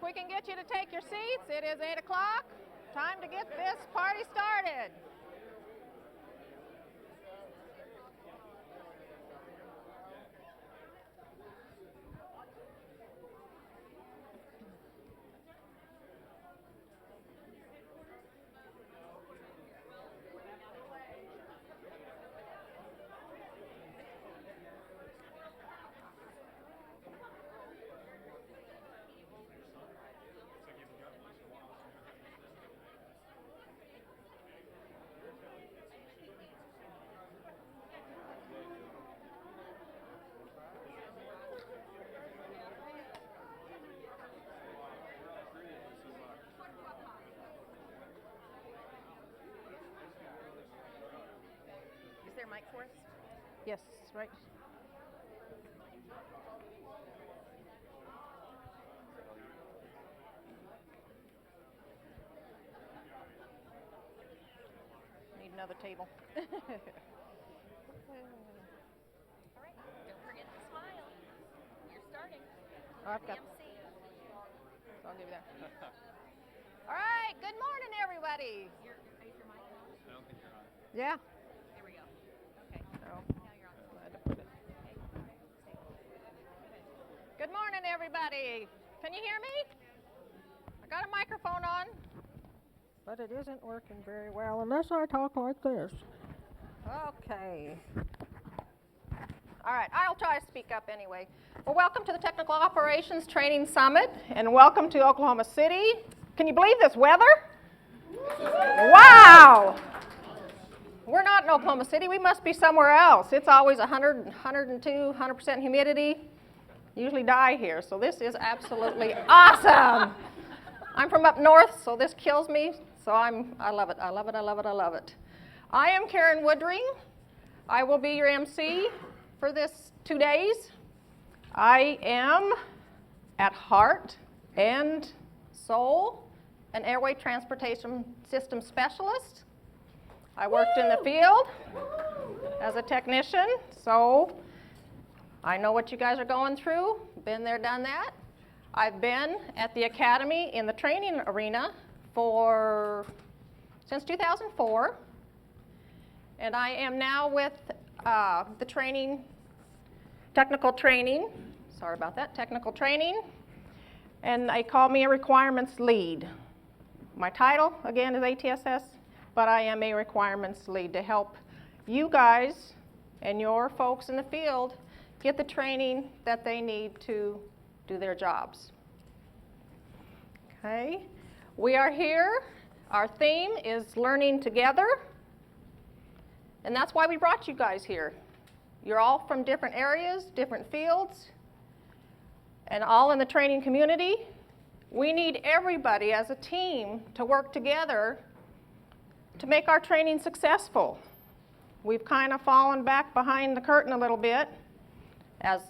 we can get you to take your seats, it is 8 o'clock. Time to get this party started. Is there a mic for us? Yes, right. Need another table. All right, don't forget to smile. You're starting. I've got, MC. so I'll give you that. All right, good morning, everybody. Is your mic on? I don't think you're on. Yeah. There we go. Okay. So, Now you're on. glad to put it. Good morning, everybody. Can you hear me? I got a microphone on, but it isn't working very well unless I talk like this. Okay. All right, I'll try to speak up anyway. Well, welcome to the Technical Operations Training Summit, and welcome to Oklahoma City. Can you believe this weather? Wow! We're not in Oklahoma City. We must be somewhere else. It's always 100, 102, 100% humidity. Usually die here, so this is absolutely awesome. I'm from up north, so this kills me. So I love it. I love it. I love it. I love it. I am Karen Woodring. I will be your MC for this 2 days. I am at heart and soul an airway transportation system specialist. I worked in the field as a technician, so I know what you guys are going through. Been there, done that. I've been at the academy in the training arena since 2004, and I am now with the technical training. Sorry about that, technical training, and they call me a requirements lead. My title again is ATSS, but I am a requirements lead to help you guys and your folks in the field get the training that they need to do their jobs. Okay, we are here. Our theme is learning together, and that's why we brought you guys here. You're all from different areas, different fields, and all in the training community. We need everybody as a team to work together to make our training successful. We've kind of fallen back behind the curtain a little bit, as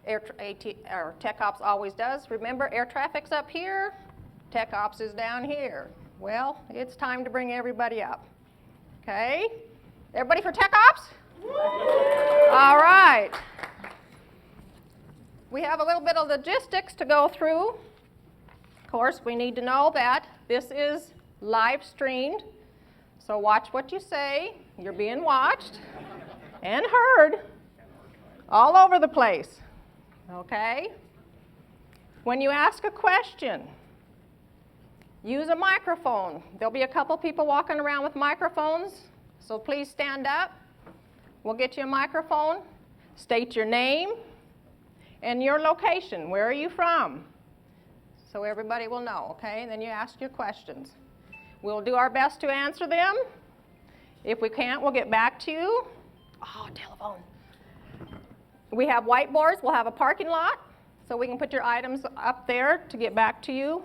Tech Ops always does. Remember, air traffic's up here, Tech Ops is down here. Well, it's time to bring everybody up. Okay? Everybody for Tech Ops? All right. We have a little bit of logistics to go through. Of course, we need to know that this is live streamed, so watch what you say. You're being watched and heard all over the place, okay? When you ask a question, use a microphone. There'll be a couple people walking around with microphones, so please stand up. We'll get you a microphone. State your name and your location. Where are you from? So everybody will know, okay? And then you ask your questions. We'll do our best to answer them. If we can't, we'll get back to you. Oh, telephone. We have whiteboards. We'll have a parking lot, so we can put your items up there to get back to you,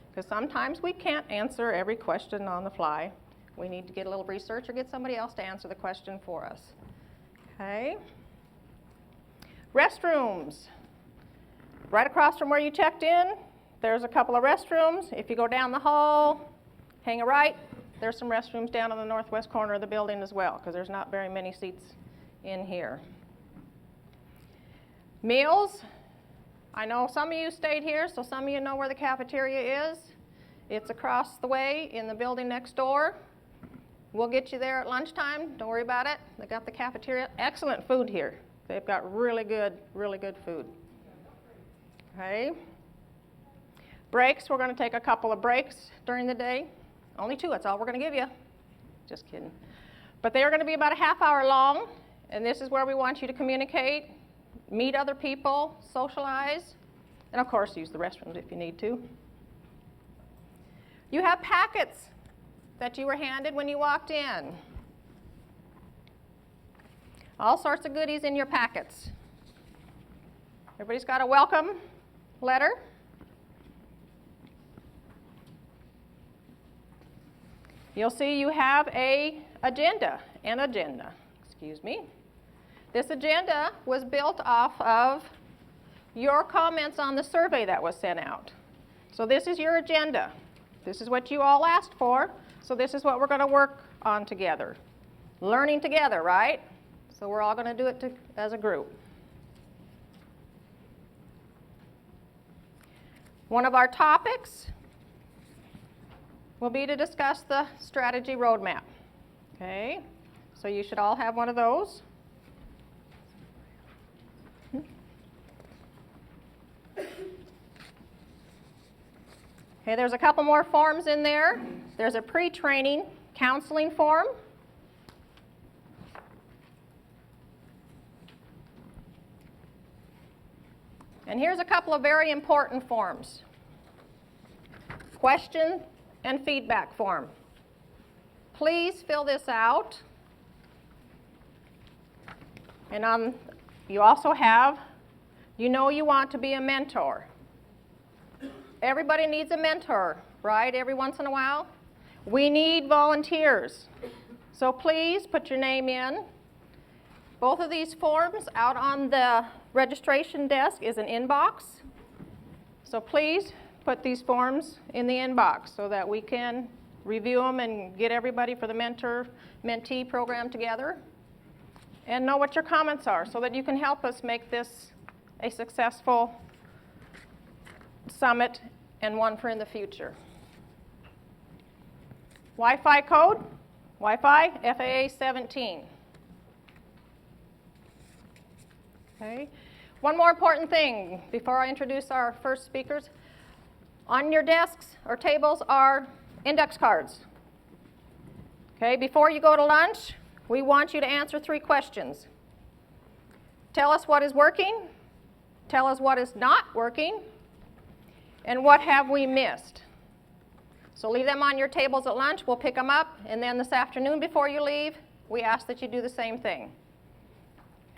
because sometimes we can't answer every question on the fly. We need to get a little research or get somebody else to answer the question for us. Okay? Restrooms. Right across from where you checked in, there's a couple of restrooms. If you go down the hall, hang a right, there's some restrooms down in the northwest corner of the building as well, because there's not very many seats in here. Meals, I know some of you stayed here, so some of you know where the cafeteria is. It's across the way in the building next door. We'll get you there at lunchtime. Don't worry about it. They got the cafeteria. Excellent food here. They've got really good food. Okay. Breaks, we're going to take a couple of breaks during the day. Only 2, that's all we're going to give you. Just kidding. But they are going to be about a half hour long, and this is where we want you to communicate, meet other people, socialize, and of course use the restrooms if you need to. You have packets that you were handed when you walked in. All sorts of goodies in your packets. Everybody's got a welcome letter. You'll see you have an agenda. This agenda was built off of your comments on the survey that was sent out. So this is your agenda. This is what you all asked for. So this is what we're going to work on together. Learning together, right? So we're all going to do it as a group. One of our topics will be to discuss the strategy roadmap. Okay? So you should all have one of those. Okay, there's a couple more forms in there. There's a pre-training counseling form. And here's a couple of very important forms. Question and feedback form. Please fill this out. And you also have, you want to be a mentor. Everybody needs a mentor, right? Every once in a while. We need volunteers. So please put your name in. Both of these forms out on the registration desk is an inbox. So please put these forms in the inbox so that we can review them and get everybody for the mentor-mentee program together. And know what your comments are so that you can help us make this a successful summit and one for in the future. Wi-Fi code, Wi-Fi, FAA 17. Okay. One more important thing before I introduce our first speakers. On your desks or tables are index cards. Okay, before you go to lunch, we want you to answer 3 questions. Tell us what is working, tell us what is not working, and what have we missed. So leave them on your tables at lunch, we'll pick them up, and then this afternoon before you leave, we ask that you do the same thing.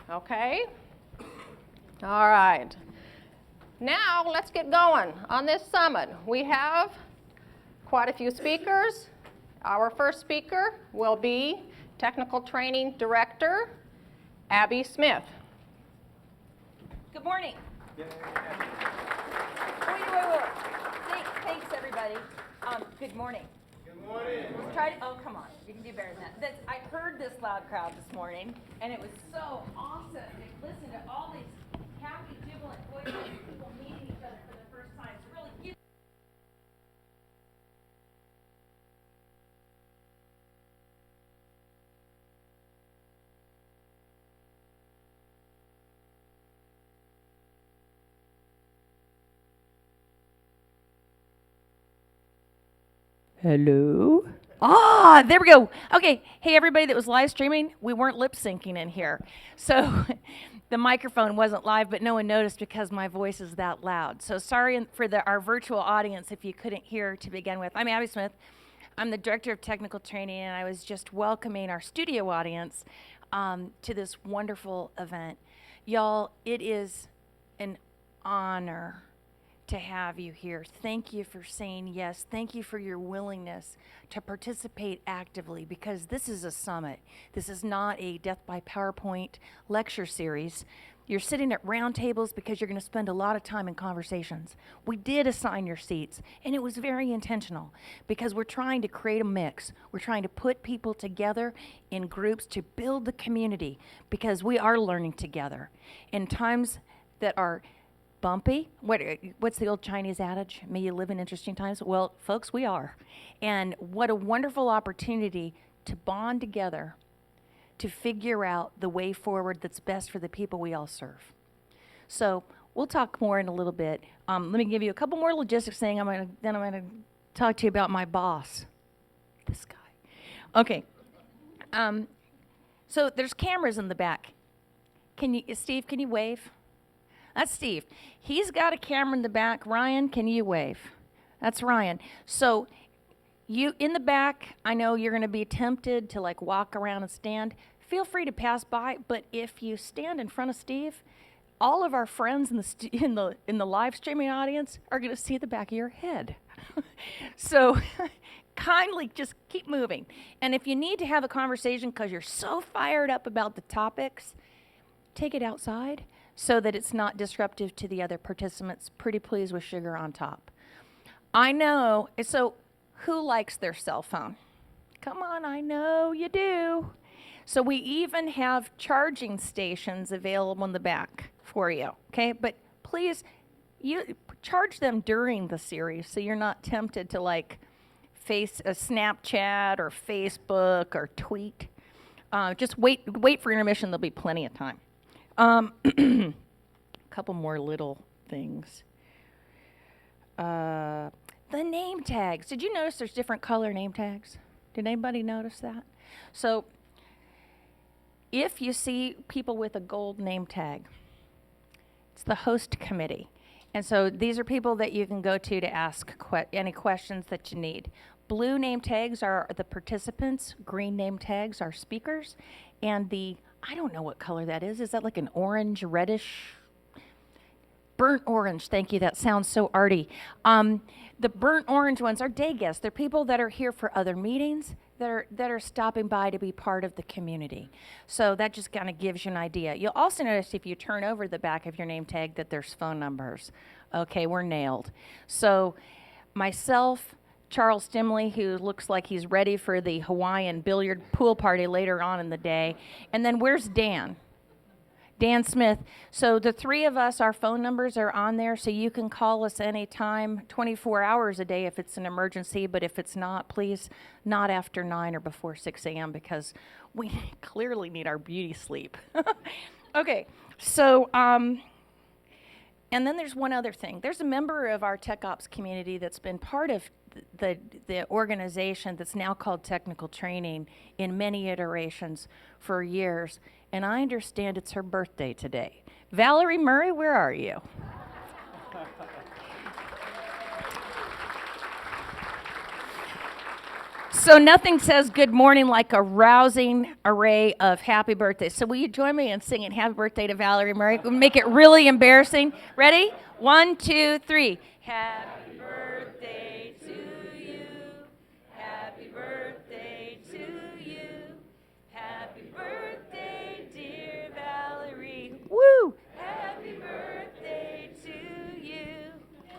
Okay? All right. Now let's get going on this summit. We have quite a few speakers. Our first speaker will be Technical Training Director, Abby Smith. Good morning. Wait. Thanks, everybody. Good morning. Good morning. Oh, come on. You can do better than that. I heard this loud crowd this morning, and it was so awesome to listen to all these happy, jubilant voices of people meeting each other for the first time. To really give Hello? there we go. Okay. Hey, everybody that was live streaming, we weren't lip syncing in here. So the microphone wasn't live, but no one noticed because my voice is that loud. So sorry for our virtual audience if you couldn't hear to begin with. I'm Abby Smith. I'm the Director of Technical Training, and I was just welcoming our studio audience to this wonderful event. Y'all, it is an honor to have you here. Thank you for saying yes. Thank you for your willingness to participate actively, because this is a summit. This is not a death by PowerPoint lecture series. You're sitting at round tables because you're going to spend a lot of time in conversations. We did assign your seats, and it was very intentional because we're trying to create a mix. We're trying to put people together in groups to build the community, because we are learning together in times that are bumpy. What's the old Chinese adage? May you live in interesting times. Well, folks, we are. And what a wonderful opportunity to bond together to figure out the way forward that's best for the people we all serve. So we'll talk more in a little bit. Let me give you a couple more logistics things. Then I'm going to talk to you about my boss, this guy. Okay. So there's cameras in the back. Steve, can you wave? That's Steve. He's got a camera in the back. Ryan, can you wave? That's Ryan. So you in the back, I know you're going to be tempted to like walk around and stand. Feel free to pass by, but if you stand in front of Steve, all of our friends in the live streaming audience are going to see the back of your head. So kindly just keep moving. And if you need to have a conversation because you're so fired up about the topics, take it outside so that it's not disruptive to the other participants. Pretty please with sugar on top. I know. So who likes their cell phone? Come on, I know you do. So we even have charging stations available in the back for you, okay? But please, you charge them during the series so you're not tempted to like face a Snapchat or Facebook or tweet. Just wait for intermission. There'll be plenty of time. A couple more little things. The name tags. Did you notice there's different color name tags? Did anybody notice that? So if you see people with a gold name tag, it's the host committee. And so these are people that you can go to ask any questions that you need. Blue name tags are the participants. Green name tags are speakers. And I don't know what color that is. Is that like an orange, reddish? Burnt orange, thank you. That sounds so arty. The burnt orange ones are day guests. They're people that are here for other meetings, that are stopping by to be part of the community. So that just kind of gives you an idea. You'll also notice if you turn over the back of your name tag that there's phone numbers. Okay, we're nailed. So myself, Charles Stimley, who looks like he's ready for the Hawaiian billiard pool party later on in the day. And then where's Dan? Dan Smith. So the three of us, our phone numbers are on there, so you can call us anytime, 24 hours a day if it's an emergency, but if it's not, please, not after 9 or before 6 a.m. because we clearly need our beauty sleep. Okay, so, and then there's one other thing. There's a member of our Tech Ops community that's been part of the organization that's now called Technical Training in many iterations for years, and I understand it's her birthday today. Valerie Murray, where are you? So nothing says good morning like a rousing array of happy birthdays. So will you join me in singing happy birthday to Valerie Murray? We'll make it really embarrassing. Ready? 1, 2, 3. Happy birthday to you. Happy birthday to you. Happy birthday, dear Valerie. Woo! Happy birthday to you.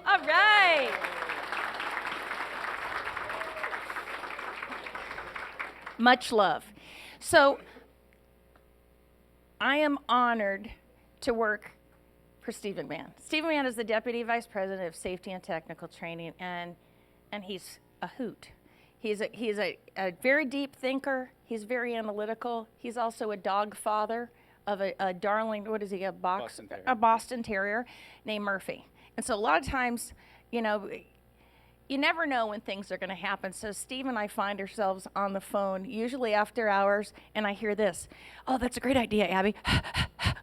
All right. Much love. So I am honored to work for Steve McMahon. Steve McMahon is the Deputy Vice President of Safety and Technical Training, and he's a hoot. He's a very deep thinker. He's very analytical. He's also a dog father of a darling, what is he, a Boston Terrier named Murphy. And so a lot of times, you know, you never know when things are going to happen. So Steve and I find ourselves on the phone, usually after hours, and I hear this. Oh, that's a great idea, Abby.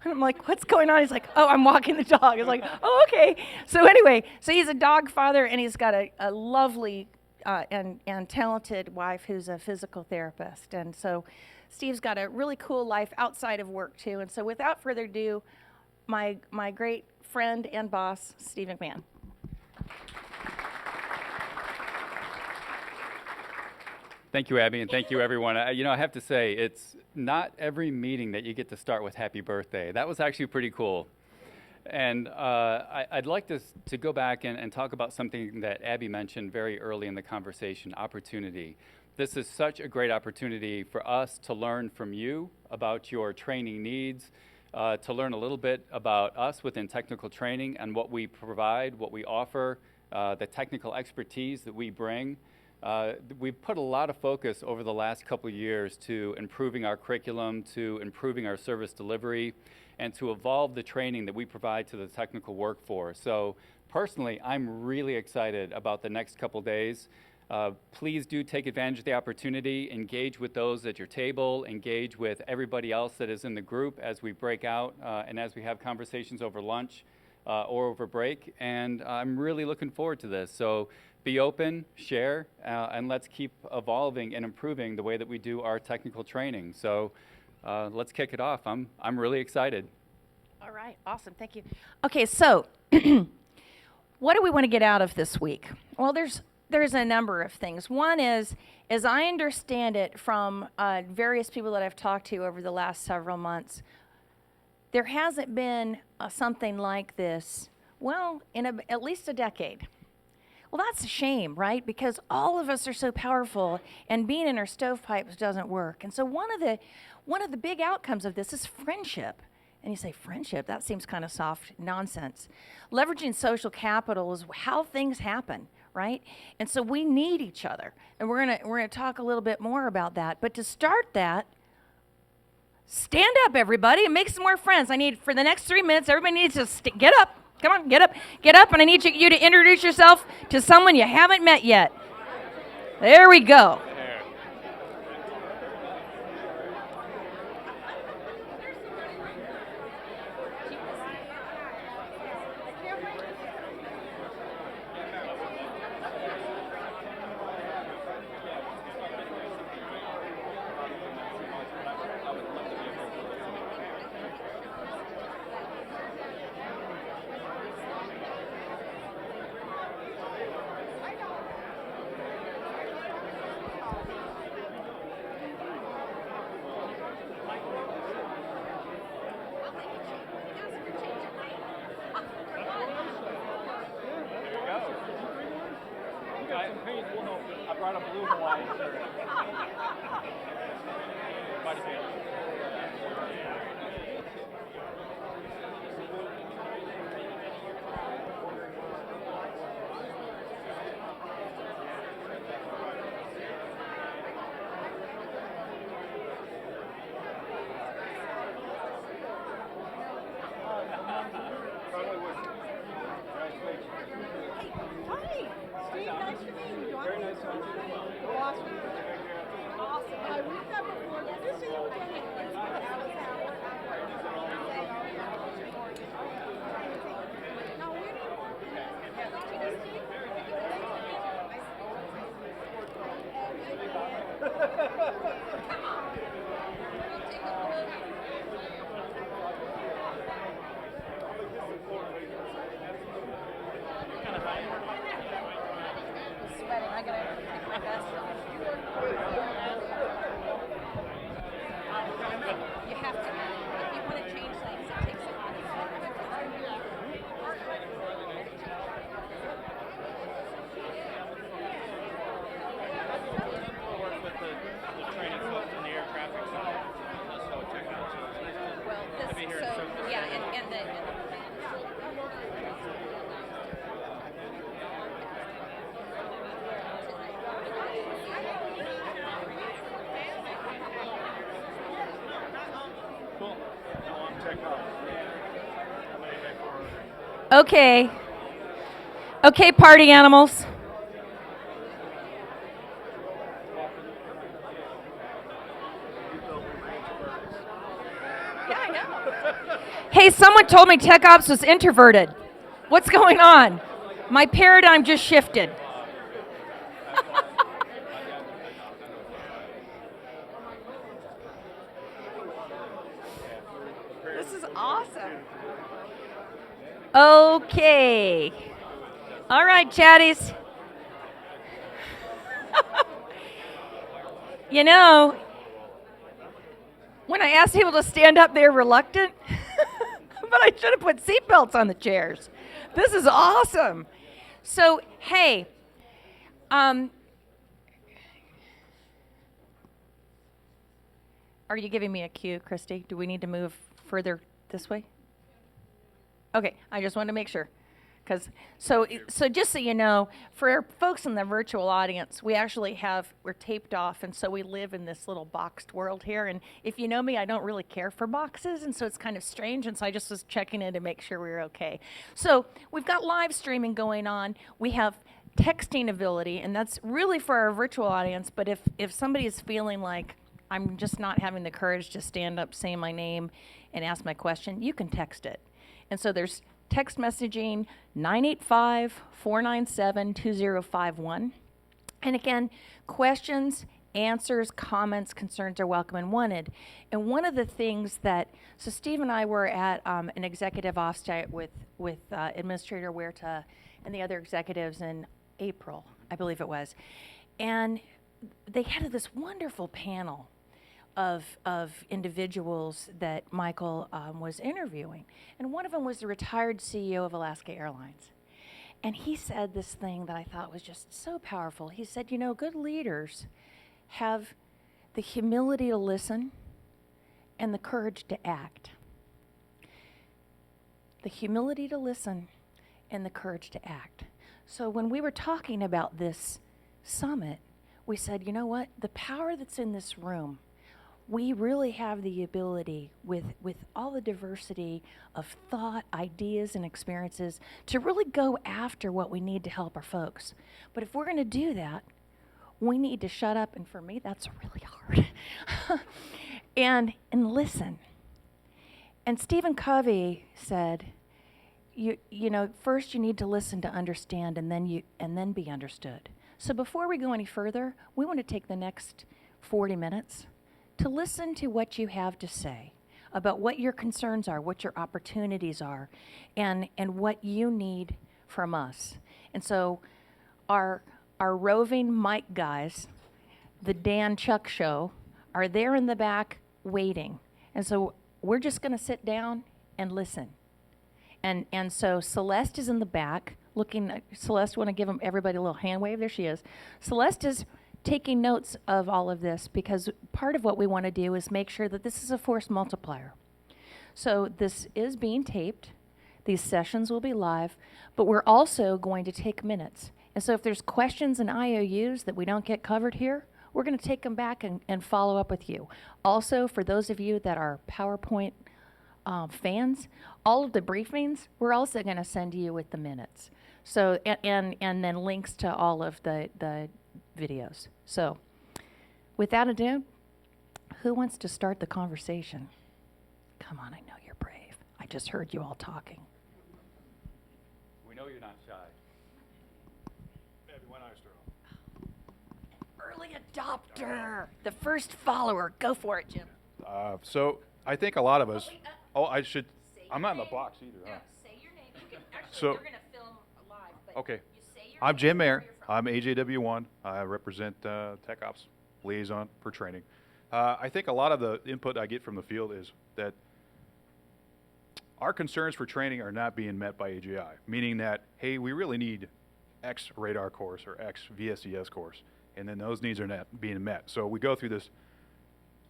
I'm like, what's going on? He's like, oh, I'm walking the dog. I was like, oh, okay. So anyway, so he's a dog father, and he's got a lovely and talented wife who's a physical therapist. And so Steve's got a really cool life outside of work, too. And so without further ado, my great friend and boss, Steve McMahon. Thank you, Abby, and thank you, everyone. I have to say, it's not every meeting that you get to start with happy birthday. That was actually pretty cool. And I'd like to go back and talk about something that Abby mentioned very early in the conversation, opportunity. This is such a great opportunity for us to learn from you about your training needs, to learn a little bit about us within technical training and what we provide, what we offer, the technical expertise that we bring. We've put a lot of focus over the last couple of years to improving our curriculum, to improving our service delivery, and to evolve the training that we provide to the technical workforce. So personally, I'm really excited about the next couple days. Please do take advantage of the opportunity, engage with those at your table, engage with everybody else that is in the group as we break out and as we have conversations over lunch or over break. And I'm really looking forward to this. So be open, share, and let's keep evolving and improving the way that we do our technical training. So let's kick it off. I'm really excited. All right, awesome, thank you. Okay, so what do we want to get out of this week? Well, there's a number of things. One is, as I understand it from various people that I've talked to over the last several months, there hasn't been something like this, well, in at least a decade. Well, that's a shame, right? Because all of us are so powerful, and being in our stovepipes doesn't work. And so one of the big outcomes of this is friendship. And you say, friendship? That seems kind of soft nonsense. Leveraging social capital is how things happen, right? And so we need each other. And we're gonna talk a little bit more about that. But to start that, stand up, everybody, and make some more friends. I need, for the next 3 minutes, everybody needs to get up. Come on, get up, and I need you to introduce yourself to someone you haven't met yet. There we go. I brought a blue Hawaiian shirt. Okay. Okay, party animals. Yeah, I know. Hey, someone told me Tech Ops was introverted. What's going on? My paradigm just shifted. This is awesome. Okay. All right, chatties. You know, when I asked people to stand up, they're reluctant. But I should have put seatbelts on the chairs. This is awesome. So, hey, are you giving me a cue, Christy? Do we need to move further This way? Okay, I just wanted to make sure. So just so you know, for folks in the virtual audience, we're taped off, and so we live in this little boxed world here. And if you know me, I don't really care for boxes, and so it's kind of strange. And so I just was checking in to make sure we were okay. So we've got live streaming going on. We have texting ability, and that's really for our virtual audience. But if somebody is feeling like I'm just not having the courage to stand up, say my name, and ask my question, you can text it. And so there's text messaging 985-497-2051. And again, questions, answers, comments, concerns are welcome and wanted. And one of the things so Steve and I were at an executive offsite with Administrator Huerta and the other executives in April, I believe it was. And they had this wonderful panel of individuals that Michael was interviewing. And one of them was the retired CEO of Alaska Airlines. And he said this thing that I thought was just so powerful. He said, good leaders have the humility to listen and the courage to act. The humility to listen and the courage to act. So when we were talking about this summit, we said, you know what? The power that's in this room, we really have the ability, with all the diversity of thought, ideas, and experiences, to really go after what we need to help our folks. But if we're going to do that, we need to shut up, and for me, that's really hard, and listen. And Stephen Covey said, first you need to listen to understand, and then be understood. So before we go any further, we want to take the next 40 minutes to listen to what you have to say about what your concerns are, what your opportunities are, and what you need from us. And so our roving mic guys, the Dan Chuck Show, are there in the back waiting. And so we're just going to sit down and listen. And so Celeste is in the back looking. Celeste, want to give everybody a little hand wave? There she is. Celeste is taking notes of all of this, because part of what we want to do is make sure that this is a force multiplier. So this is being taped. These sessions will be live, but we're also going to take minutes. And so if there's questions and IOUs that we don't get covered here, we're going to take them back and follow up with you. Also, for those of you that are PowerPoint fans, all of the briefings, we're also going to send you with the minutes. So, and then links to all of the videos. So, without ado, who wants to start the conversation? Come on, I know you're brave. I just heard you all talking. We know you're not shy. Maybe when I start. Early adopter, the first follower. Go for it, Jim. So I think a lot of us. I'm not in the box either. Huh? Say your name. You can actually. So- They're going to film live. But Okay. You say your I'm name Jim and where Mayer. you're from. I'm AJW1. I represent Tech Ops Liaison for training. I think a lot of the input I get from the field is that our concerns for training are not being met by AJI, meaning that, hey, we really need X radar course or X VSES course, and then those needs are not being met. So we go through this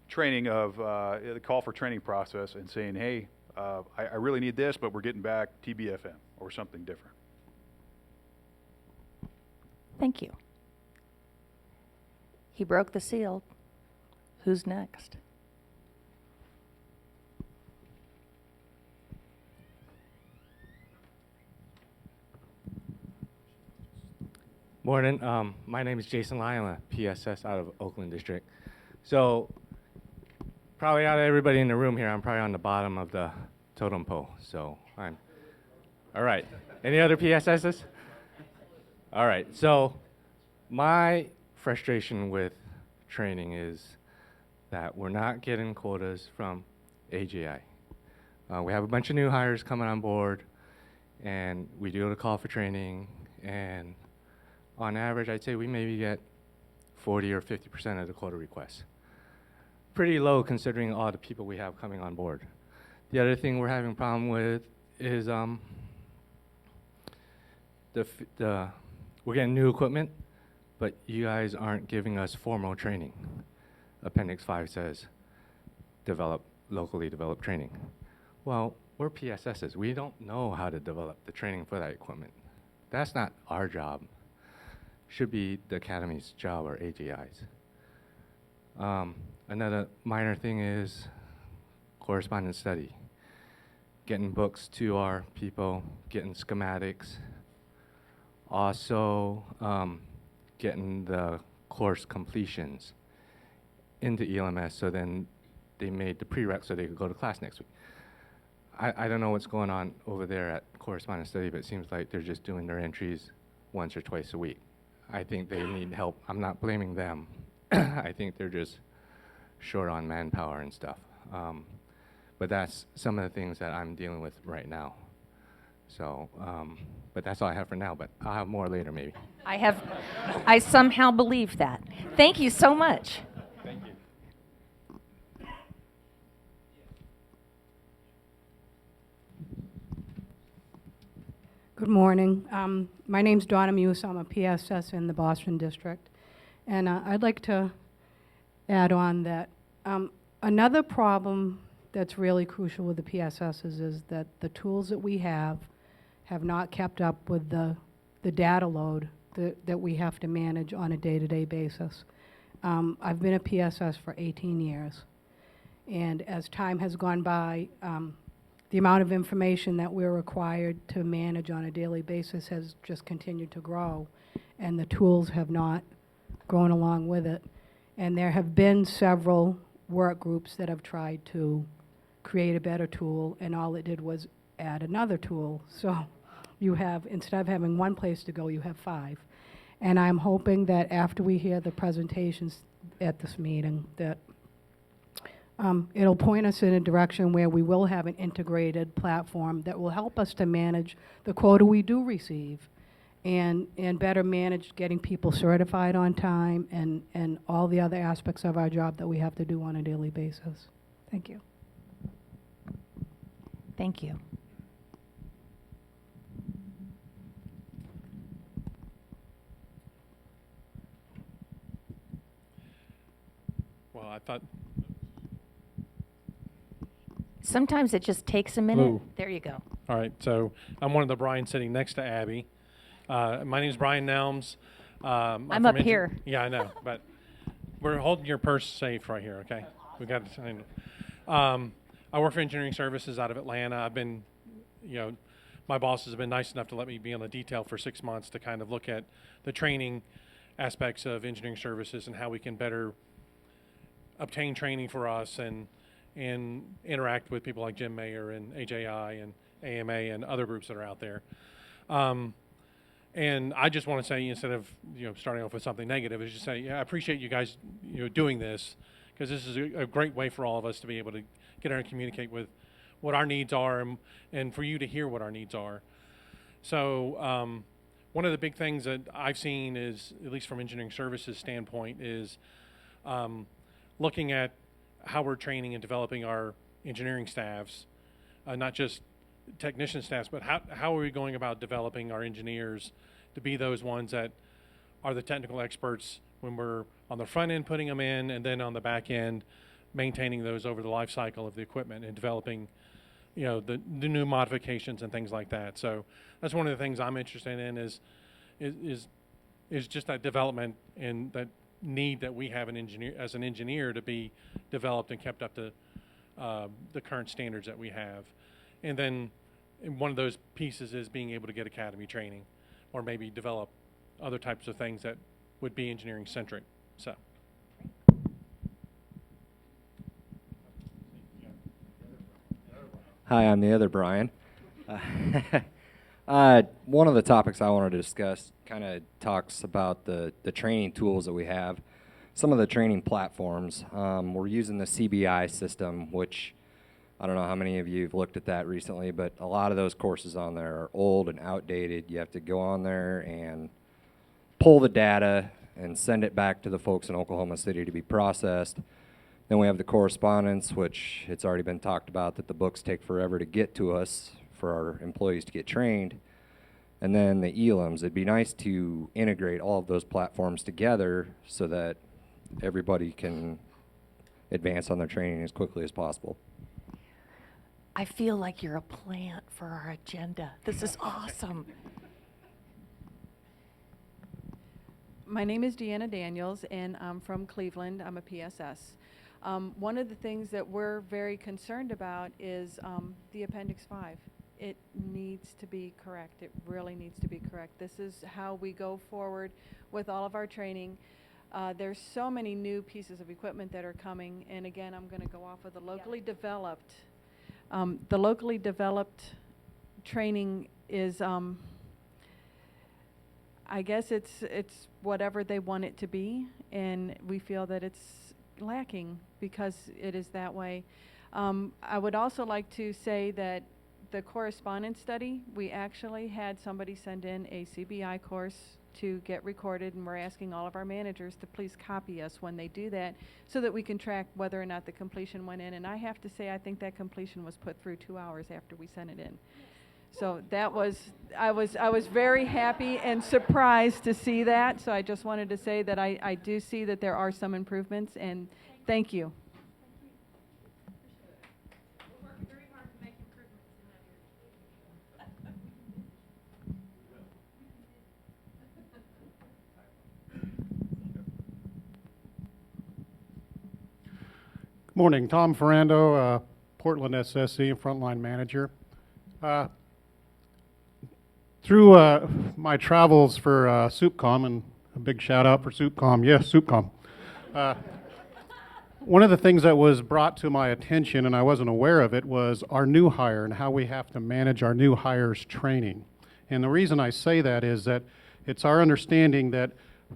training of the call for training process and saying, hey, I really need this, but we're getting back TBFM or something different. Thank you. He broke the seal. Who's next? Morning. My name is Jason Lyon, a PSS out of Oakland District. So probably out of everybody in the room here, I'm probably on the bottom of the totem pole. So I'm all right. Any other PSSs? All right. So my frustration with training is that we're not getting quotas from AJI. We have a bunch of new hires coming on board, and we do a call for training, and on average, I'd say we maybe get 40 or 50% of the quota requests. Pretty low considering all the people we have coming on board. The other thing we're having a problem with is we're getting new equipment, but you guys aren't giving us formal training. Appendix 5 says locally developed training. Well, we're PSSs. We don't know how to develop the training for that equipment. That's not our job. Should be the Academy's job or AJI's. Another minor thing is correspondence study. Getting books to our people, getting schematics. Also, getting the course completions into ELMS, so then they made the prereq so they could go to class next week. I don't know what's going on over there at correspondence study, but it seems like they're just doing their entries once or twice a week. I think they need help. I'm not blaming them. I think they're just short on manpower and stuff. But that's some of the things that I'm dealing with right now. So, but that's all I have for now, but I'll have more later maybe. I somehow believe that. Thank you so much. Thank you. Good morning. My name's Donna Muse. I'm a PSS in the Boston District. And I'd like to add on that another problem that's really crucial with the PSSs is that the tools that we have not kept up with the data load that we have to manage on a day-to-day basis. I've been a PSS for 18 years. And as time has gone by, the amount of information that we're required to manage on a daily basis has just continued to grow, and the tools have not grown along with it. And there have been several work groups that have tried to create a better tool, and all it did was add another tool. So you have, instead of having one place to go, you have 5. And I'm hoping that after we hear the presentations at this meeting, that it'll point us in a direction where we will have an integrated platform that will help us to manage the quota we do receive and better manage getting people certified on time and all the other aspects of our job that we have to do on a daily basis. Thank you. Thank you. Well, I thought. Sometimes it just takes a minute. Ooh. There you go. All right, so I'm one of the Brian sitting next to Abby. My name is Brian Nelms. I'm from up here. Yeah, I know, but we're holding your purse safe right here, okay? We got to sign. I work for engineering services out of Atlanta. I've been, my bosses have been nice enough to let me be on the detail for 6 months to kind of look at the training aspects of engineering services and how we can better obtain training for us and interact with people like Jim Mayer and AJI and AMA and other groups that are out there. And I just want to say, instead of starting off with something negative, is just say, yeah, I appreciate you guys doing this, because this is a great way for all of us to be able to get out and communicate with what our needs are and for you to hear what our needs are. So one of the big things that I've seen is, at least from engineering services standpoint, is looking at how we're training and developing our engineering staffs, not just technician staffs, but how are we going about developing our engineers to be those ones that are the technical experts when we're on the front end putting them in, and then on the back end maintaining those over the life cycle of the equipment and developing the new modifications and things like that. So that's one of the things I'm interested in is just that development and that need that we have as an engineer to be developed and kept up to the current standards that we have. And then one of those pieces is being able to get academy training or maybe develop other types of things that would be engineering centric. So. Hi, I'm the other Brian. One of the topics I wanted to discuss kind of talks about the training tools that we have. Some of the training platforms. We're using the CBI system, which I don't know how many of you have looked at that recently, but a lot of those courses on there are old and outdated. You have to go on there and pull the data and send it back to the folks in Oklahoma City to be processed. Then we have the correspondence, which it's already been talked about that the books take forever to get to us for our employees to get trained. And then the ELMs. It'd be nice to integrate all of those platforms together so that everybody can advance on their training as quickly as possible. I feel like you're a plant for our agenda. This is awesome. My name is Deanna Daniels, and I'm from Cleveland. I'm a PSS. One of the things that we're very concerned about is the Appendix 5. It needs to be correct. It really needs to be correct. This is how we go forward with all of our training. There's so many new pieces of equipment that are coming, and again, I'm going to go off of the locally developed. The locally developed training is, I guess it's whatever they want it to be, and we feel that it's lacking because it is that way. I would also like to say that the correspondence study, we actually had somebody send in a CBI course to get recorded, and we're asking all of our managers to please copy us when they do that so that we can track whether or not the completion went in. And I have to say, I think that completion was put through 2 hours after we sent it in. So that was, I was very happy and surprised to see that. So I just wanted to say that I do see that there are some improvements, and thank you. Morning, Tom Ferrando, Portland SSC, Frontline Manager. Through my travels for SoupCom, and a big shout out for SoupCom, yes, SoupCom. One of the things that was brought to my attention, and I wasn't aware of it, was our new hire and how we have to manage our new hires' training. And the reason I say that is that it's our understanding that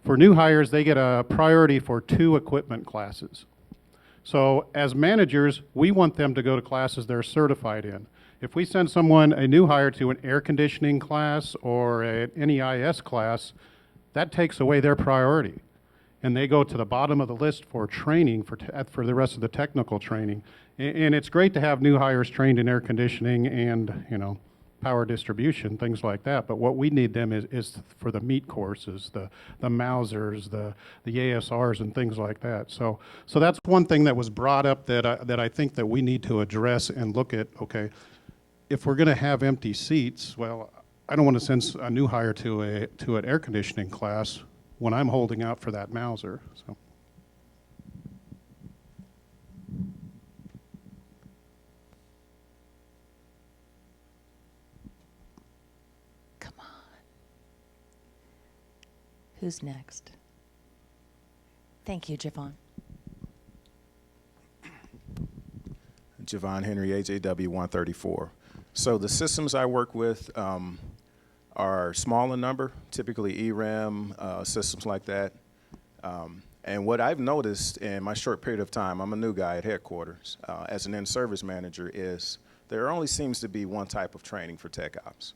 for new hires, they get a priority for 2 equipment classes. So as managers, we want them to go to classes they're certified in. If we send someone, a new hire, to an air conditioning class or an NEIS class, that takes away their priority. And they go to the bottom of the list for training, for the rest of the technical training. And it's great to have new hires trained in air conditioning and, power distribution, things like that. But what we need them is for the meat courses, the Mausers, the ASRs, and things like that. So that's one thing that was brought up that I think that we need to address and look at. Okay, if we're going to have empty seats, well, I don't want to send a new hire to an air conditioning class when I'm holding out for that Mauser. So. Who's next? Thank you, Javon. Javon Henry, AJW 134. So the systems I work with are small in number, typically ERAM, systems like that. And what I've noticed in my short period of time, I'm a new guy at headquarters, as an in-service manager, is there only seems to be one type of training for tech ops.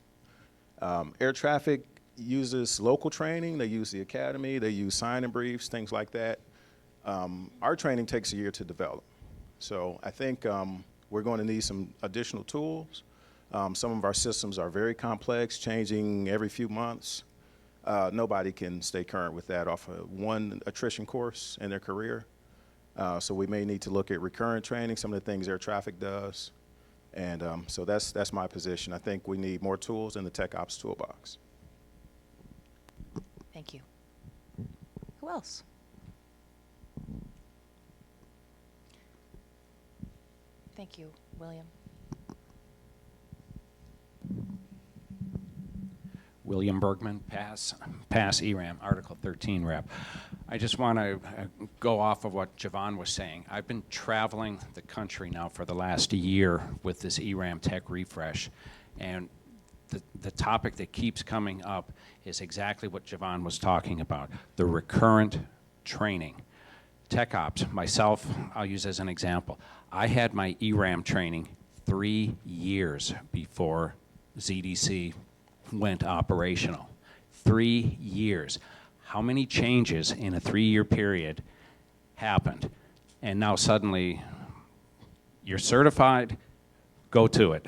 Air traffic uses local training, they use the academy, they use sign-in briefs, things like that. Our training takes a year to develop. So I think we're going to need some additional tools. Some of our systems are very complex, changing every few months. Nobody can stay current with that off of one attrition course in their career. So we may need to look at recurrent training, some of the things air traffic does. And so that's my position. I think we need more tools in the tech ops toolbox. Thank you. Who else? Thank you, William. William Bergman, pass ERAM, Article 13 rep. I just want to go off of what Javon was saying. I've been traveling the country now for the last year with this ERAM tech refresh, and the topic that keeps coming up is exactly what Javon was talking about, the recurrent training. Tech ops, myself, I'll use as an example. I had my ERAM training 3 years before ZDC went operational. 3 years. How many changes in a 3-year period happened? And now suddenly you're certified, go to it.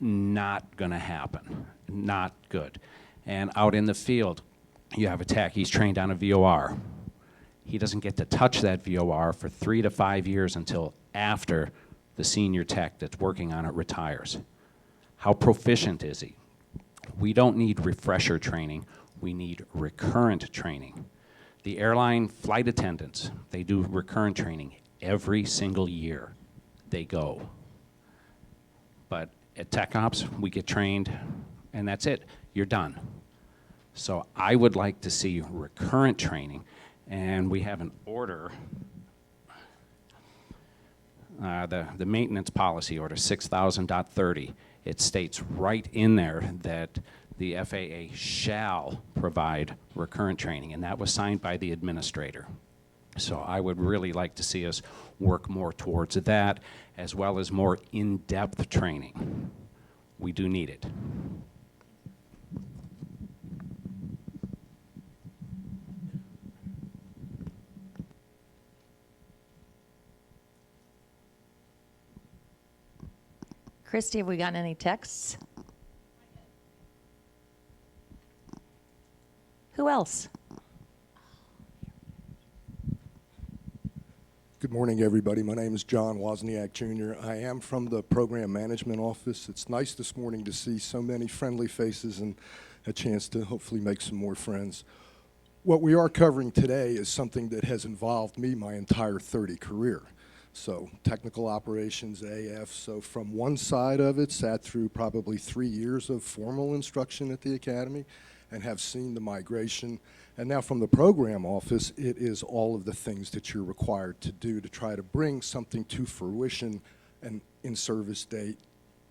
Not gonna happen, not good. And out in the field, you have a tech, he's trained on a VOR. He doesn't get to touch that VOR for 3 to 5 years until after the senior tech that's working on it retires. How proficient is he? We don't need refresher training, we need recurrent training. The airline flight attendants, they do recurrent training every single year they go. But at Tech Ops, we get trained and that's it, you're done. So I would like to see recurrent training, and we have an order, the maintenance policy order 6000.30. It states right in there that the FAA shall provide recurrent training, and that was signed by the administrator. So I would really like to see us work more towards that, as well as more in-depth training. We do need it. Christy, have we gotten any texts? Who else? Good morning, everybody. My name is John Wozniak, Jr. I am from the Program Management Office. It's nice this morning to see so many friendly faces and a chance to hopefully make some more friends. What we are covering today is something that has involved me my entire 30 career. So technical operations, AF. So from one side of it, sat through probably 3 years of formal instruction at the academy and have seen the migration. And now from the program office, it is all of the things that you're required to do to try to bring something to fruition, an in-service date,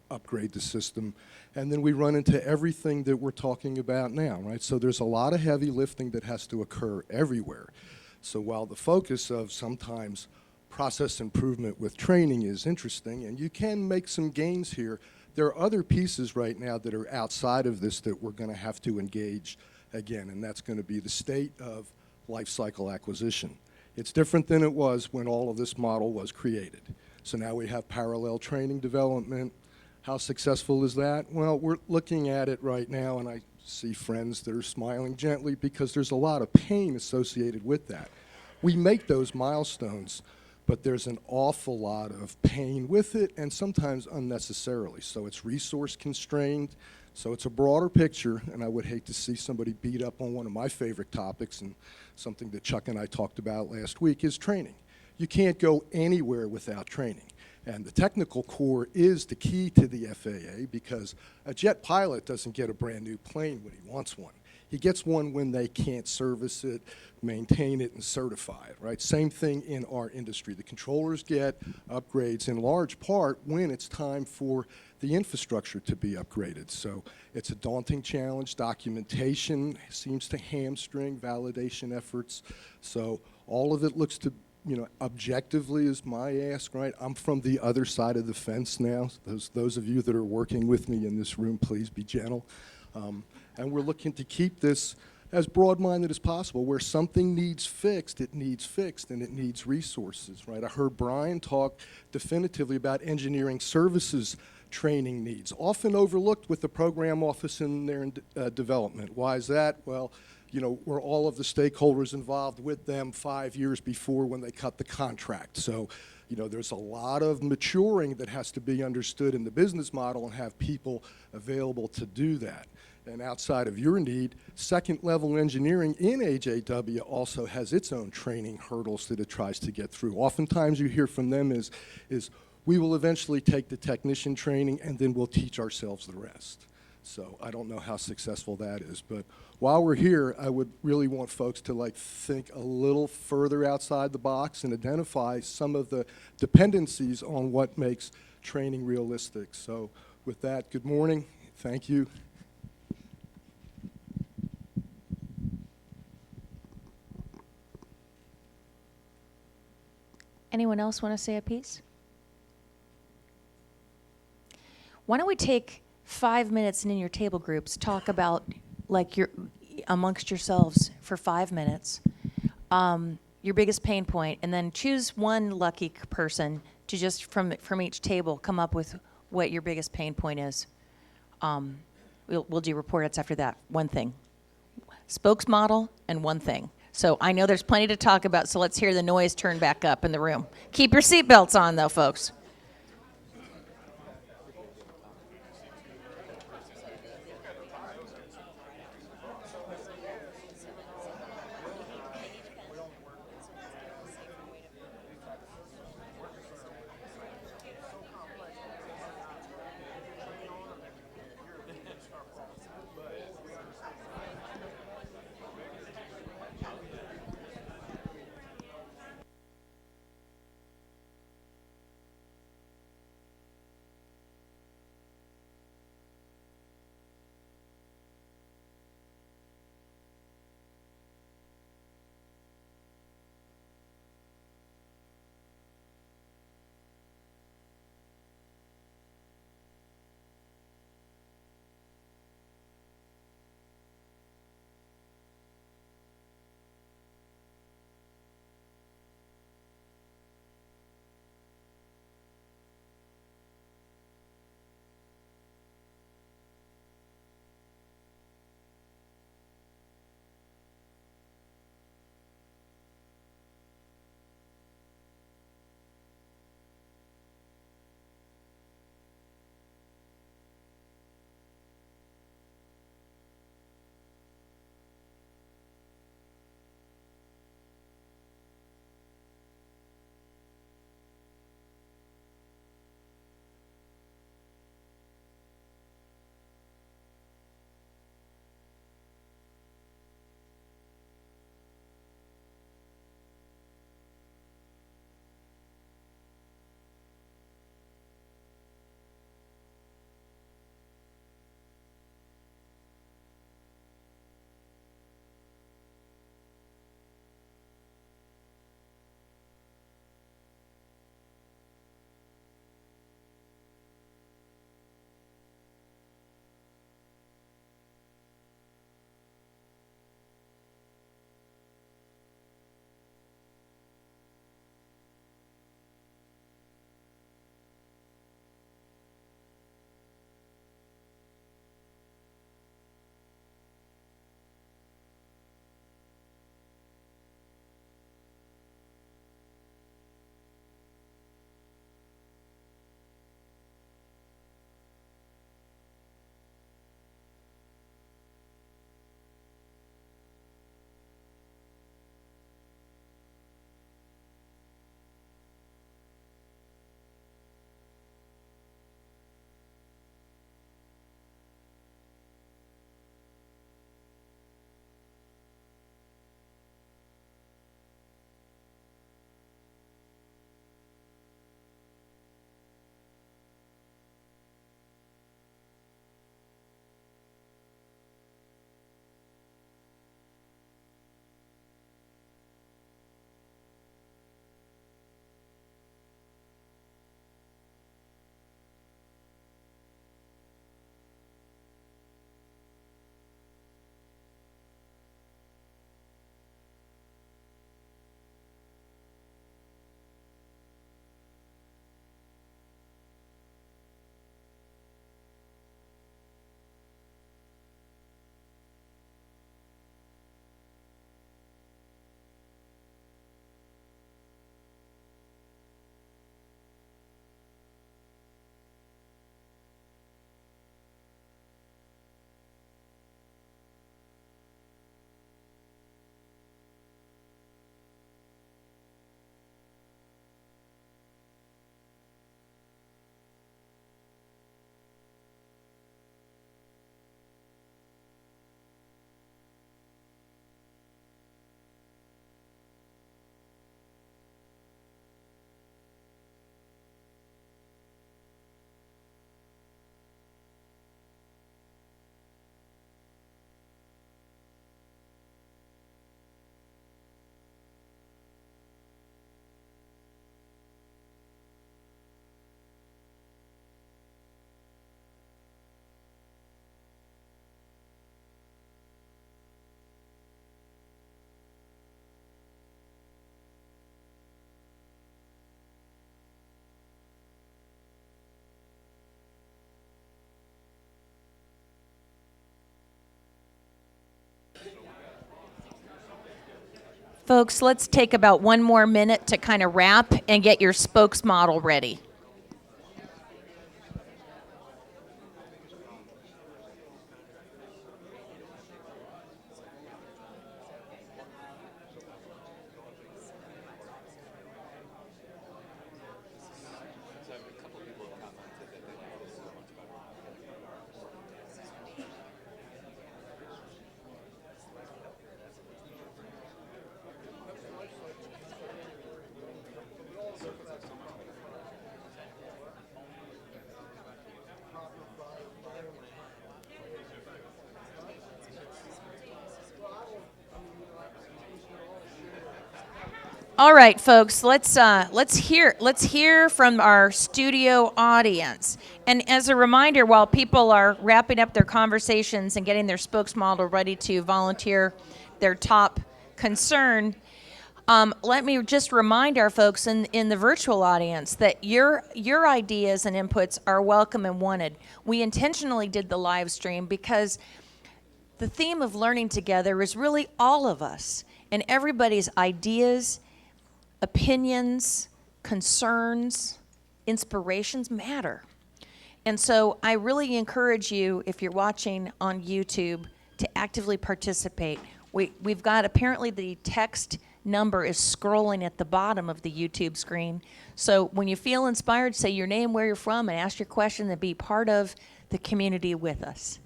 upgrade the system. And then we run into everything that we're talking about now, right? So there's a lot of heavy lifting that has to occur everywhere. So while the focus of sometimes process improvement with training is interesting, and you can make some gains here, there are other pieces right now that are outside of this that we're going to have to engage again, and that's going to be the state of life cycle acquisition. It's different than it was when all of this model was created. So now we have parallel training development. How successful is that? Well, we're looking at it right now, and I see friends that are smiling gently because there's a lot of pain associated with that. We make those milestones, but there's an awful lot of pain with it, and sometimes unnecessarily. So it's resource constrained. So it's a broader picture, and I would hate to see somebody beat up on one of my favorite topics, and something that Chuck and I talked about last week is training. You can't go anywhere without training. And the technical core is the key to the FAA, because a jet pilot doesn't get a brand new plane when he wants one. He gets one when they can't service it, maintain it, and certify it, right? Same thing in our industry. The controllers get upgrades in large part when it's time for the infrastructure to be upgraded. So it's a daunting challenge. Documentation seems to hamstring validation efforts. So all of it looks to, objectively is my ask, right? I'm from the other side of the fence now. Those of you that are working with me in this room, please be gentle. And we're looking to keep this as broad-minded as possible. Where something needs fixed, and it needs resources, right? I heard Brian talk definitively about engineering services training needs, often overlooked with the program office in their development. Why is that? Well, we're all of the stakeholders involved with them 5 years before when they cut the contract. So, there's a lot of maturing that has to be understood in the business model and have people available to do that. And outside of your need, second-level engineering in AJW also has its own training hurdles that it tries to get through. Oftentimes you hear from them is we will eventually take the technician training and then we'll teach ourselves the rest. So I don't know how successful that is, but while we're here, I would really want folks to think a little further outside the box and identify some of the dependencies on what makes training realistic. So with that, good morning. Thank you. Anyone else want to say a piece? Why don't we take 5 minutes and in your table groups talk about your amongst yourselves for 5 minutes your biggest pain point, and then choose one lucky person to just from each table come up with what your biggest pain point is. We'll do reports after that. One thing, spokesmodel, and one thing. So I know there's plenty to talk about, so let's hear the noise turn back up in the room. Keep your seatbelts on, though, folks. Folks, let's take about one more minute to kind of wrap and get your spokes model ready. All right, folks, let's hear from our studio audience. And as a reminder, while people are wrapping up their conversations and getting their spokes model ready to volunteer their top concern, let me just remind our folks in the virtual audience that your ideas and inputs are welcome and wanted. We intentionally did the live stream because the theme of learning together is really all of us, and everybody's ideas, opinions, concerns, inspirations matter. And so I really encourage you, if you're watching on YouTube, to actively participate. We've got, apparently the text number is scrolling at the bottom of the YouTube screen. So when you feel inspired, say your name, where you're from, and ask your question and be part of the community with us.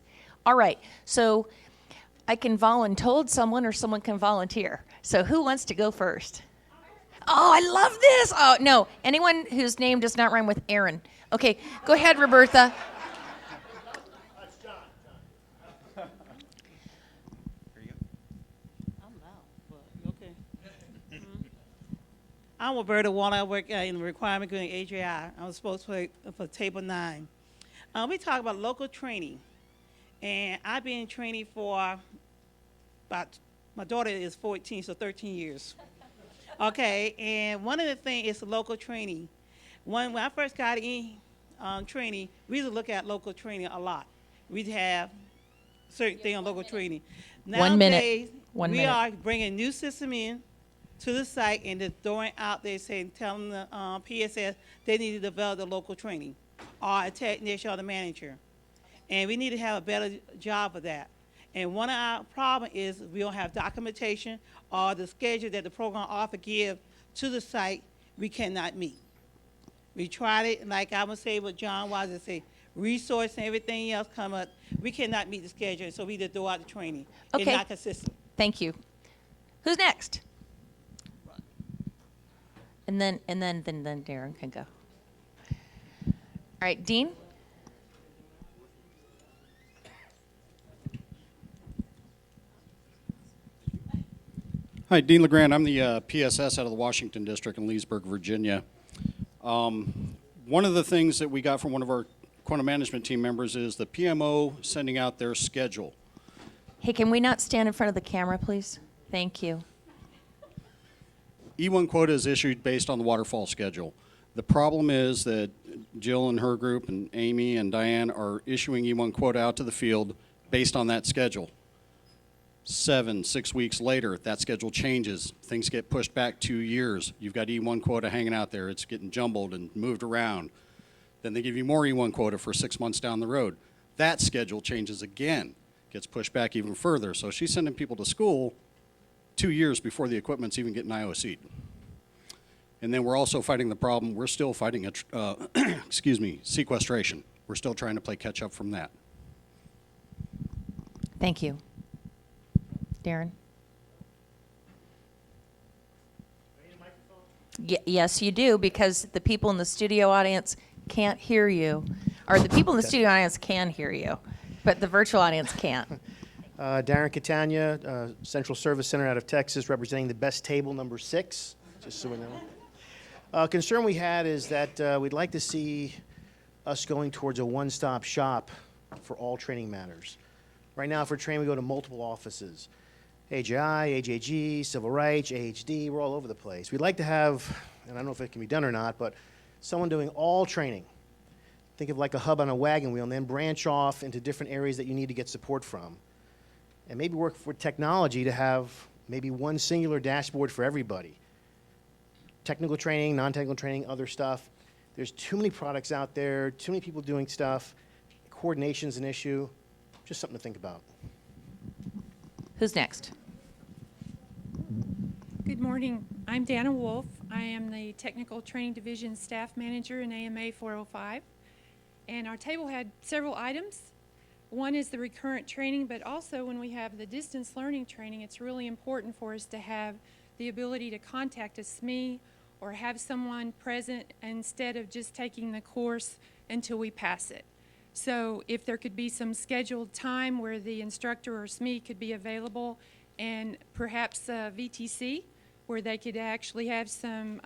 All right, so I can volunteer someone or someone can volunteer. So who wants to go first? Oh, I love this. Oh, no, anyone whose name does not rhyme with Aaron. Okay, go ahead, Roberta. I'm Roberta Waller. I work in the requirement group in AJI. I'm supposed to for Table 9. We talk about local training. And I've been in training for about, my daughter is 14, so 13 years. Okay, and one of the things is the local training. When I first got in training, we used to look at local training a lot. We'd have certain things on local training. Nowadays, we are bringing new system in to the site and just throwing out there saying, telling the PSS they need to develop the local training, or a technician or the manager. And we need to have a better job of that. And one of our problems is we don't have documentation or the schedule that the program officer give to the site, we cannot meet. We tried it, like I would say what John was to say, resource and everything else come up. We cannot meet the schedule, so we just throw out the training. Okay. It's not consistent. Thank you. Who's next? And then Darren can go. All right, Dean? Hi, Dean LeGrand. I'm the PSS out of the Washington District in Leesburg, Virginia. One of the things that we got from one of our quantum management team members is the PMO sending out their schedule. Hey, can we not stand in front of the camera, please? Thank you. E1 quota is issued based on the waterfall schedule. The problem is that Jill and her group and Amy and Diane are issuing E1 quota out to the field based on that schedule. 6 weeks later, that schedule changes. Things get pushed back 2 years. You've got E1 quota hanging out there. It's getting jumbled and moved around. Then they give you more E1 quota for 6 months down the road. That schedule changes again, gets pushed back even further. So she's sending people to school 2 years before the equipment's even getting IOC'd. And then we're also fighting the problem, we're still fighting, sequestration. We're still trying to play catch up from that. Thank you. Darren? Yes, you do, because the people in the studio audience can't hear you. Or the people in the studio audience can hear you, but the virtual audience can't. Darren Catania, Central Service Center out of Texas, representing the best table number 6, just so we know. Concern we had is that we'd like to see us going towards a one-stop shop for all training matters. Right now, for training, we go to multiple offices. AJI, AJG, Civil Rights, AHD, we're all over the place. We'd like to have, and I don't know if it can be done or not, but someone doing all training. Think of like a hub on a wagon wheel and then branch off into different areas that you need to get support from. And maybe work with technology to have maybe one singular dashboard for everybody. Technical training, non-technical training, other stuff. There's too many products out there, too many people doing stuff. Coordination's an issue. Just something to think about. Who's next? Good morning. I'm Dana Wolf. I am the Technical Training Division Staff Manager in AMA 405. And our table had several items. One is the recurrent training, but also when we have the distance learning training, it's really important for us to have the ability to contact a SME or have someone present instead of just taking the course until we pass it. So if there could be some scheduled time where the instructor or SME could be available, and perhaps VTC, where they could actually have some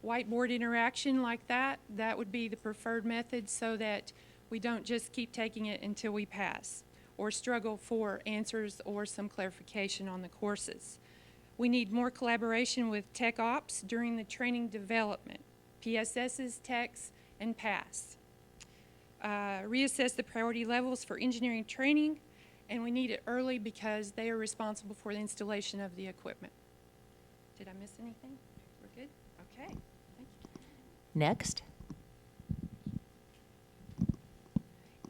whiteboard interaction like that, that would be the preferred method, so that we don't just keep taking it until we pass or struggle for answers or some clarification on the courses. We need more collaboration with Tech Ops during the training development, PSSs, techs, and PASS. Reassess the priority levels for engineering training, and we need it early because they are responsible for the installation of the equipment. Did I miss anything? We're good? Okay. Thank you. Next.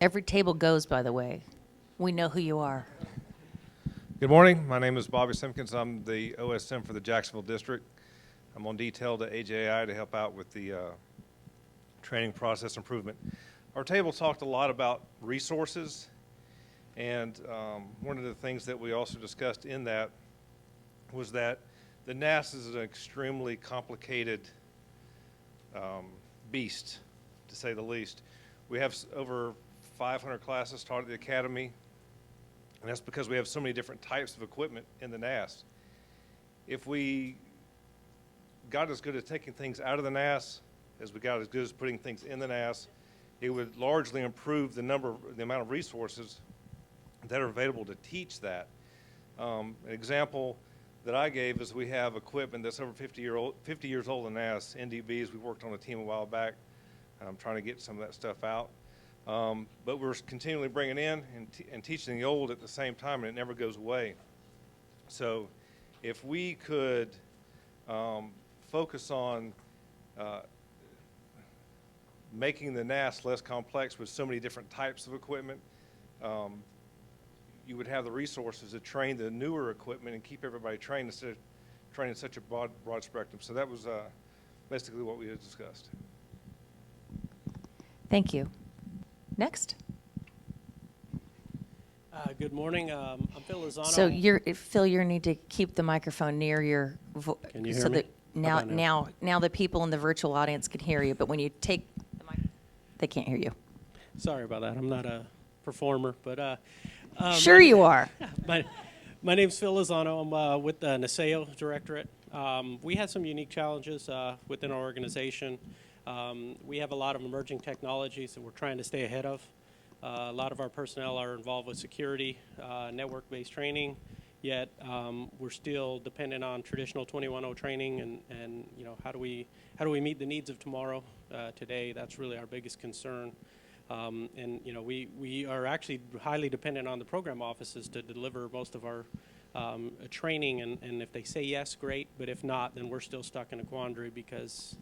Every table goes, by the way. We know who you are. Good morning. My name is Bobby Simpkins. I'm the OSM for the Jacksonville District. I'm on detail to AJI to help out with the training process improvement. Our table talked a lot about resources, and one of the things that we also discussed in that was that the NAS is an extremely complicated beast, to say the least. We have over 500 classes taught at the Academy, and that's because we have so many different types of equipment in the NAS. If we got as good at taking things out of the NAS as we got as good as putting things in the NAS, it would largely improve the amount of resources that are available to teach that. An example that I gave is we have equipment that's over 50 years old in NAS, NDVs. We worked on a team a while back. I'm trying to get some of that stuff out. But we're continually bringing in and teaching the old at the same time, and it never goes away. So if we could focus on making the NAS less complex with so many different types of equipment, you would have the resources to train the newer equipment and keep everybody trained instead of training such a broad spectrum. So that was basically what we had discussed. Thank you. Next. Good morning. I'm Phil Lozano. So Phil, you need to keep the microphone near your voice. Can you hear so me? that now the people in the virtual audience can hear you, but when you take the mic, they can't hear you. Sorry about that. I'm not a performer, but sure you are. My name's Phil Lozano. I'm with the NASEO Directorate. We had some unique challenges within our organization. We have a lot of emerging technologies that we're trying to stay ahead of. A lot of our personnel are involved with security, network-based training, yet we're still dependent on traditional 21.0 training, and you know, how do we meet the needs of tomorrow? Today, that's really our biggest concern. And you know, we are actually highly dependent on the program offices to deliver most of our training, and if they say yes, great, but if not, then we're still stuck in a quandary, because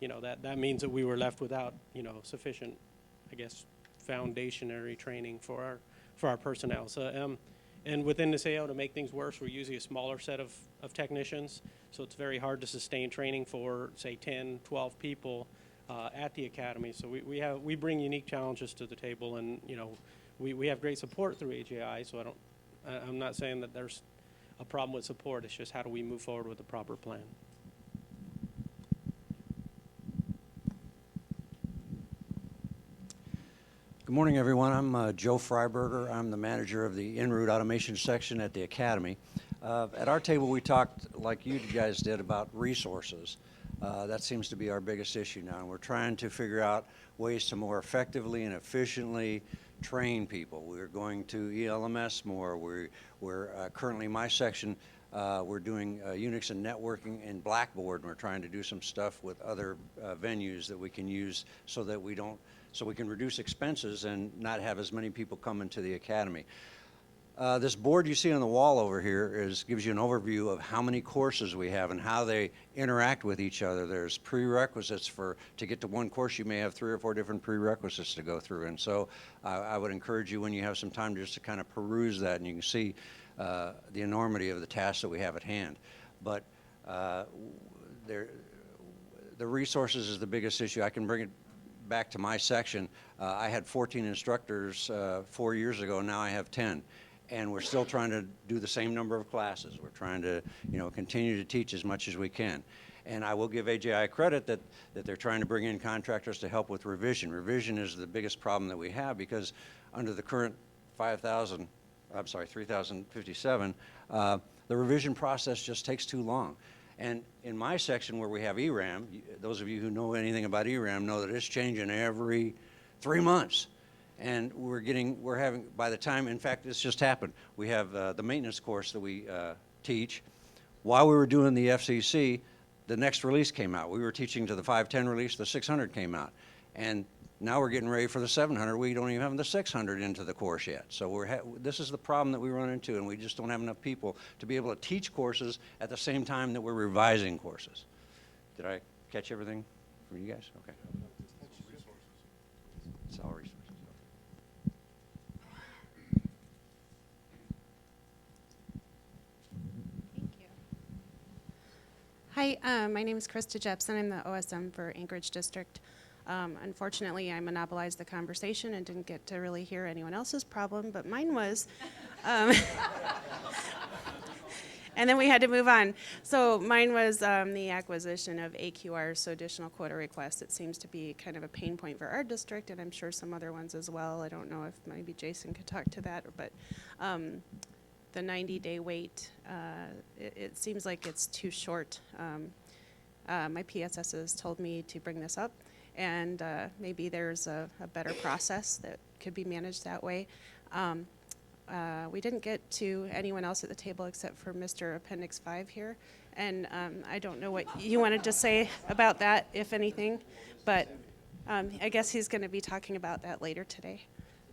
you know, that means that we were left without, you know, sufficient, I guess, foundationary training for our personnel. So and within this AO, to make things worse, we're using a smaller set of technicians, so it's very hard to sustain training for, say, 10, 12 people at the Academy. So we bring unique challenges to the table, and you know, we have great support through AJI, so I'm not saying that there's a problem with support. It's just how do we move forward with a proper plan. Good morning, everyone. I'm Joe Freiberger. I'm the manager of the en route automation section at the Academy. At our table, we talked, like you guys did, about resources. That seems to be our biggest issue now. We're trying to figure out ways to more effectively and efficiently train people. We're going to ELMS more. We're currently, my section, we're doing Unix and networking in Blackboard, and we're trying to do some stuff with other venues that we can use so that we can reduce expenses and not have as many people come into the Academy. This board you see on the wall over here gives you an overview of how many courses we have and how they interact with each other. There's prerequisites to get to one course. You may have 3 or 4 different prerequisites to go through. And so I would encourage you when you have some time just to kind of peruse that, and you can see the enormity of the tasks that we have at hand. But the resources is the biggest issue. I can bring it back to my section. I had 14 instructors 4 years ago. Now I have 10. And we're still trying to do the same number of classes. We're trying to, continue to teach as much as we can. And I will give AJI credit that they're trying to bring in contractors to help with revision. Revision is the biggest problem that we have because under the current 3057, the revision process just takes too long. And in my section where we have ERAM, those of you who know anything about ERAM know that it's changing every 3 months. And we're having, by the time, in fact, this just happened. We have the maintenance course that we teach. While we were doing the FCC, the next release came out. We were teaching to the 510 release, the 600 came out. And now we're getting ready for the 700. We don't even have the 600 into the course yet. So this is the problem that we run into, and we just don't have enough people to be able to teach courses at the same time that we're revising courses. Did I catch everything for you guys? Okay. It's all resources. Hi, my name is Krista Jepson. I'm the OSM for Anchorage District. Unfortunately, I monopolized the conversation and didn't get to really hear anyone else's problem, but mine was. And then we had to move on. So mine was the acquisition of AQRs, so additional quota requests. It seems to be kind of a pain point for our district, and I'm sure some other ones as well. I don't know if maybe Jason could talk to that, but the 90-day wait, it seems like it's too short. My PSS has told me to bring this up, and maybe there's a better process that could be managed that way. We didn't get to anyone else at the table except for Mr. Appendix 5 here, and I don't know what you wanted to say about that, if anything, but I guess he's going to be talking about that later today.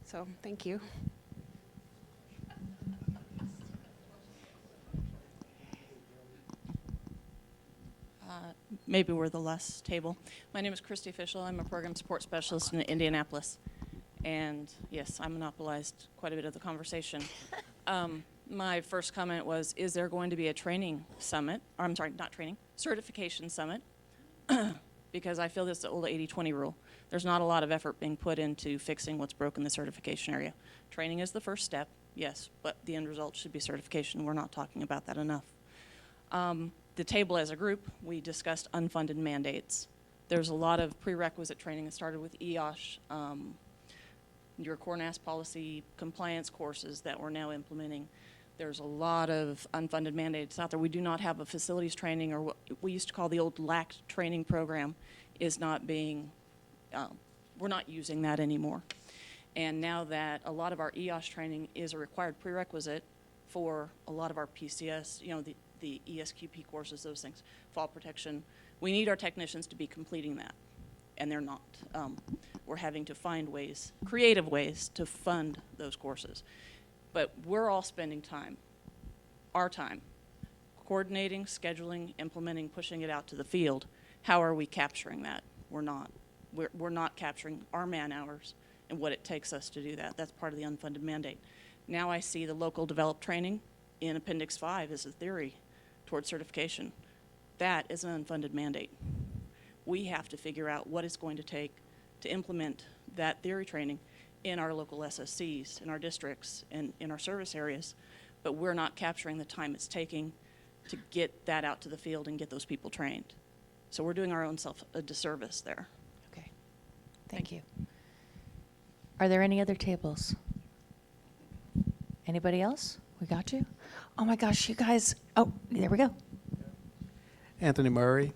So thank you. Maybe we're the last table. My name is Christy Fischel. I'm a program support specialist in Indianapolis. And yes, I monopolized quite a bit of the conversation. My first comment was, is there going to be a training summit? Or I'm sorry, not training, certification summit. Because I feel this is the old 80-20 rule. There's not a lot of effort being put into fixing what's broken in the certification area. Training is the first step, yes, but the end result should be certification. We're not talking about that enough. The table as a group, we discussed unfunded mandates. There's a lot of prerequisite training that started with EOSH, your core NAS policy compliance courses that we're now implementing. There's a lot of unfunded mandates out there. We do not have a facilities training, or what we used to call the old LAC training program is not being, we're not using that anymore. And now that a lot of our EOSH training is a required prerequisite for a lot of our PCS, the ESQP courses, those things, fall protection. We need our technicians to be completing that, and they're not. We're having to find ways, creative ways, to fund those courses. But we're all spending time, our time, coordinating, scheduling, implementing, pushing it out to the field. How are we capturing that? We're not. We're not capturing our man hours and what it takes us to do that. That's part of the unfunded mandate. Now I see the local developed training in Appendix 5 as a theory towards certification. That is an unfunded mandate. We have to figure out what it's going to take to implement that theory training in our local SSCs, in our districts, and in our service areas, but we're not capturing the time it's taking to get that out to the field and get those people trained. So we're doing our own self a disservice there. Okay, thank you. Are there any other tables? Anybody else? We got you? Oh my gosh, you guys, oh, there we go. Anthony Murray.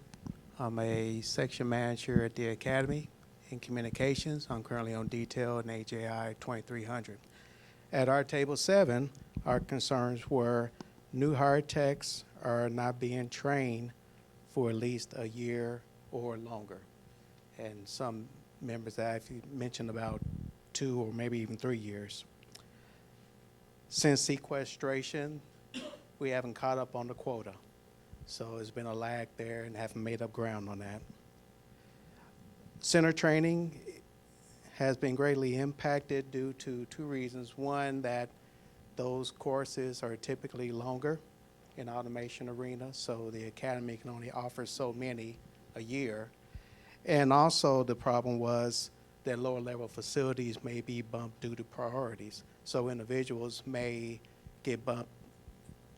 I'm a section manager at the Academy in Communications. I'm currently on detail in AJI 2300. At our table 7, our concerns were new hire techs are not being trained for at least a year or longer. And some members actually mentioned about 2 or maybe even 3 years. Since sequestration, we haven't caught up on the quota. So it's been a lag there and haven't made up ground on that. Center training has been greatly impacted due to two reasons. One, that those courses are typically longer in the automation arena, so the academy can only offer so many a year. And also the problem was that lower level facilities may be bumped due to priorities. So individuals may get bumped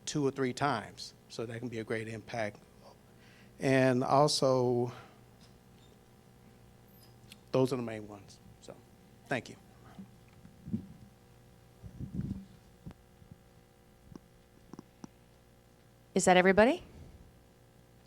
2 or 3 times. So that can be a great impact. And also, those are the main ones. So, thank you. Is that everybody?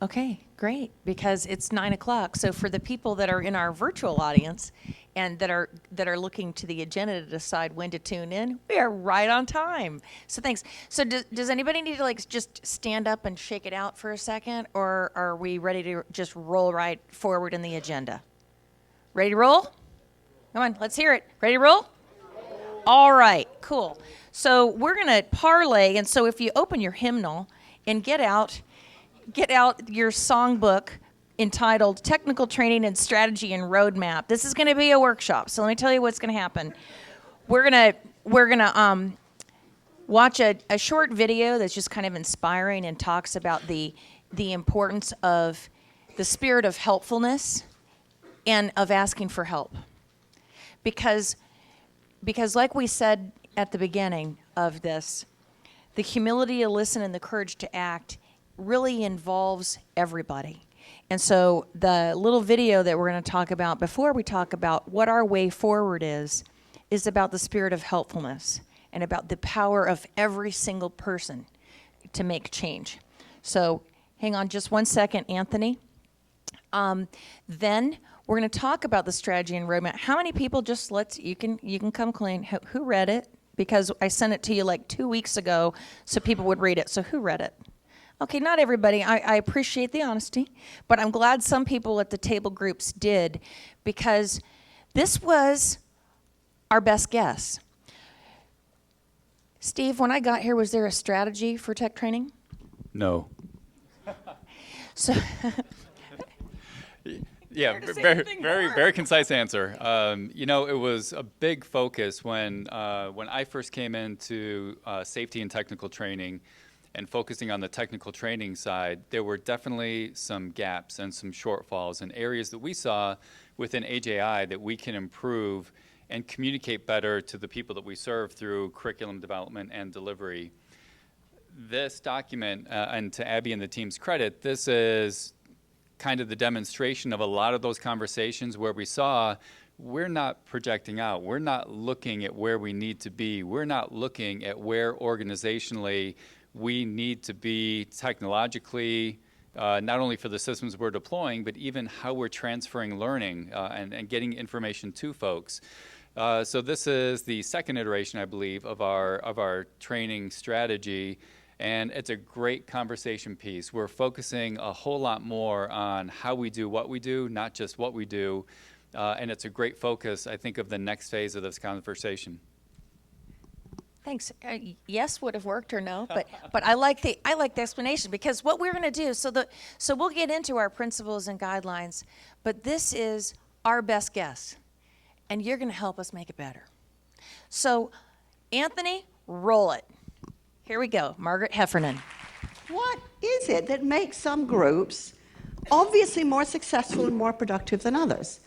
Okay, great, because it's 9 o'clock. So for the people that are in our virtual audience and that are looking to the agenda to decide when to tune in, we are right on time. So thanks. So does anybody need to like just stand up and shake it out for a second, or are we ready to just roll right forward in the agenda? Ready to roll? Come on, let's hear it. Ready to roll? All right, cool. So we're going to parlay, and so if you open your hymnal and get out your songbook entitled Technical Training and Strategy and Roadmap. This is going to be a workshop, so let me tell you what's going to happen. We're gonna watch a short video that's just kind of inspiring and talks about the importance of the spirit of helpfulness and of asking for help. Because like we said at the beginning of this, the humility to listen and the courage to act really involves everybody. And so the little video that we're going to talk about before we talk about what our way forward is about the spirit of helpfulness and about the power of every single person to make change. So hang on just one second, Anthony. Then we're going to talk about the strategy and roadmap. How many people you can come clean. Who read it? Because I sent it to you like 2 weeks ago so people would read it. So who read it? Okay, not everybody. I appreciate the honesty, but I'm glad some people at the table groups did, because this was our best guess. Steve, when I got here, was there a strategy for tech training? No. So yeah, very concise answer. It was a big focus when I first came into safety and technical training and focusing on the technical training side. There were definitely some gaps and some shortfalls and areas that we saw within AJI that we can improve and communicate better to the people that we serve through curriculum development and delivery. This document, and to Abby and the team's credit, this is kind of the demonstration of a lot of those conversations where we saw we're not projecting out. We're not looking at where we need to be. We're not looking at where organizationally we need to be technologically, not only for the systems we're deploying, but even how we're transferring learning and getting information to folks. So this is the second iteration, I believe, of our training strategy. And it's a great conversation piece. We're focusing a whole lot more on how we do what we do, not just what we do. And it's a great focus, I think, of the next phase of this conversation. Thanks. Yes would have worked or no, but I like the explanation, because what we're going to do, so we'll get into our principles and guidelines, but this is our best guess, and you're going to help us make it better. So, Anthony, roll it. Here we go. Margaret Heffernan. What is it that makes some groups obviously more successful and more productive than others?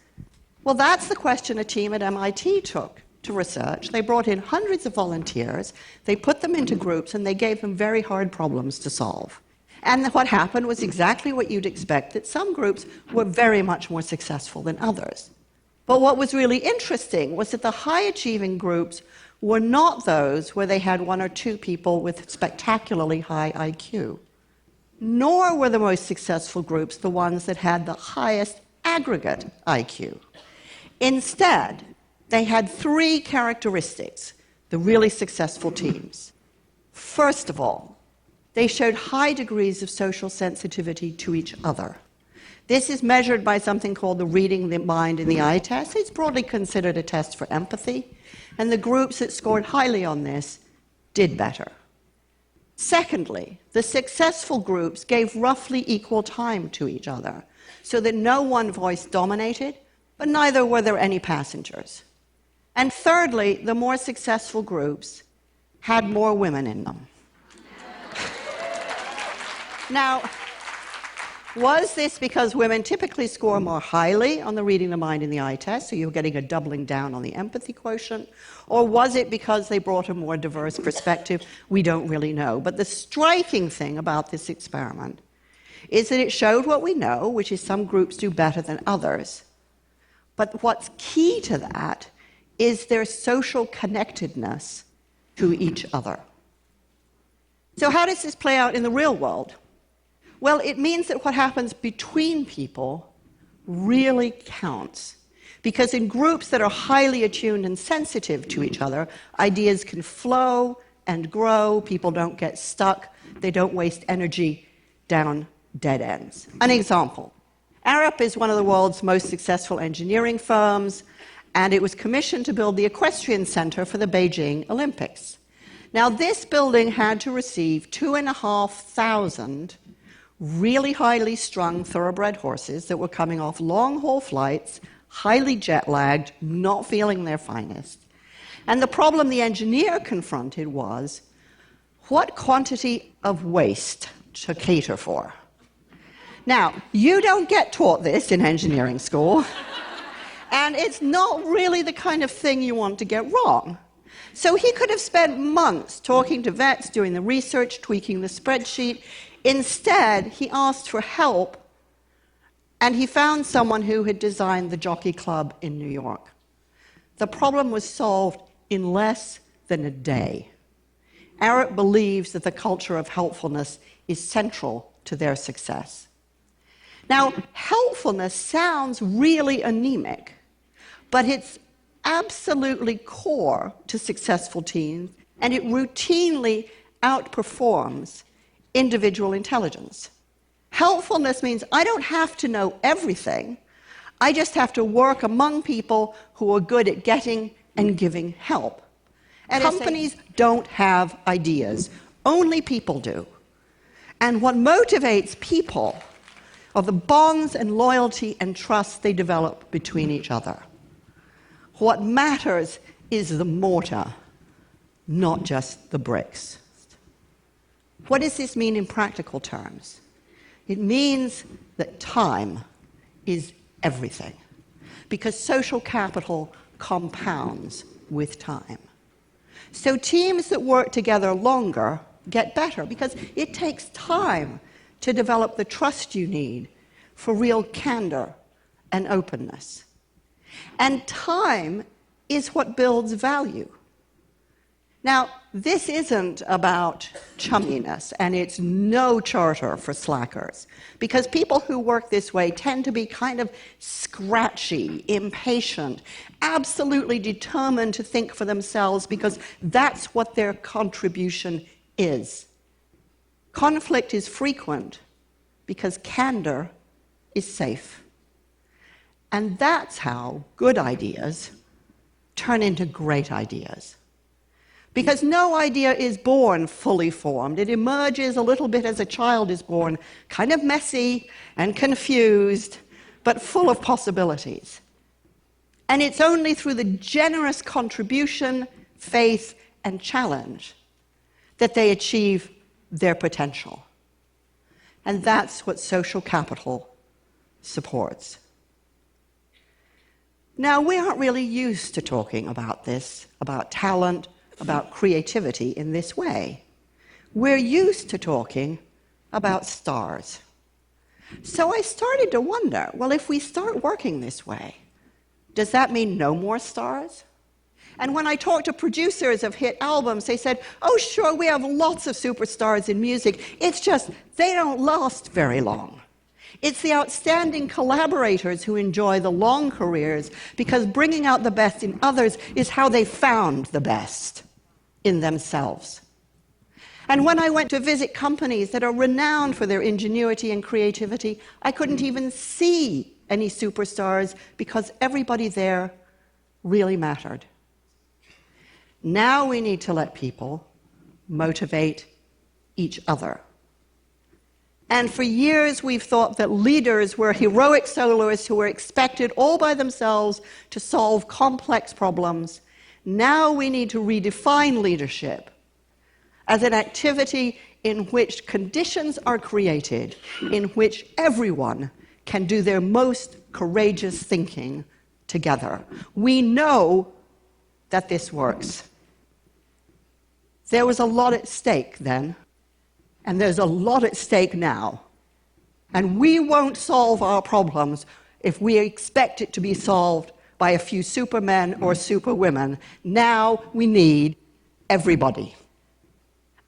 Well, that's the question a team at MIT took to research. They brought in hundreds of volunteers, they put them into groups, and they gave them very hard problems to solve. And what happened was exactly what you'd expect, that some groups were very much more successful than others. But what was really interesting was that the high-achieving groups were not those where they had 1 or 2 people with spectacularly high IQ, nor were the most successful groups the ones that had the highest aggregate IQ. Instead, they had 3 characteristics, the really successful teams. First of all, they showed high degrees of social sensitivity to each other. This is measured by something called the reading the mind in the eye test. It's broadly considered a test for empathy. And the groups that scored highly on this did better. Secondly, the successful groups gave roughly equal time to each other, so that no one voice dominated, but neither were there any passengers. And thirdly, the more successful groups had more women in them. Now, was this because women typically score more highly on the reading the mind and the eye test, so you're getting a doubling down on the empathy quotient? Or was it because they brought a more diverse perspective? We don't really know. But the striking thing about this experiment is that it showed what we know, which is some groups do better than others. But what's key to that is their social connectedness to each other. So how does this play out in the real world? Well, it means that what happens between people really counts. Because in groups that are highly attuned and sensitive to each other, ideas can flow and grow, people don't get stuck, they don't waste energy down dead ends. An example. Arup is one of the world's most successful engineering firms, and it was commissioned to build the equestrian center for the Beijing Olympics. Now, this building had to receive 2,500 really highly strung thoroughbred horses that were coming off long-haul flights, highly jet-lagged, not feeling their finest. And the problem the engineer confronted was, what quantity of waste to cater for? Now, you don't get taught this in engineering school, and it's not really the kind of thing you want to get wrong. So he could have spent months talking to vets, doing the research, tweaking the spreadsheet. Instead, he asked for help, and he found someone who had designed the Jockey Club in New York. The problem was solved in less than a day. Arup believes that the culture of helpfulness is central to their success. Now, helpfulness sounds really anemic, but it's absolutely core to successful teams, and it routinely outperforms individual intelligence. Helpfulness means I don't have to know everything. I just have to work among people who are good at getting and giving help. Companies don't have ideas. Only people do. And what motivates people are the bonds and loyalty and trust they develop between each other. What matters is the mortar, not just the bricks. What does this mean in practical terms? It means that time is everything, because social capital compounds with time. So teams that work together longer get better, because it takes time to develop the trust you need for real candor and openness. And time is what builds value. Now, this isn't about chumminess, and it's no charter for slackers, because people who work this way tend to be kind of scratchy, impatient, absolutely determined to think for themselves, because that's what their contribution is. Conflict is frequent because candor is safe. And that's how good ideas turn into great ideas. Because no idea is born fully formed. It emerges a little bit as a child is born, kind of messy and confused, but full of possibilities. And it's only through the generous contribution, faith, and challenge that they achieve their potential. And that's what social capital supports. Now, we aren't really used to talking about this, about talent, about creativity in this way. We're used to talking about stars. So I started to wonder, well, if we start working this way, does that mean no more stars? And when I talked to producers of hit albums, they said, oh, sure, we have lots of superstars in music. It's just they don't last very long. It's the outstanding collaborators who enjoy the long careers, because bringing out the best in others is how they found the best in themselves. And when I went to visit companies that are renowned for their ingenuity and creativity, I couldn't even see any superstars, because everybody there really mattered. Now we need to let people motivate each other. And for years, we've thought that leaders were heroic soloists who were expected all by themselves to solve complex problems. Now we need to redefine leadership as an activity in which conditions are created, in which everyone can do their most courageous thinking together. We know that this works. There was a lot at stake then. And there's a lot at stake now. And we won't solve our problems if we expect it to be solved by a few supermen or superwomen. Now we need everybody.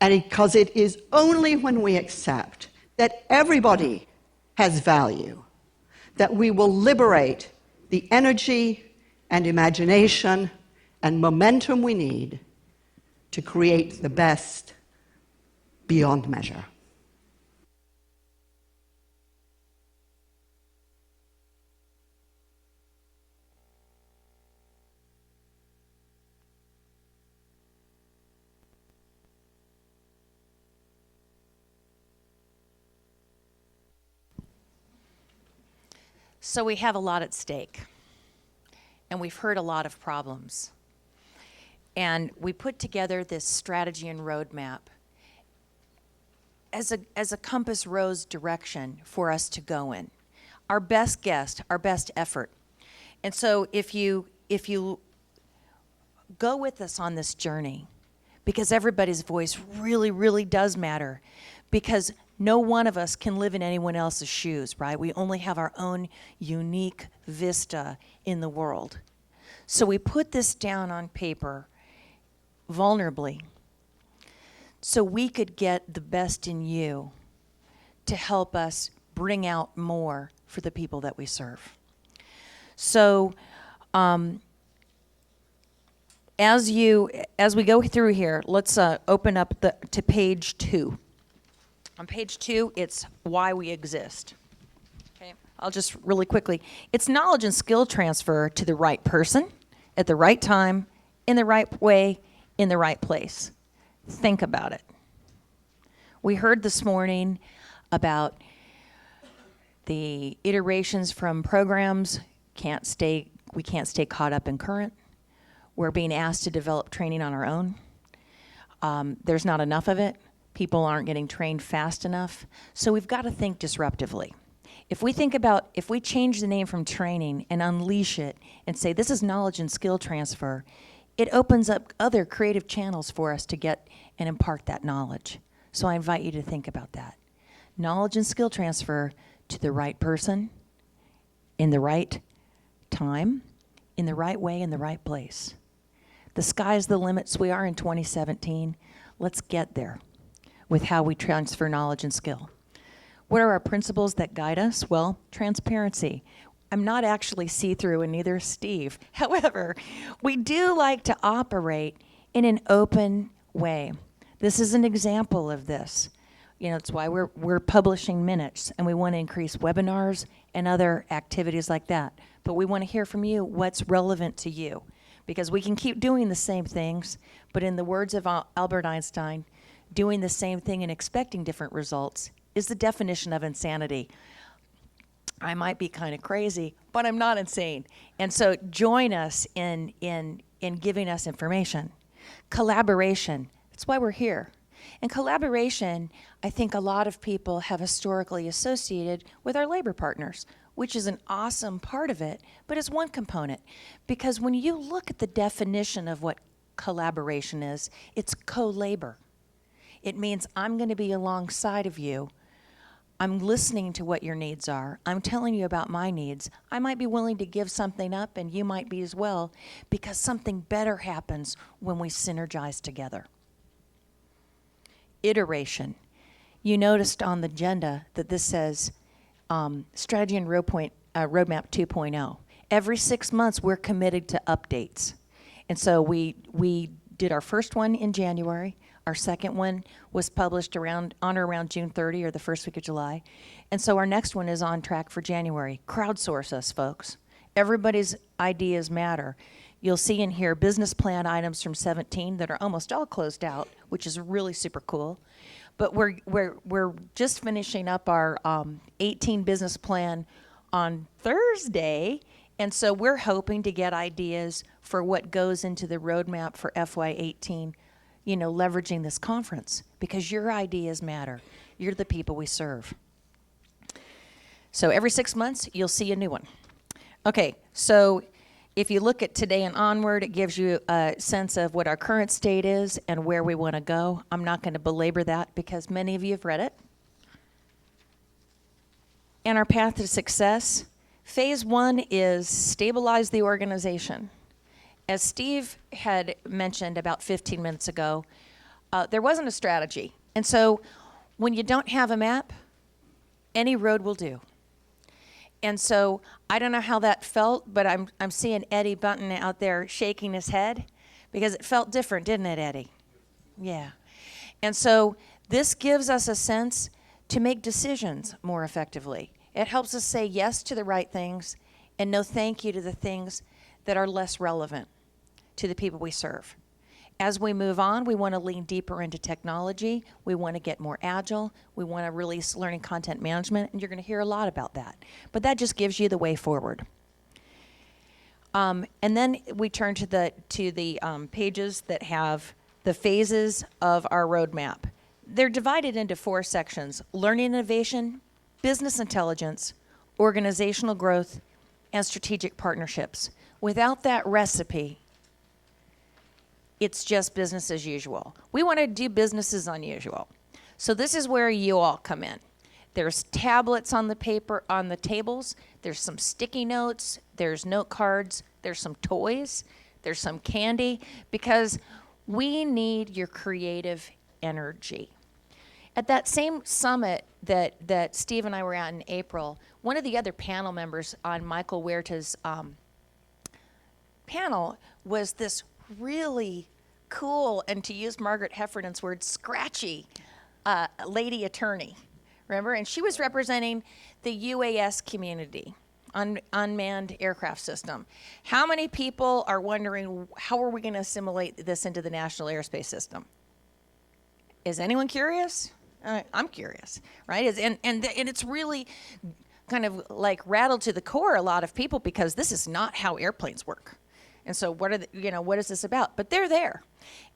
And because it is only when we accept that everybody has value that we will liberate the energy and imagination and momentum we need to create the best beyond measure. So we have a lot at stake, and we've heard a lot of problems. And we put together this strategy and roadmap as a compass rose direction for us to go in. Our best guess, our best effort. And so if you go with us on this journey, because everybody's voice really, really does matter, because no one of us can live in anyone else's shoes, right? We only have our own unique vista in the world. So we put this down on paper vulnerably so we could get the best in you to help us bring out more for the people that we serve. So as we go through here, let's open up to page 2. On page 2, it's why we exist. Okay, I'll just really quickly. It's knowledge and skill transfer to the right person, at the right time, in the right way, in the right place. Think about it. We heard this morning about the iterations from programs. We can't stay caught up in current. We're being asked to develop training on our own. There's not enough of it. People aren't getting trained fast enough. So we've got to think disruptively. If we change the name from training and unleash it and say this is knowledge and skill transfer, it opens up other creative channels for us to get and impart that knowledge. So I invite you to think about that. Knowledge and skill transfer to the right person, in the right time, in the right way, in the right place. The sky's the limit, so we are in 2017. Let's get there with how we transfer knowledge and skill. What are our principles that guide us? Well, transparency. I'm not actually see-through, and neither is Steve. However, we do like to operate in an open way. This is an example of this. You know, it's why we're publishing minutes, and we want to increase webinars and other activities like that. But we want to hear from you what's relevant to you, because we can keep doing the same things, but in the words of Albert Einstein, doing the same thing and expecting different results is the definition of insanity. I might be kind of crazy, but I'm not insane. And so join us in giving us information. Collaboration, that's why we're here. And collaboration, I think a lot of people have historically associated with our labor partners, which is an awesome part of it, but it's one component. Because when you look at the definition of what collaboration is, it's co-labor. It means I'm going to be alongside of you. I'm listening to what your needs are. I'm telling you about my needs. I might be willing to give something up, and you might be as well, because something better happens when we synergize together. Iteration. You noticed on the agenda that this says Strategy and Roadmap 2.0. Every 6 months, we're committed to updates. And so we did our first one in January. Our second one was published on or around June 30 or the first week of July. And so our next one is on track for January. Crowdsource us, folks. Everybody's ideas matter. You'll see in here business plan items from 17 that are almost all closed out, which is really super cool. But we're just finishing up our 18 business plan on Thursday, and so we're hoping to get ideas for what goes into the roadmap for FY18, you know, leveraging this conference, because your ideas matter. You're the people we serve. So every 6 months, you'll see a new one. Okay, so if you look at today and onward, it gives you a sense of what our current state is and where we want to go. I'm not going to belabor that because many of you have read it. And our path to success, phase 1 is stabilize the organization. As Steve had mentioned about 15 minutes ago, there wasn't a strategy. And so when you don't have a map, any road will do. And so I don't know how that felt, but I'm seeing Eddie Bunton out there shaking his head because it felt different, didn't it, Eddie? Yeah. And so this gives us a sense to make decisions more effectively. It helps us say yes to the right things and no thank you to the things that are less relevant to the people we serve. As we move on, we want to lean deeper into technology. We want to get more agile. We want to release learning content management, and you're going to hear a lot about that. But that just gives you the way forward. And then we turn to the pages that have the phases of our roadmap. They're divided into 4 sections: learning innovation, business intelligence, organizational growth, and strategic partnerships. Without that recipe, it's just business as usual. We want to do business as unusual. So this is where you all come in. There's tablets on the paper, on the tables. There's some sticky notes. There's note cards. There's some toys. There's some candy, because we need your creative energy. At that same summit that Steve and I were at in April, one of the other panel members on Michael Huerta's panel was this really cool, and to use Margaret Heffernan's word, scratchy lady attorney, remember? And she was representing the UAS community, unmanned aircraft system. How many people are wondering, how are we going to assimilate this into the National Airspace System? Is anyone curious? I'm curious, right? And it's really kind of like rattled to the core a lot of people, because this is not how airplanes work. And so what is this about? But they're there.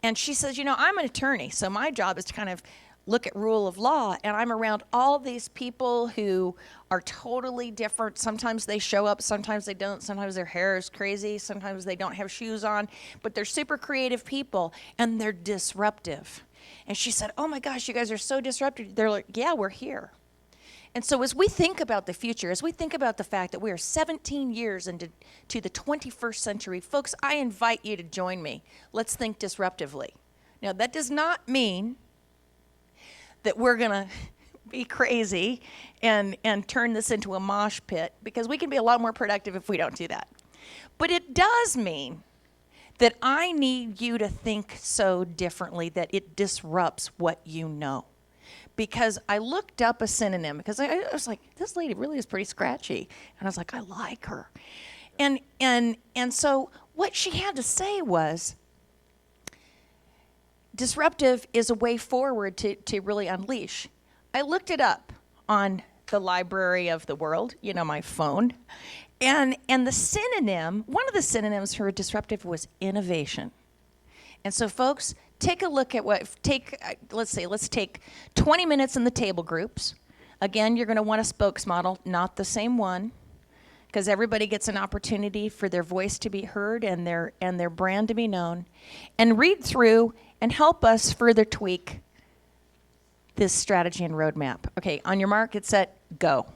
And she says, I'm an attorney, so my job is to kind of look at rule of law, and I'm around all these people who are totally different. Sometimes they show up, sometimes they don't. Sometimes their hair is crazy, sometimes they don't have shoes on, but they're super creative people, and they're disruptive. And she said, oh my gosh, you guys are so disruptive. They're like, yeah, we're here. And so as we think about the future, as we think about the fact that we are 17 years into the 21st century, folks, I invite you to join me. Let's think disruptively. Now, that does not mean that we're going to be crazy and turn this into a mosh pit, because we can be a lot more productive if we don't do that. But it does mean that I need you to think so differently that it disrupts what you know. Because I looked up a synonym, because I was like, this lady really is pretty scratchy. And I was like, I like her. And so what she had to say was, disruptive is a way forward to really unleash. I looked it up on the Library of the World, my phone. And the synonym, one of the synonyms for disruptive was innovation. And so folks, take a look at let's take 20 minutes in the table groups. Again, you're going to want a spokesmodel, not the same one, because everybody gets an opportunity for their voice to be heard and their brand to be known. And read through and help us further tweak this strategy and roadmap. Okay, on your mark, get set, go.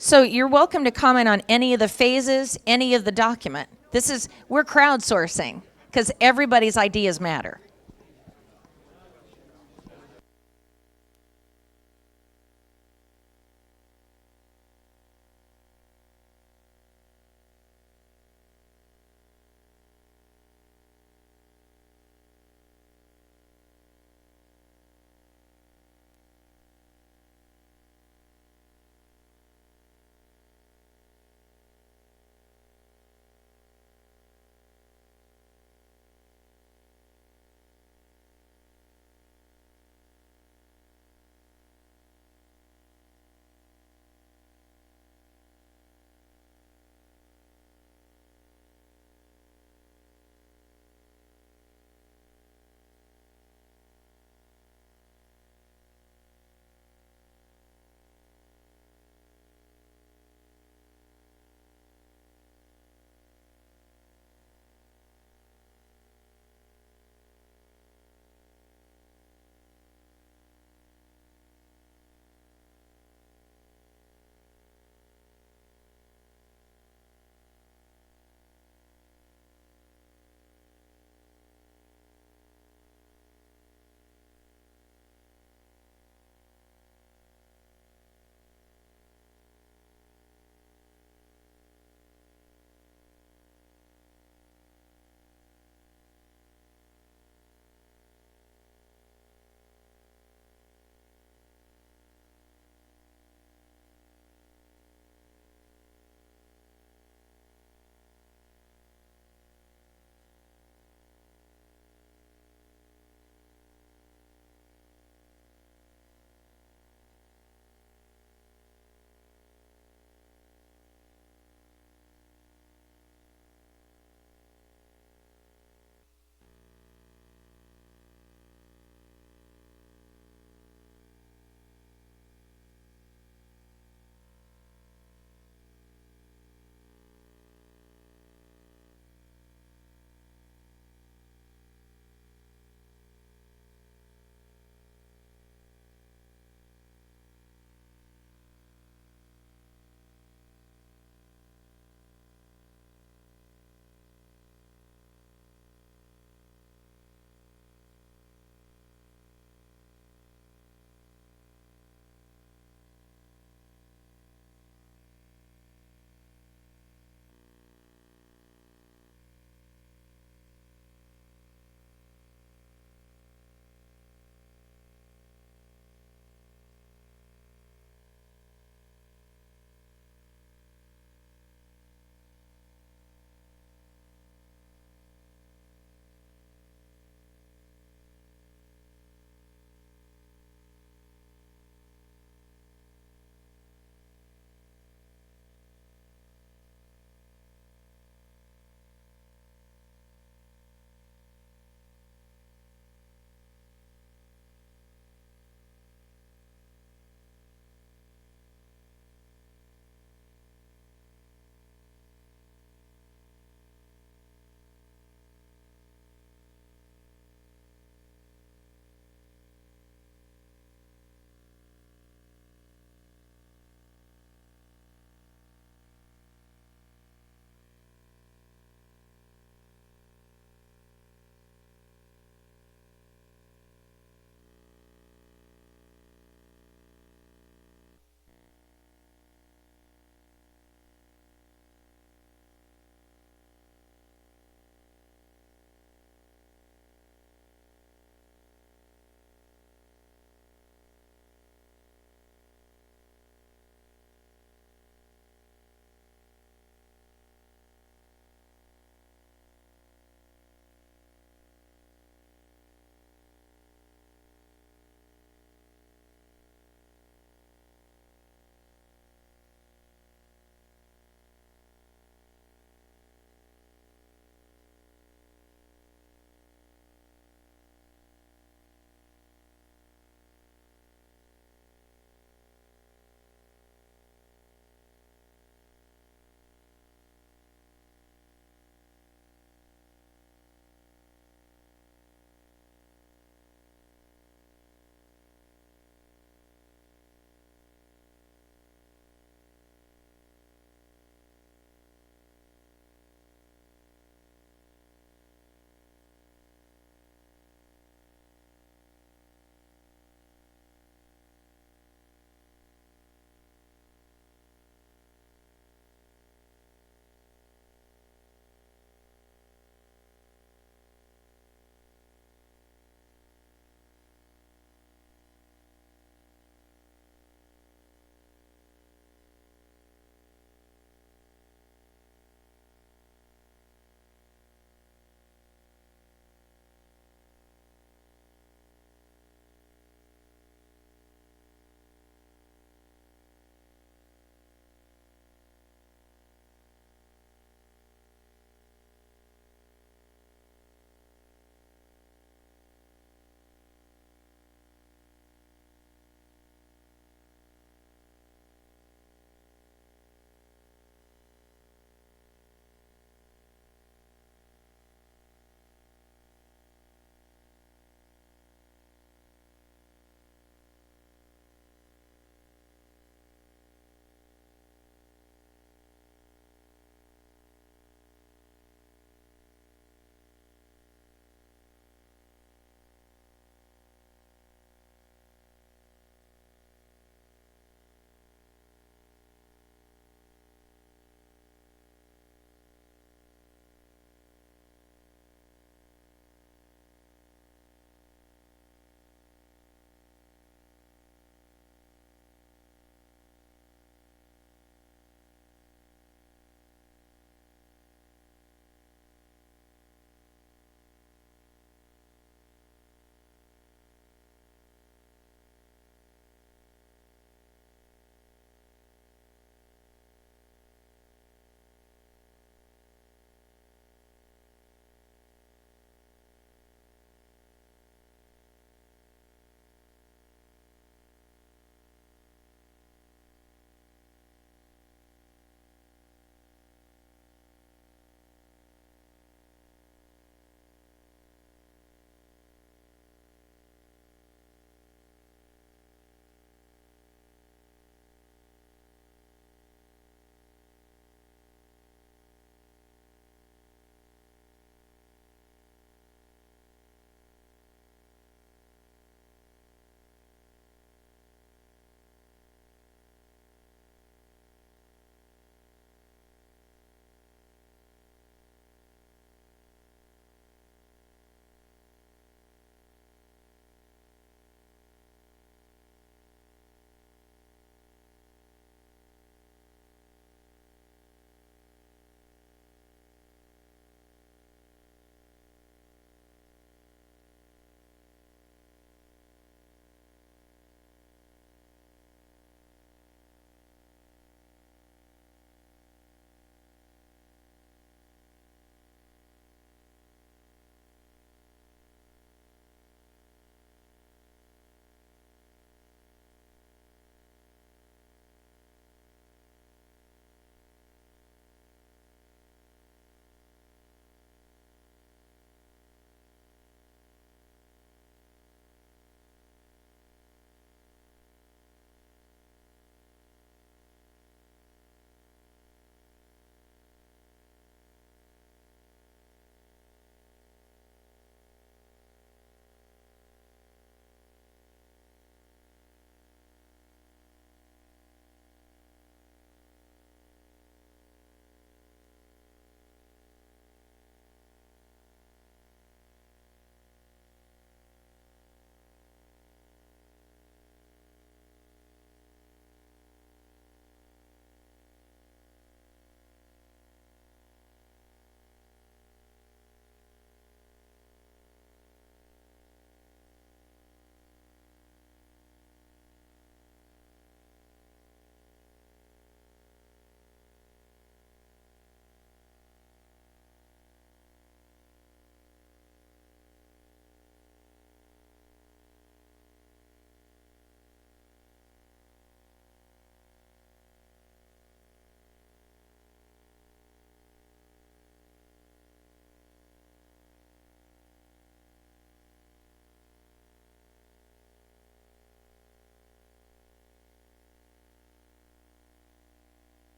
So you're welcome to comment on any of the phases, any of the document. We're crowdsourcing because everybody's ideas matter.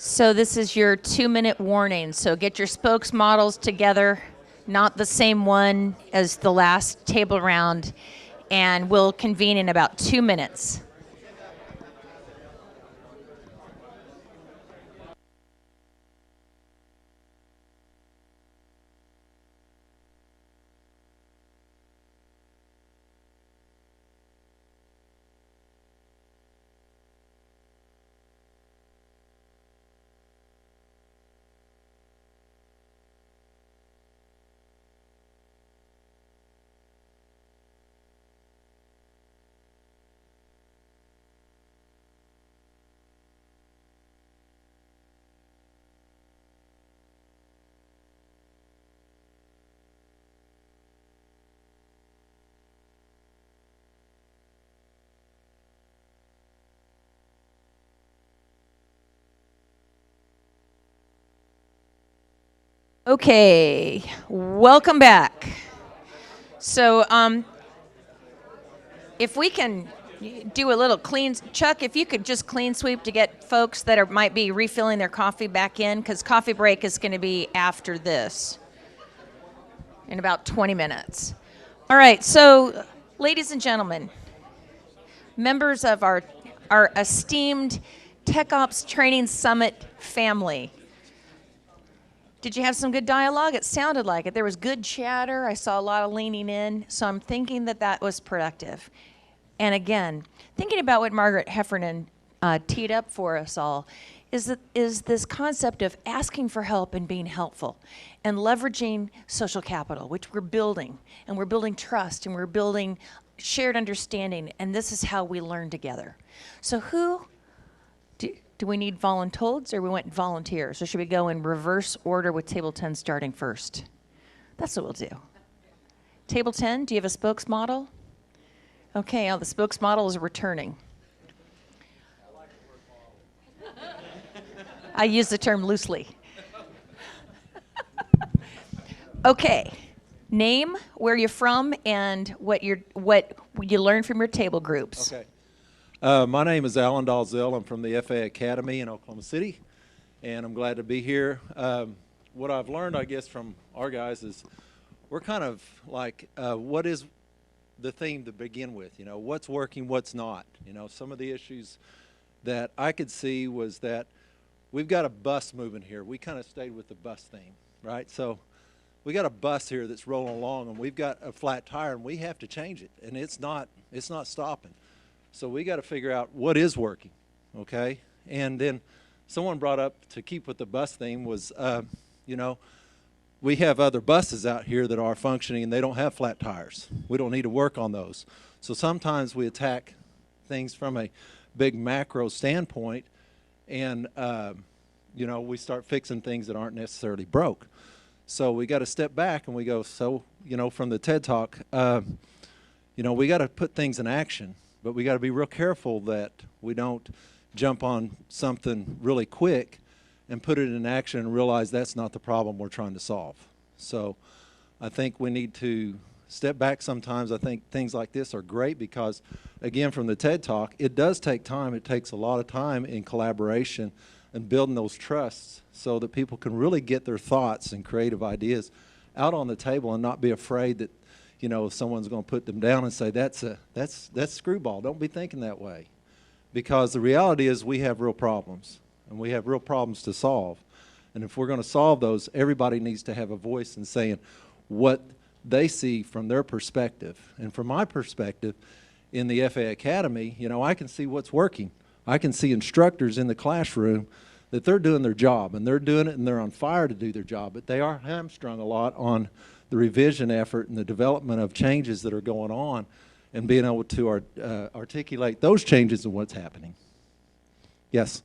So this is your 2-minute warning. So get your spokesmodels together, not the same one as the last table round, and we'll convene in about 2 minutes. Okay, welcome back. So if we can do a little clean, Chuck, if you could just clean sweep to get folks that might be refilling their coffee back in, because coffee break is going to be after this in about 20 minutes. All right, so ladies and gentlemen, members of our esteemed Tech Ops Training Summit family. Did you have some good dialogue? It sounded like it. There was good chatter. I saw a lot of leaning in. So I'm thinking that that was productive. And again, thinking about what Margaret Heffernan teed up for us all is this concept of asking for help and being helpful and leveraging social capital, which we're building. And we're building trust and we're building shared understanding. And this is how we learn together. So do we need voluntold or we want volunteers? Or should we go in reverse order with table 10 starting first? That's what we'll do. Table 10, do you have a spokesmodel? Okay, the spokesmodel is returning. I use the term loosely. Okay, name, where you're from, and what you learned from your table groups. Okay. My name is Alan Dalzell. I'm from the FAA Academy in Oklahoma City, and I'm glad to be here. What I've learned, I guess, from our guys is we're kind of like, what is the theme to begin with? You know, what's working, what's not? You know, some of the issues that I could see was that we've got a bus moving here. We kind of stayed with the bus theme, right? So we got a bus here that's rolling along, and we've got a flat tire, and we have to change it, and it's not stopping. So we got to figure out what is working, okay? And then someone brought up, to keep with the bus theme, was, you know, we have other buses out here that are functioning and they don't have flat tires. We don't need to work on those. So sometimes we attack things from a big macro standpoint and, you know, we start fixing things that aren't necessarily broke. So we got to step back and we go, so, you know, from the TED Talk, you know, we got to put things in action. But we got to be real careful that we don't jump on something really quick and put it in action and realize that's not the problem we're trying to solve. So I think we need to step back sometimes. I think things like this are great because, again, from the TED Talk, it does take time. It takes a lot of time in collaboration and building those trusts so that people can really get their thoughts and creative ideas out on the table and not be afraid that, you know, someone's going to put them down and say, that's screwball. Don't be thinking that way. Because the reality is we have real problems, and we have real problems to solve. And if we're going to solve those, everybody needs to have a voice in saying what they see from their perspective. And from my perspective, in the FAA Academy, you know, I can see what's working. I can see instructors in the classroom that they're doing their job, and they're doing it, and they're on fire to do their job, but they are hamstrung a lot on the revision effort and the development of changes that are going on and being able to articulate those changes and what's happening. Yes?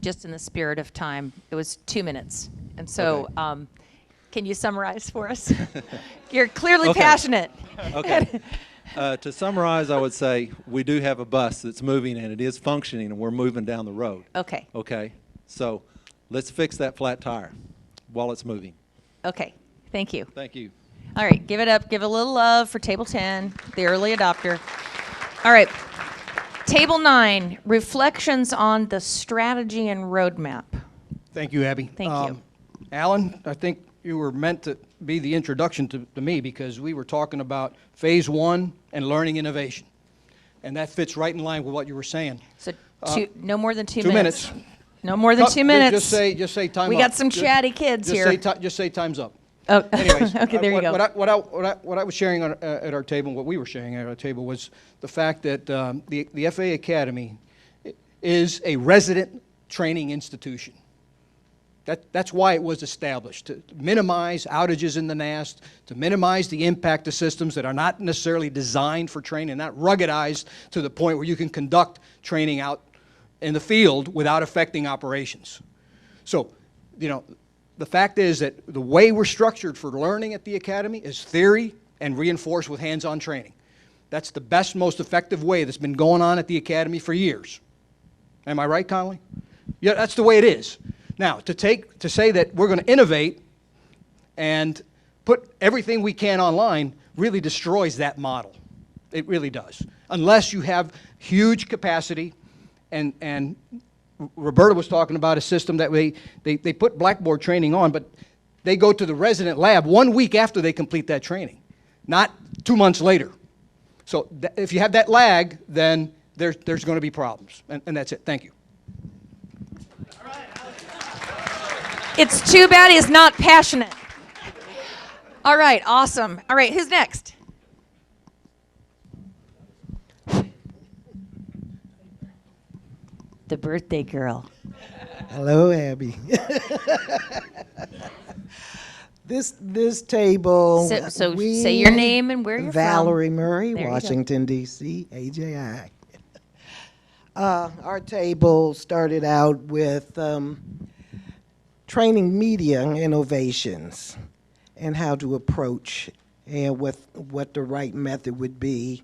Just in the spirit of time, it was 2 minutes. And so Okay. Can you summarize for us? You're clearly Okay. passionate. Okay. To summarize, I would say we do have a bus that's moving and it is functioning and we're moving down the road. Okay. Okay. So let's fix that flat tire while it's moving. Okay. Thank you. Thank you. All right. Give it up. Give a little love for Table 10, the early adopter. All right. Table 9, reflections on the strategy and roadmap. Thank you, Abby. Thank you. Alan, I think you were meant to be the introduction to me because we were talking about phase 1 and learning innovation. And that fits right in line with what you were saying. So no more than 2 minutes. 2 minutes. No more than 2 minutes. Just say time up. We got some chatty kids here. Just say time's up. Oh, anyways, okay, there you go. What I was sharing at our table, what we were sharing at our table was the fact that the FAA Academy is a resident training institution. That's why it was established, to minimize outages in the NAST, to minimize the impact of systems that are not necessarily designed for training, not ruggedized to the point where you can conduct training out in the field without affecting operations. So, the fact is that the way we're structured for learning at the Academy is theory and reinforced with hands-on training. That's the best, most effective way that's been going on at the Academy for years. Am I right, Conley? Yeah, that's the way it is. Now, to say that we're going to innovate and put everything we can online really destroys that model. It really does. Unless you have huge capacity, and Roberta was talking about a system that they put Blackboard training on, but they go to the resident lab 1 week after they complete that training, not 2 months later. So if you have that lag, then there's going to be problems. And that's it. Thank you. It's too bad he's not passionate. All right, awesome. All right, who's next? The birthday girl. Hello, Abby. This table. So say your name and where you're Valerie from. Murray, There you go. Washington, D.C., AJI. Our table started out with training media innovations and how to approach and what the right method would be,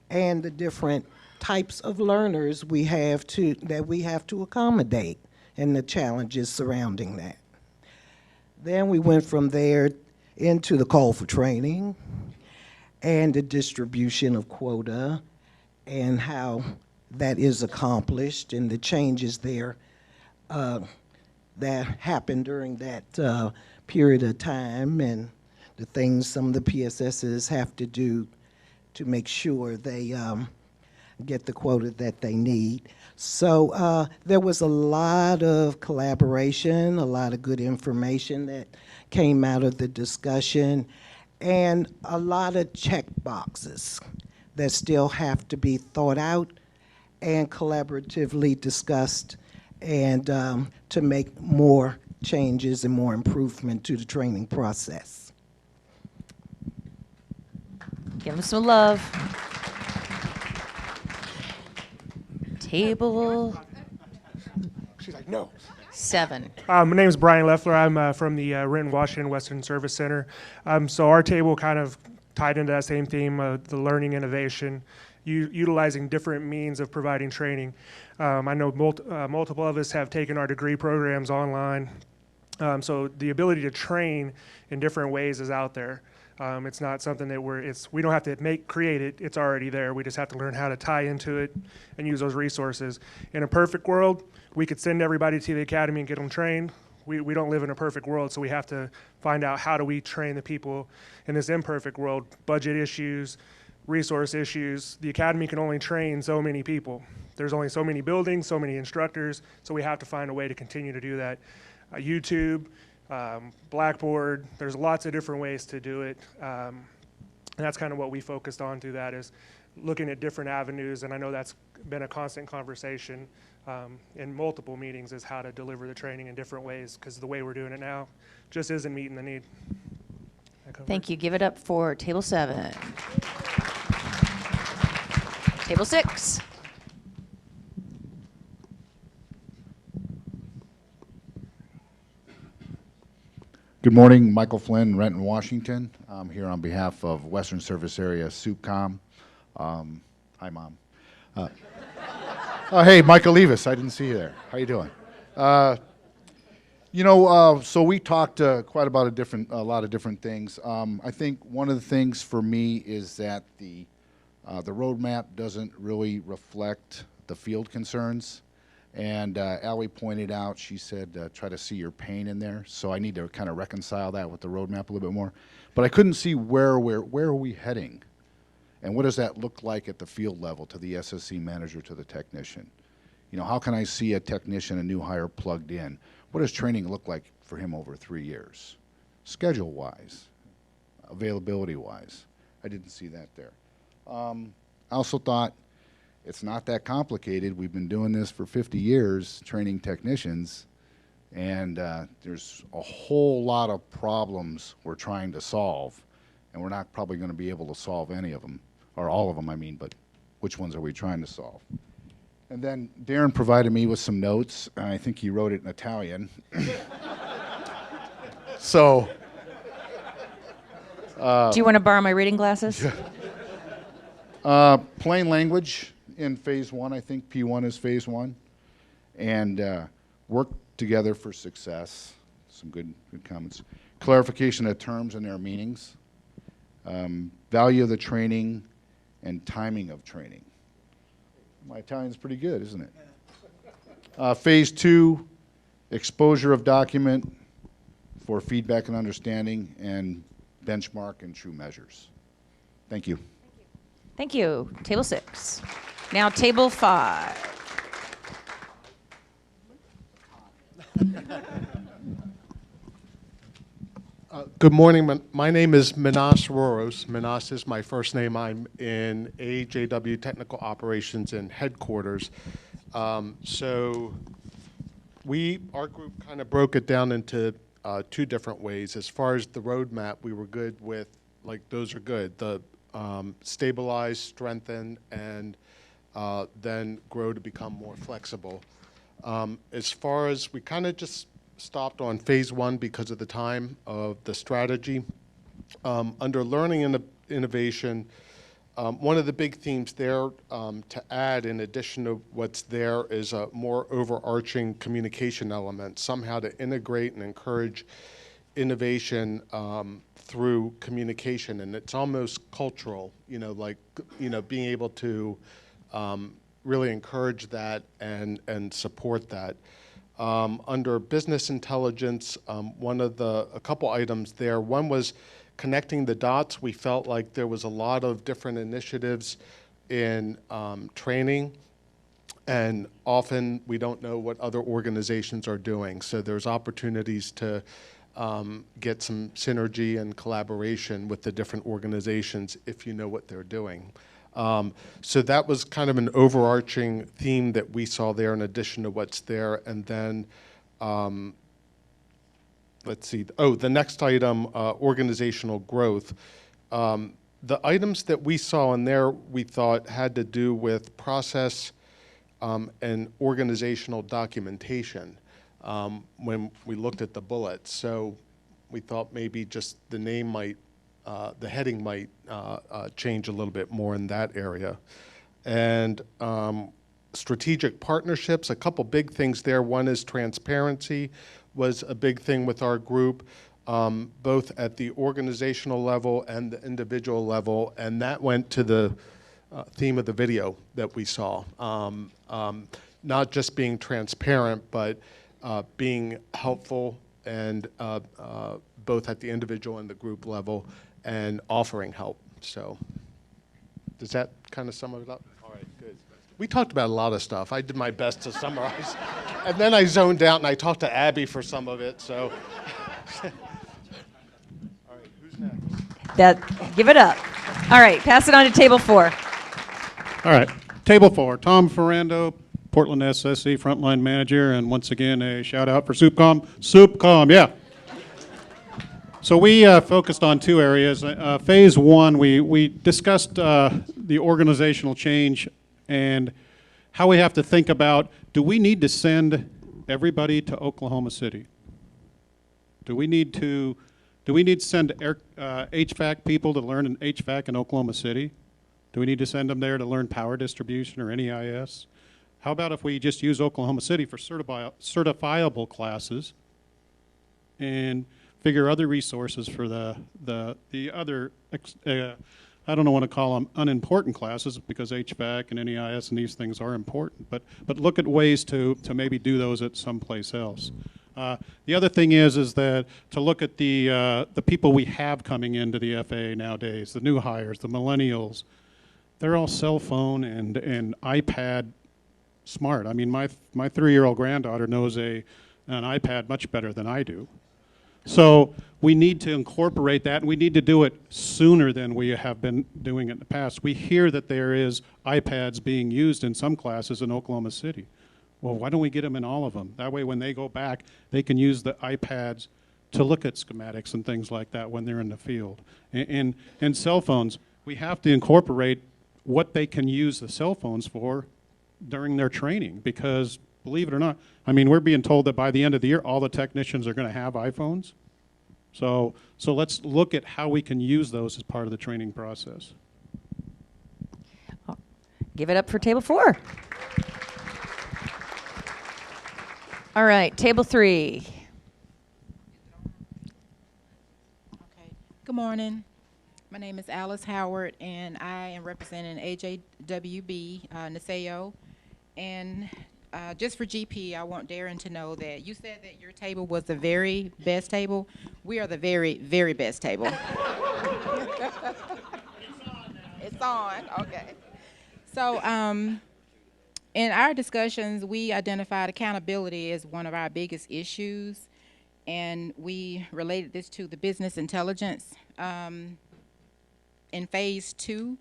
and the different types of learners that we have to accommodate and the challenges surrounding that. Then we went from there into the call for training and the distribution of quota and how that is accomplished and the changes there that happened during that period of time, and the things some of the PSSs have to do to make sure they get the quota that they need. So there was a lot of collaboration, a lot of good information that came out of the discussion, and a lot of check boxes that still have to be thought out and collaboratively discussed, and to make more changes and more improvement to the training process. Give him some love. Table. She's like, no. 7. My name is Brian Leffler. I'm from the Renton, Washington Western Service Center. So our table kind of tied into that same theme of the learning innovation, utilizing different means of providing training. I know multiple of us have taken our degree programs online. So the ability to train in different ways is out there. It's not something that we don't have to create it, it's already there. We just have to learn how to tie into it and use those resources. In a perfect world, we could send everybody to the academy and get them trained. We don't live in a perfect world, so we have to find out how do we train the people in this imperfect world. Budget issues, resource issues. The academy can only train so many people. There's only so many buildings, so many instructors, so we have to find a way to continue to do that. YouTube, Blackboard, there's lots of different ways to do it. And that's kind of what we focused on through that, is looking at different avenues. And I know that's been a constant conversation in multiple meetings, is how to deliver the training in different ways, because the way we're doing it now just isn't meeting the need. Thank you. Give it up for Table 7. Table 6. Good morning, Michael Flynn, Renton, Washington. I'm here on behalf of Western Service Area SUPCOM. Hi, Mom. Oh, hey, Michael Levis, I didn't see you there. How you doing? So we talked quite about a lot of different things. I think one of the things for me is that the The roadmap doesn't really reflect the field concerns. And Allie pointed out, she said, try to see your pain in there. So I need to kind of reconcile that with the roadmap a little bit more. But I couldn't see where are we heading? And what does that look like at the field level to the SSC manager, to the technician? You know, how can I see a technician, a new hire plugged in? What does training look like for him over 3 years? Schedule-wise, availability-wise. I didn't see that there. I also thought it's not that complicated. We've been doing this for 50 years, training technicians, and there's a whole lot of problems we're trying to solve, and we're not probably going to be able to solve any of them, or all of them, I mean, but which ones are we trying to solve? And then Darren provided me with some notes, and I think he wrote it in Italian. So. Do you want to borrow my reading glasses? Plain language in phase 1, I think P1 is phase 1. And work together for success. Some good comments. Clarification of terms and their meanings. Value of the training and timing of training. My Italian's pretty good, isn't it? Phase 2, exposure of document for feedback and understanding, and benchmark and true measures. Thank you. Thank you. Table 6. Now table 5. Good morning. My name is Minas Roros. Minas is my first name. I'm in AJW Technical Operations and Headquarters. So our group kind of broke it down into 2 different ways. As far as the roadmap, we were good with, like, those are good. The stabilize, strengthen, and then grow to become more flexible. As far as, we kind of just stopped on phase 1 because of the time of the strategy. Under learning and innovation, one of the big themes there to add, in addition to what's there, is a more overarching communication element, somehow to integrate and encourage innovation through communication. And it's almost cultural, like, being able to really encourage that and support that. Under business intelligence, a couple items there. One was connecting the dots. We felt like there was a lot of different initiatives in training, and often we don't know what other organizations are doing. So there's opportunities to get some synergy and collaboration with the different organizations if you know what they're doing. So that was kind of an overarching theme that we saw there in addition to what's there. And then, let's see, the next item, organizational growth. The items that we saw in there, we thought had to do with process and organizational documentation when we looked at the bullets. So we thought maybe just the name might, the heading might change a little bit more in that area. And strategic partnerships, a couple big things there. One is transparency was a big thing with our group, both at the organizational level and the individual level, and that went to the theme of the video that we saw. Not just being transparent, but being helpful, and both at the individual and the group level, and offering help. So does that kind of sum it up? All right, good. We talked about a lot of stuff. I did my best to summarize. And then I zoned out and I talked to Abby for some of it, so. All right, who's next? Give it up. All right, pass it on to table 4. All right, table 4, Tom Ferrando, Portland SSC Frontline Manager, and once again, a shout out for SoupCom. SoupCom, yeah. So we focused on 2 areas. Phase 1, we discussed the organizational change and how we have to think about, do we need to send everybody to Oklahoma City? Do we need to send HVAC people to learn an HVAC in Oklahoma City? Do we need to send them there to learn power distribution or NEIS? How about if we just use Oklahoma City for certifiable classes and figure other resources for the other I don't want to call them unimportant classes because HVAC and NEIS and these things are important, but look at ways to maybe do those at someplace else. The other thing is that to look at the people we have coming into the FAA nowadays, the new hires, the millennials, they're all cell phone and iPad smart. I mean, my 3-year-old granddaughter knows an iPad much better than I do. So we need to incorporate that, and we need to do it sooner than we have been doing it in the past. We hear that there is iPads being used in some classes in Oklahoma City. Well, why don't we get them in all of them? That way when they go back, they can use the iPads to look at schematics and things like that when they're in the field. And cell phones, we have to incorporate what they can use the cell phones for during their training, because believe it or not, I mean, we're being told that by the end of the year, all the technicians are going to have iPhones. So let's look at how we can use those as part of the training process. Give it up for table 4. All right, table 3. Good morning. My name is Alice Howard, and I am representing AJWB, NASEO. And just for GP, I want Darren to know that you said that your table was the very best table. We are the very, very best table. It's on, okay. So in our discussions, we identified accountability as one of our biggest issues, and we related this to the business intelligence in phase 2.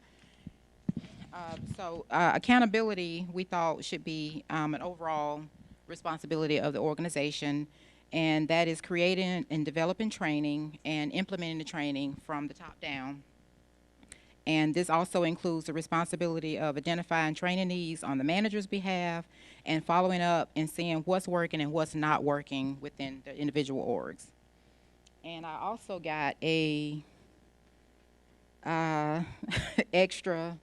Accountability, we thought, should be an overall responsibility of the organization, and that is creating and developing training and implementing the training from the top down. And this also includes the responsibility of identifying training needs on the manager's behalf and following up and seeing what's working and what's not working within the individual orgs. And I also got a extra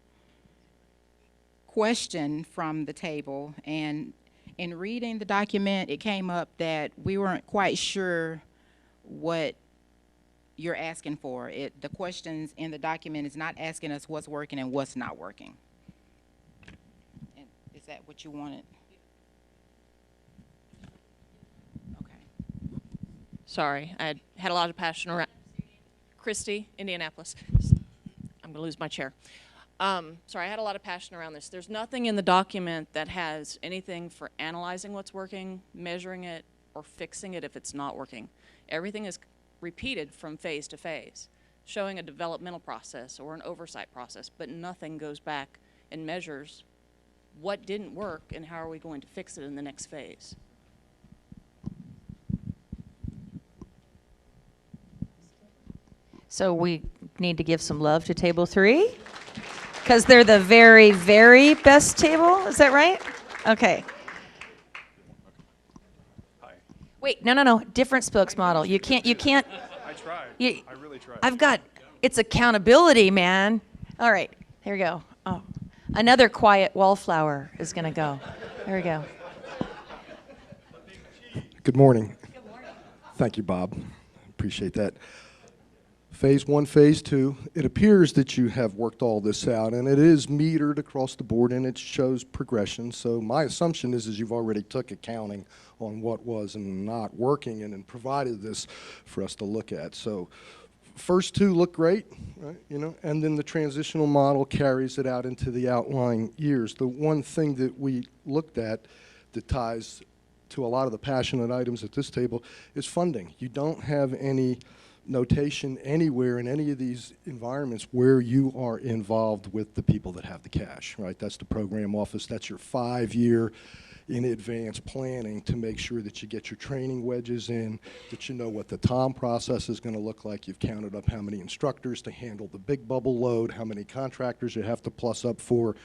question from the table, and in reading the document, it came up that we weren't quite sure what you're asking for. The questions in the document is not asking us what's working and what's not working. And is that what you wanted? Okay. Sorry, I had a lot of passion around. Christy, Indianapolis. I'm going to lose my chair. Sorry, I had a lot of passion around this. There's nothing in the document that has anything for analyzing what's working, measuring it, or fixing it if it's not working. Everything is repeated from phase to phase, showing a developmental process or an oversight process, but nothing goes back and measures what didn't work and how are we going to fix it in the next phase. So we need to give some love to table 3 because they're the very, very best table. Is that right? Okay. Wait, no. Different spokesmodel. You can't. I tried. I really tried. It's accountability, man. All right, here we go. Oh, another quiet wallflower is going to go. There we go. Good morning. Good morning. Thank you, Bob. Appreciate that. Phase 1, Phase 2, it appears that you have worked all this out, and it is metered across the board, and it shows progression. So my assumption is you've already took accounting on what was and not working and then provided this for us to look at. So first 2 look great, right? And then the transitional model carries it out into the outlying years. The one thing that we looked at that ties to a lot of the passionate items at this table is funding. You don't have any notation anywhere in any of these environments where you are involved with the people that have the cash, right? That's the program office. That's your 5-year in advance planning to make sure that you get your training wedges in, that you know what the TOM process is going to look like. You've counted up how many instructors to handle the big bubble load, how many contractors you have to plus up for.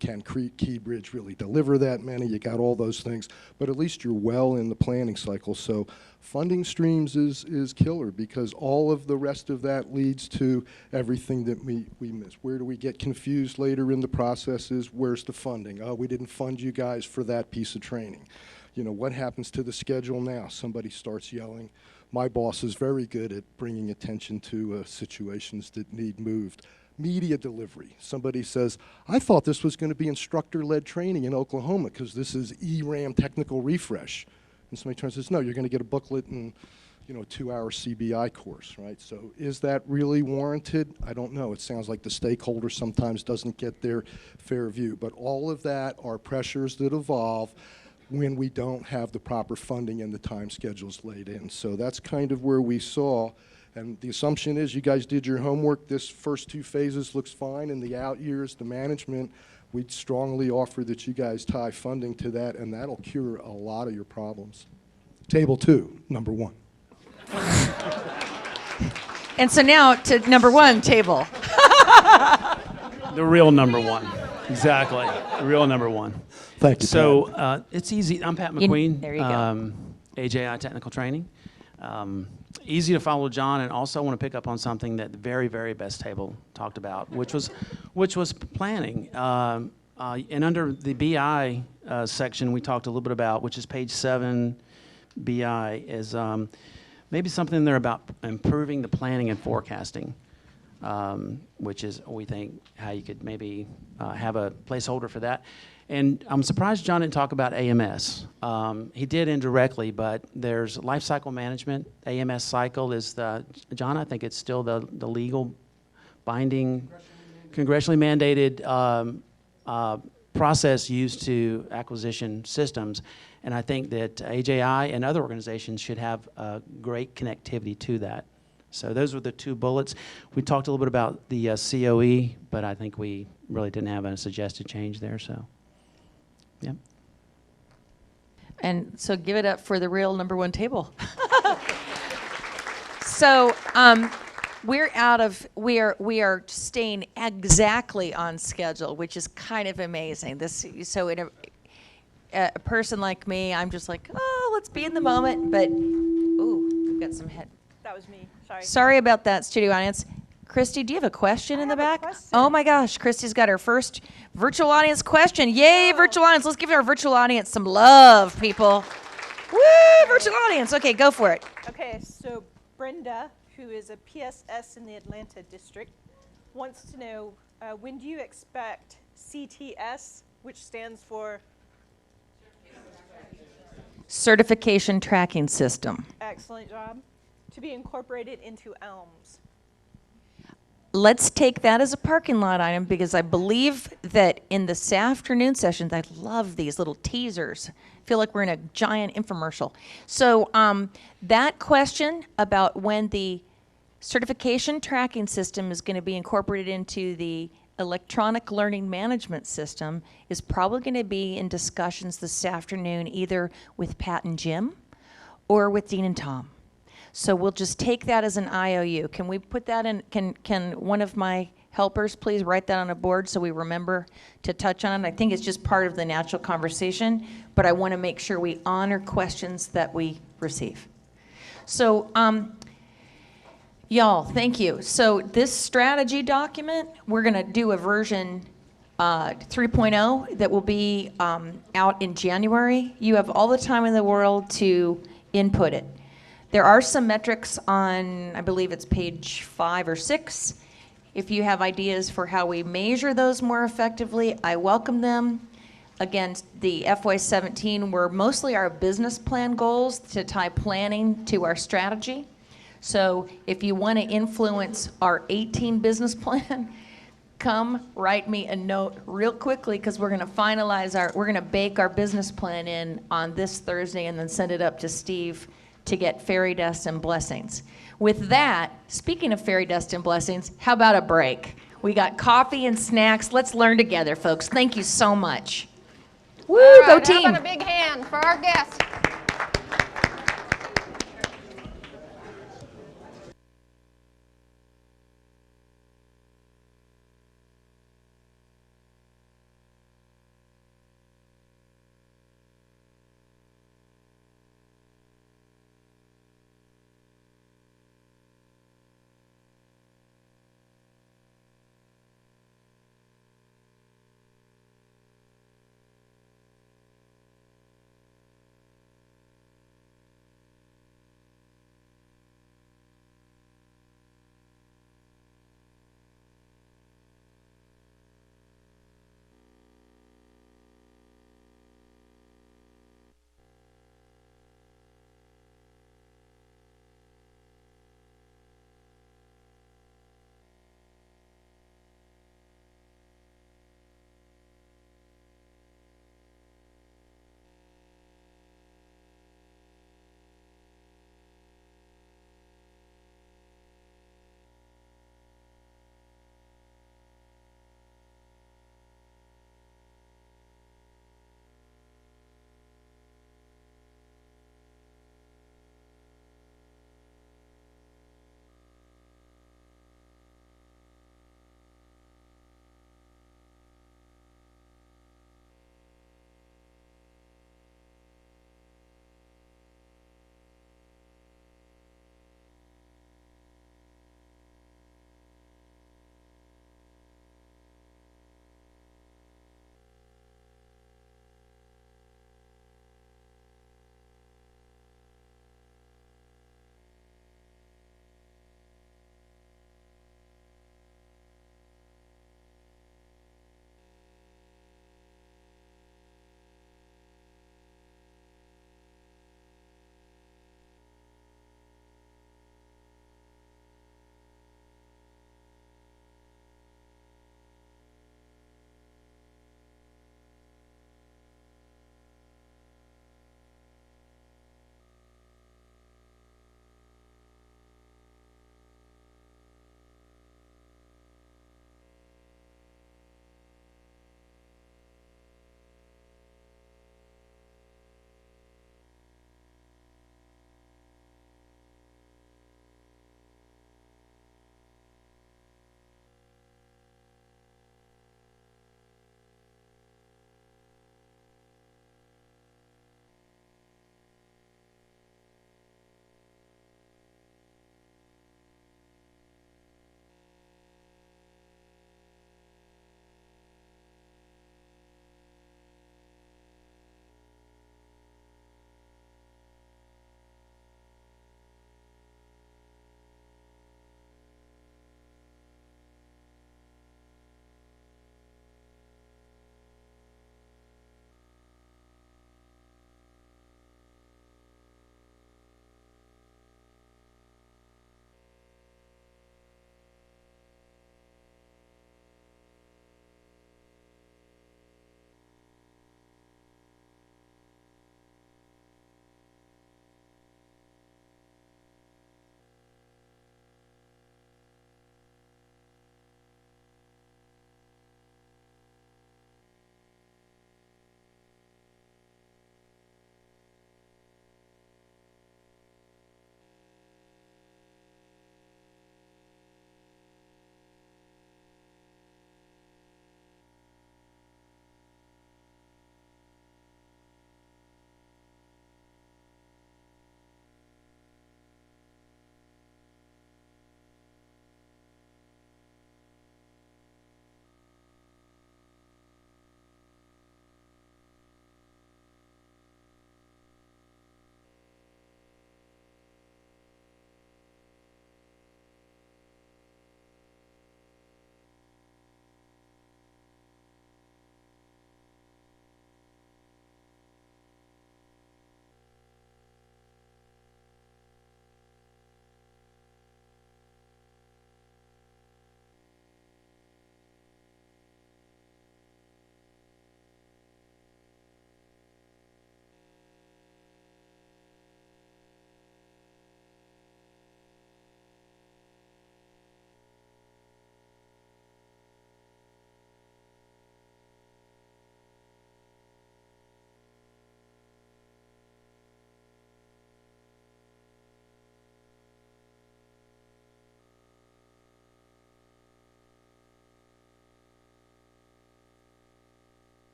Can Keybridge really deliver that many? You got all those things, but at least you're well in the planning cycle. So funding streams is killer because all of the rest of that leads to everything that we miss. Where do we get confused later in the process is where's the funding? Oh, we didn't fund you guys for that piece of training. What happens to the schedule now? Somebody starts yelling, My boss is very good at bringing attention to situations that need moved. Media delivery. Somebody says, I thought this was going to be instructor-led training in Oklahoma because this is ERAM technical refresh. And somebody turns and says, no, you're going to get a booklet and a 2-hour CBI course, right? So is that really warranted? I don't know. It sounds like the stakeholder sometimes doesn't get their fair view. But all of that are pressures that evolve when we don't have the proper funding and the time schedules laid in. So that's kind of where we saw. And the assumption is you guys did your homework. This first 2 phases looks fine. In the out years, the management, we'd strongly offer that you guys tie funding to that, and that'll cure a lot of your problems. Table 2, number 1. And so now to number 1 table. The real number 1. Exactly. The real number 1. Thank you, So it's easy. I'm Pat McQueen. There you go. AJI Technical Training. Easy to follow John, and also want to pick up on something that the very, very best table talked about, which was planning. And under the BI section, we talked a little bit about, which is page 7, BI, is maybe something there about improving the planning and forecasting, which is, we think, how you could maybe have a placeholder for that. And I'm surprised John didn't talk about AMS. He did indirectly, but there's life cycle management. AMS cycle is John, I think it's still the legal binding, congressionally mandated process used to acquisition systems. And I think that AJI and other organizations should have great connectivity to that. So those were the 2 bullets. We talked a little bit about the COE, but I think we really didn't have a suggested change there. So, yeah. And so give it up for the real number 1 table. So we are staying exactly on schedule, which is kind of amazing. So in a person like me, I'm just like, oh, let's be in the moment. But we've got some head. That was me. Sorry. Sorry about that, studio audience. Christy, do you have a question in the back? Oh my gosh, Christy's got her first virtual audience question. Yay, virtual audience. Let's give our virtual audience some love, people. Woo, virtual audience. Okay, go for it. Okay, so Brenda, who is a PSS in the Atlanta district, wants to know, when do you expect CTS, which stands for Certification Tracking System. Excellent job, to be incorporated into ELMS? Let's take that as a parking lot item, because I believe that in this afternoon sessions, I love these little teasers. I feel like we're in a giant infomercial. So that question about when the certification tracking system is going to be incorporated into the electronic learning management system is probably going to be in discussions this afternoon, either with Pat and Jim or with Dean and Tom. So we'll just take that as an IOU. Can we put that in? Can one of my helpers please write that on a board so we remember to touch on it? I think it's just part of the natural conversation, but I want to make sure we honor questions that we receive. So y'all, thank you. So this strategy document, we're going to do a version 3.0 that will be out in January. You have all the time in the world to input it. There are some metrics on, I believe it's page 5 or 6. If you have ideas for how we measure those more effectively, I welcome them. Again, the FY17 were mostly our business plan goals to tie planning to our strategy. So if you want to influence our 18 business plan, come write me a note real quickly, because we're going to finalize we're going to bake our business plan in on this Thursday and then send it up to Steve to get fairy dust and blessings. With that, speaking of fairy dust and blessings, how about a break? We got coffee and snacks. Let's learn together, folks. Thank you so much. Woo, All right, go team. How about a big hand for our guests?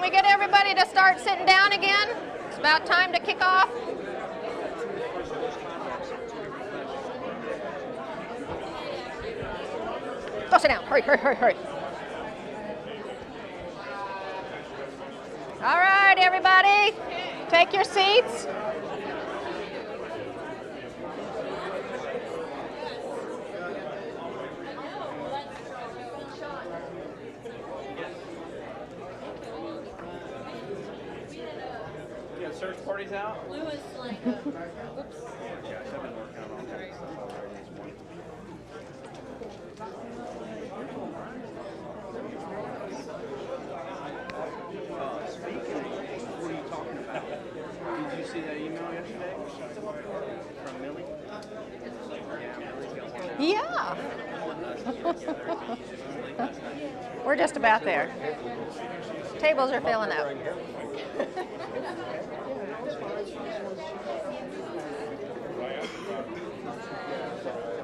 we get everybody to start sitting down again? It's about time to kick off. Go sit down. Hurry, hurry, hurry, hurry. All right, everybody, take your seats. Search party's out? Lewis, like, Gosh, I've been working on all day. Speaking of, what are you talking about? Did you see that email yesterday from Millie? yeah. We're just about there. Tables are filling up.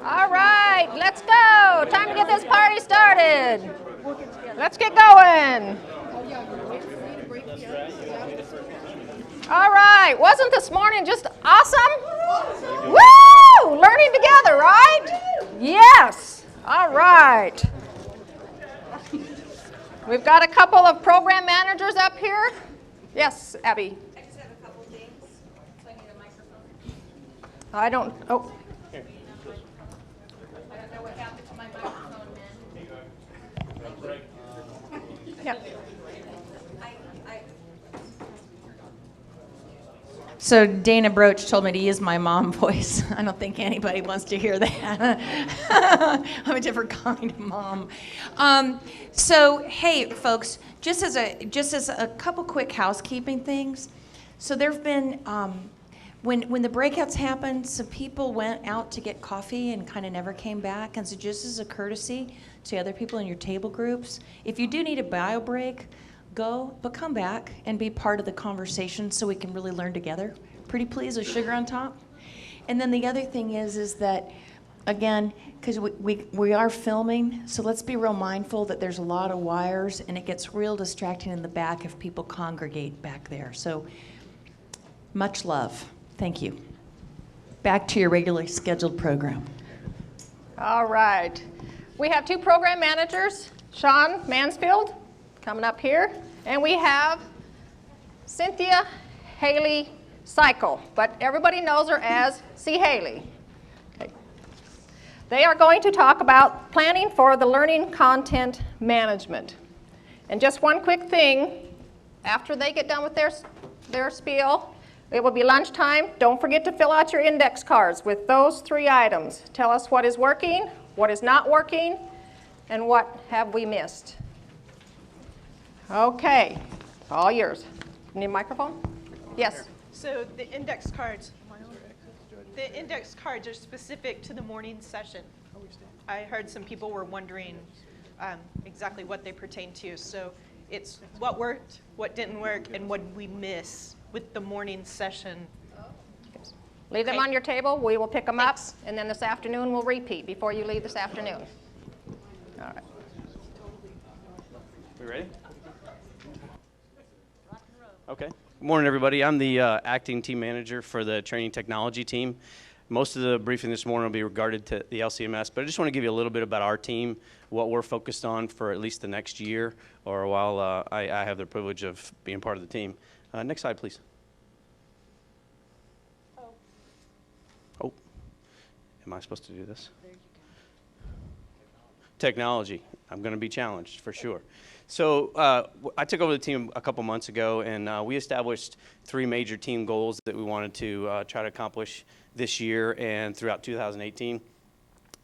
All right, let's go. Time to get this party started. Let's get going. All right, wasn't this morning just awesome? Woo! Learning together, right? Yes. All right. We've got a couple of program managers up here. Yes, Abby. I just have a couple things. So I need a microphone. I don't, oh. I don't know what happened to my microphone, man. Yep. So Dana Broach told me to use my mom voice. I don't think anybody wants to hear that. I'm a different kind of mom. So hey, folks, just as a couple quick housekeeping things. So there've been when the breakouts happened, some people went out to get coffee and kind of never came back. And so just as a courtesy to other people in your table groups, if you do need a bio break, go, but come back and be part of the conversation so we can really learn together. Pretty please with sugar on top. And then the other thing is that, again, because we are filming, so let's be real mindful that there's a lot of wires and it gets real distracting in the back if people congregate back there. So much love. Thank you. Back to your regularly scheduled program. All right. We have two program managers, Sean Mansfield, coming up here, and we have Cynthia Haley Cycle, but everybody knows her as C. Haley. Okay. They are going to talk about planning for the learning content management. And just one quick thing, after they get done with their spiel, it will be lunchtime. Don't forget to fill out your index cards with those 3 items. Tell us what is working, what is not working, and what have we missed. Okay, all yours. Need a microphone? Yes. So the index cards are specific to the morning session. I heard some people were wondering exactly what they pertain to. So it's what worked, what didn't work, and what we miss with the morning session. Leave them on your table. We will pick them up, and then this afternoon we'll repeat before you leave this afternoon. All right. We ready? Okay. Good morning, everybody. I'm the acting team manager for the training technology team. Most of the briefing this morning will be regarded to the LCMS, but I just want to give you a little bit about our team, what we're focused on for at least the next year, or while I have the privilege of being part of the team. Next slide, please. Oh, am I supposed to do this? Technology. I'm going to be challenged for sure. So I took over the team a couple months ago, and we established 3 major team goals that we wanted to try to accomplish this year and throughout 2018.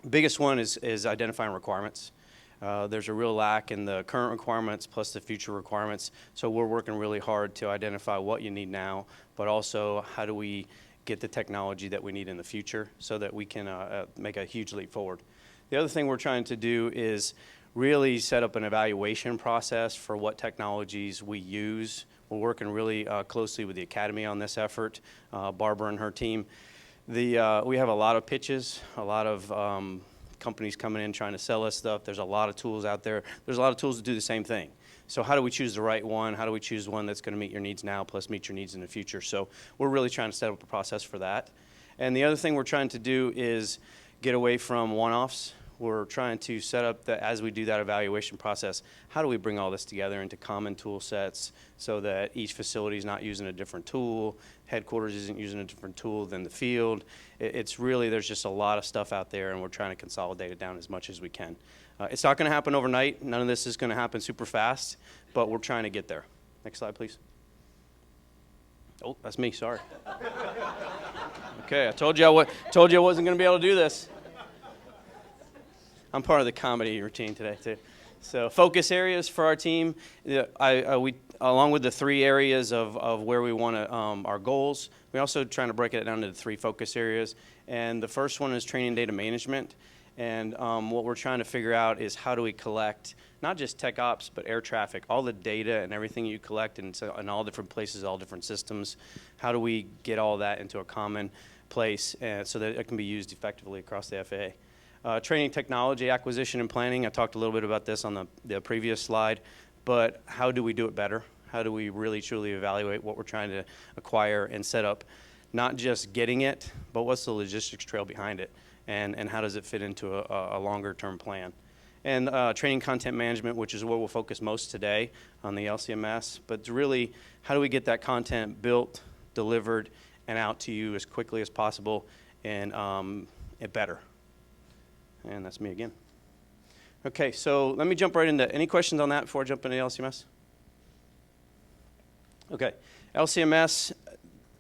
The biggest one is identifying requirements. There's a real lack in the current requirements plus the future requirements, so we're working really hard to identify what you need now, but also how do we get the technology that we need in the future so that we can make a huge leap forward. The other thing we're trying to do is really set up an evaluation process for what technologies we use. We're working really closely with the Academy on this effort, Barbara and her team. We have a lot of pitches, a lot of companies coming in trying to sell us stuff. There's a lot of tools out there. There's a lot of tools to do the same thing. So how do we choose the right one? How do we choose one that's going to meet your needs now plus meet your needs in the future? So we're really trying to set up a process for that. And the other thing we're trying to do is get away from one-offs. We're trying to set up that as we do that evaluation process, how do we bring all this together into common tool sets so that each facility is not using a different tool, headquarters isn't using a different tool than the field. It's really, there's just a lot of stuff out there, and we're trying to consolidate it down as much as we can. It's not going to happen overnight. None of this is going to happen super fast, but we're trying to get there. Next slide, please. Oh, that's me, sorry. Okay, I told you I wasn't going to be able to do this. I'm part of the comedy routine today, too. So focus areas for our team, we, along with the 3 areas of where we want to, our goals, we're also trying to break it down into 3 focus areas. And the first one is training data management. And what we're trying to figure out is how do we collect not just tech ops, but air traffic, all the data and everything you collect in all different places, all different systems. How do we get all that into a common place so that it can be used effectively across the FAA? Training technology acquisition and planning. I talked a little bit about this on the previous slide, but how do we do it better? How do we really truly evaluate what we're trying to acquire and set up? Not just getting it, but what's the logistics trail behind it? And how does it fit into a longer term plan? And training content management, which is where we'll focus most today on the LCMS, but really, how do we get that content built, delivered, and out to you as quickly as possible and better? And that's me again. Okay, so let me jump right into, any questions on that before I jump into LCMS? Okay, LCMS,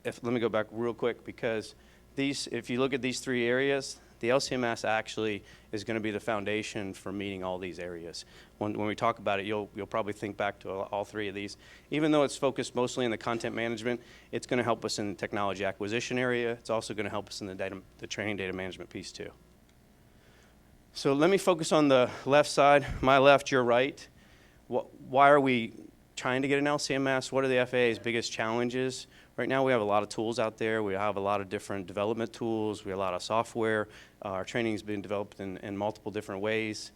let me go back real quick because if you look at these 3 areas, the LCMS actually is going to be the foundation for meeting all these areas. When we talk about it, you'll probably think back to all 3 of these. Even though it's focused mostly in the content management, it's going to help us in the technology acquisition area. It's also going to help us in the training data management piece too. So let me focus on the left side, my left, your right. Why are we trying to get an LCMS? What are the FAA's biggest challenges? Right now we have a lot of tools out there. We have a lot of different development tools. We have a lot of software. Our training is being developed in multiple different ways.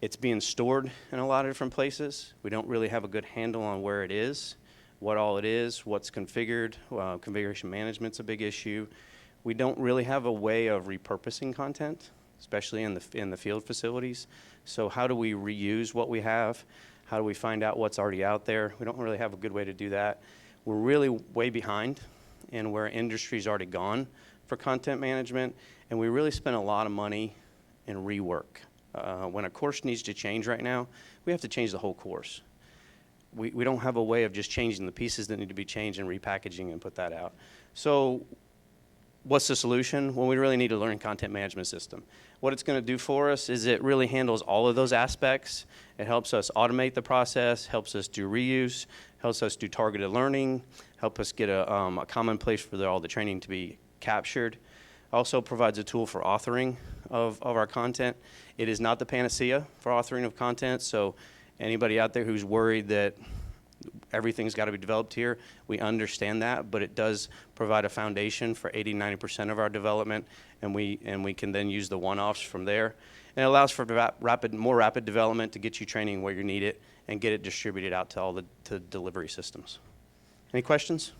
It's being stored in a lot of different places. We don't really have a good handle on where it is, what all it is, what's configured. Configuration management's a big issue. We don't really have a way of repurposing content, especially in the field facilities. So how do we reuse what we have? How do we find out what's already out there? We don't really have a good way to do that. We're really way behind in where industry's already gone for content management, and we really spend a lot of money in rework. When a course needs to change right now, we have to change the whole course. We don't have a way of just changing the pieces that need to be changed and repackaging and put that out. So what's the solution? Well, we really need a learning content management system. What it's going to do for us is it really handles all of those aspects. It helps us automate the process, helps us do reuse, helps us do targeted learning, help us get a common place for all the training to be captured. Also provides a tool for authoring of our content. It is not the panacea for authoring of content, so anybody out there who's worried that everything's got to be developed here, we understand that, but it does provide a foundation for 80-90% of our development, and we can then use the one-offs from there. And it allows for more rapid development to get you training where you need it and get it distributed out to all the delivery systems. Any questions?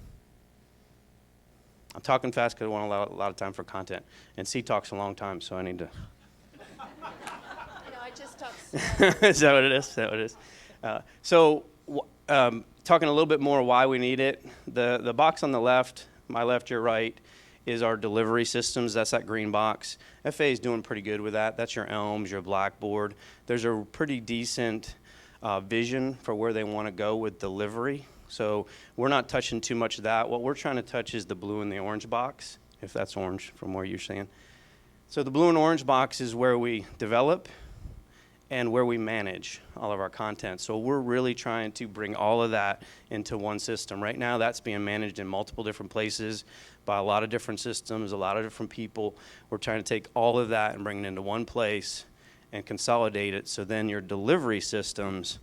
I'm talking fast because I want a lot of time for content, and C talks a long time, so I need to. I just talk. Is that what it is? Is that what it is? Talking a little bit more why we need it. The box on the left, my left, your right, is our delivery systems. That's that green box. FAA is doing pretty good with that. That's your ELMS, your Blackboard. There's a pretty decent vision for where they want to go with delivery. So we're not touching too much of that. What we're trying to touch is the blue and the orange box, if that's orange from where you're seeing. So the blue and orange box is where we develop and where we manage all of our content. So we're really trying to bring all of that into one system. Right now, that's being managed in multiple different places by a lot of different systems, a lot of different people. We're trying to take all of that and bring it into one place and consolidate it so then your delivery systems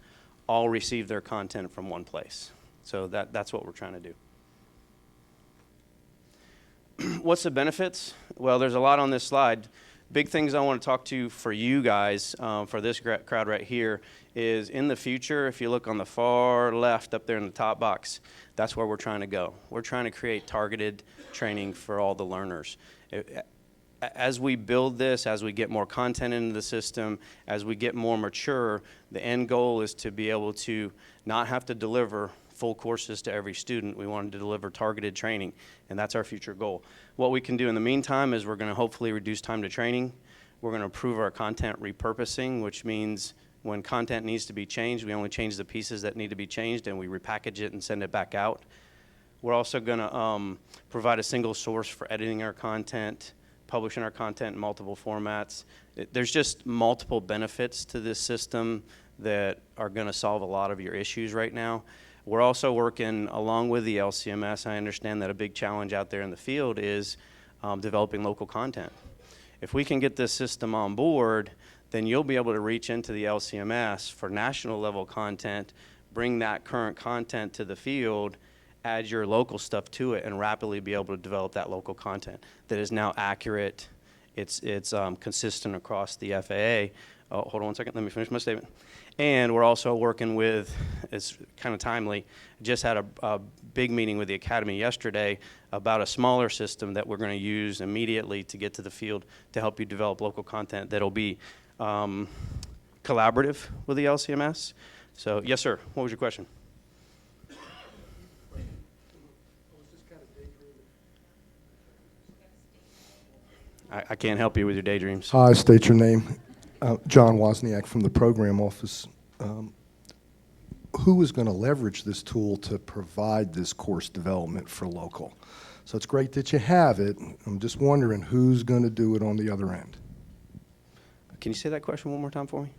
all receive their content from one place. So that's what we're trying to do. What's the benefits? Well, there's a lot on this slide. big things I want to talk to for you guys, for this crowd right here, is in the future, if you look on the far left up there in the top box, that's where we're trying to go. We're trying to create targeted training for all the learners. As we build this, as we get more content into the system, as we get more mature, the end goal is to be able to not have to deliver full courses to every student. We want to deliver targeted training, and that's our future goal. What we can do in the meantime is we're going to hopefully reduce time to training. We're going to improve our content repurposing, which means when content needs to be changed, we only change the pieces that need to be changed, and we repackage it and send it back out. We're also going to provide a single source for editing our content, publishing our content in multiple formats. There's just multiple benefits to this system that are going to solve a lot of your issues right now. We're also working along with the LCMS. I understand that a big challenge out there in the field is developing local content. If we can get this system on board, then you'll be able to reach into the LCMS for national level content, bring that current content to the field, add your local stuff to it, and rapidly be able to develop that local content that is now accurate. It's consistent across the FAA. Oh, hold on one second, let me finish my statement. And we're also working with, it's kind of timely, just had a big meeting with the Academy yesterday about a smaller system that we're going to use immediately to get to the field to help you develop local content that'll be collaborative with the LCMS. So, yes, sir. What was your question? I can't help you with your daydreams. Hi, state your name. John Wozniak from the program office. Who is going to leverage this tool to provide this course development for local? So it's great that you have it. I'm just wondering who's going to do it on the other end. Can you say that question one more time for me?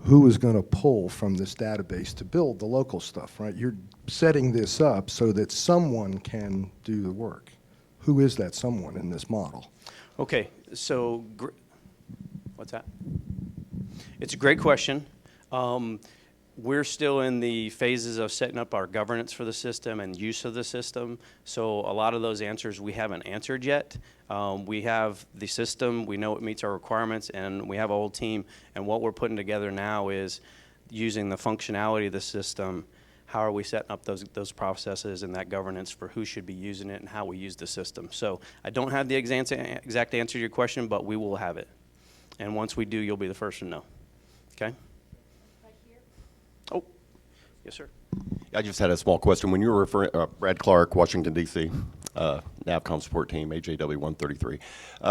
Who is going to pull from this database to build the local stuff, right? You're setting this up so that someone can do the work. Who is that someone in this model? Okay, so what's that? It's a great question. We're still in the phases of setting up our governance for the system and use of the system. So a lot of those answers we haven't answered yet. We have the system, we know it meets our requirements, and we have a whole team. And what we're putting together now is using the functionality of the system. How are we setting up those processes and that governance for who should be using it and how we use the system? So I don't have the exact answer to your question, but we will have it. And once we do, you'll be the first to know. Okay? Right here. Oh, yes, sir. I just had a small question. When you were referring, Brad Clark, Washington, D.C., NAVCOM support team, AJW 133.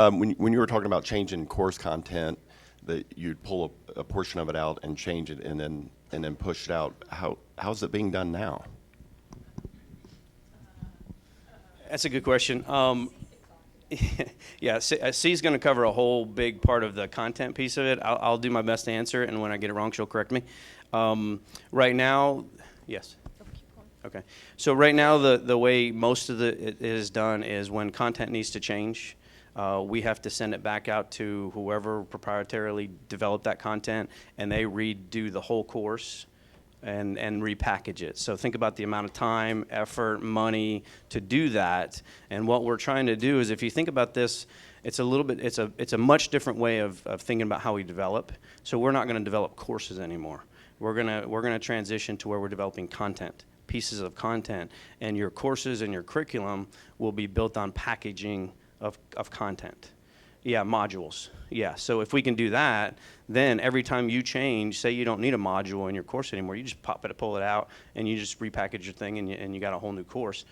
When you were talking about changing course content, that you'd pull a portion of it out and change it and then push it out, how's it being done now? That's a good question. Yeah, C is going to cover a whole big part of the content piece of it. I'll do my best to answer it, and when I get it wrong, she'll correct me. Right now, yes. Okay. So right now, the way most of it is done is when content needs to change, we have to send it back out to whoever proprietarily developed that content, and they redo the whole course and repackage it. So think about the amount of time, effort, money to do that. And what we're trying to do is, if you think about this, it's a much different way of thinking about how we develop. So we're not going to develop courses anymore. We're gonna transition to where we're developing content, pieces of content, and your courses and your curriculum will be built on packaging of content. Yeah, modules. Yeah, so if we can do that, then every time you change, say you don't need a module in your course anymore, you just pull it out, and you just repackage your thing, and you got a whole new course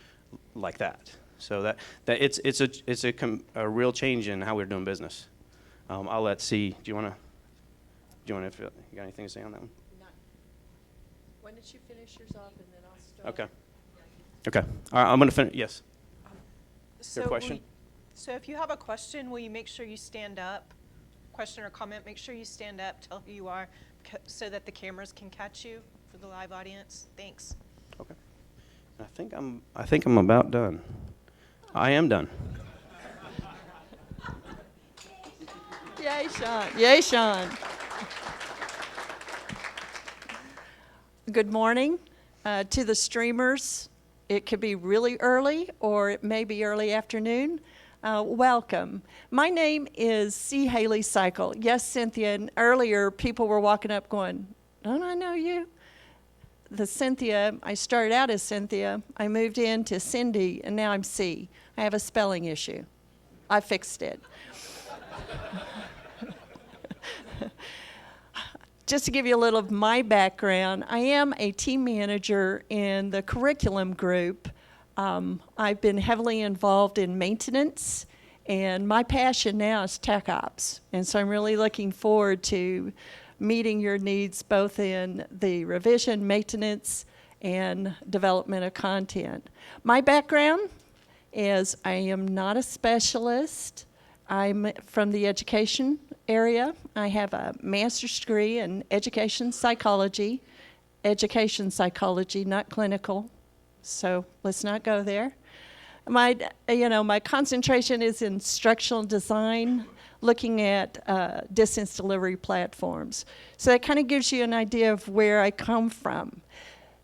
like that. So it's a real change in how we're doing business. I'll let C. Do you got anything to say on that one? Why don't you finish yours off and then I'll start. Okay. All right, I'm going to finish. Yes. Your question? So if you have a question, will you make sure you stand up? Question or comment, make sure you stand up, tell who you are, so that the cameras can catch you for the live audience. Thanks. Okay. I think I'm about done. I am done. Yay, Sean. Yay, Sean. Good morning to the streamers. It could be really early or it may be early afternoon. Welcome. My name is C. Haley Cycle. Yes, Cynthia, and earlier people were walking up going, don't I know you? The Cynthia, I started out as Cynthia, I moved into Cindy, and now I'm C. I have a spelling issue. I fixed it. Just to give you a little of my background, I am a team manager in the curriculum group. I've been heavily involved in maintenance, and my passion now is tech ops. And so I'm really looking forward to meeting your needs both in the revision, maintenance, and development of content. My background is I am not a specialist. I'm from the education area. I have a master's degree in education psychology, not clinical. So let's not go there. My concentration is in instructional design, looking at distance delivery platforms. So that kind of gives you an idea of where I come from.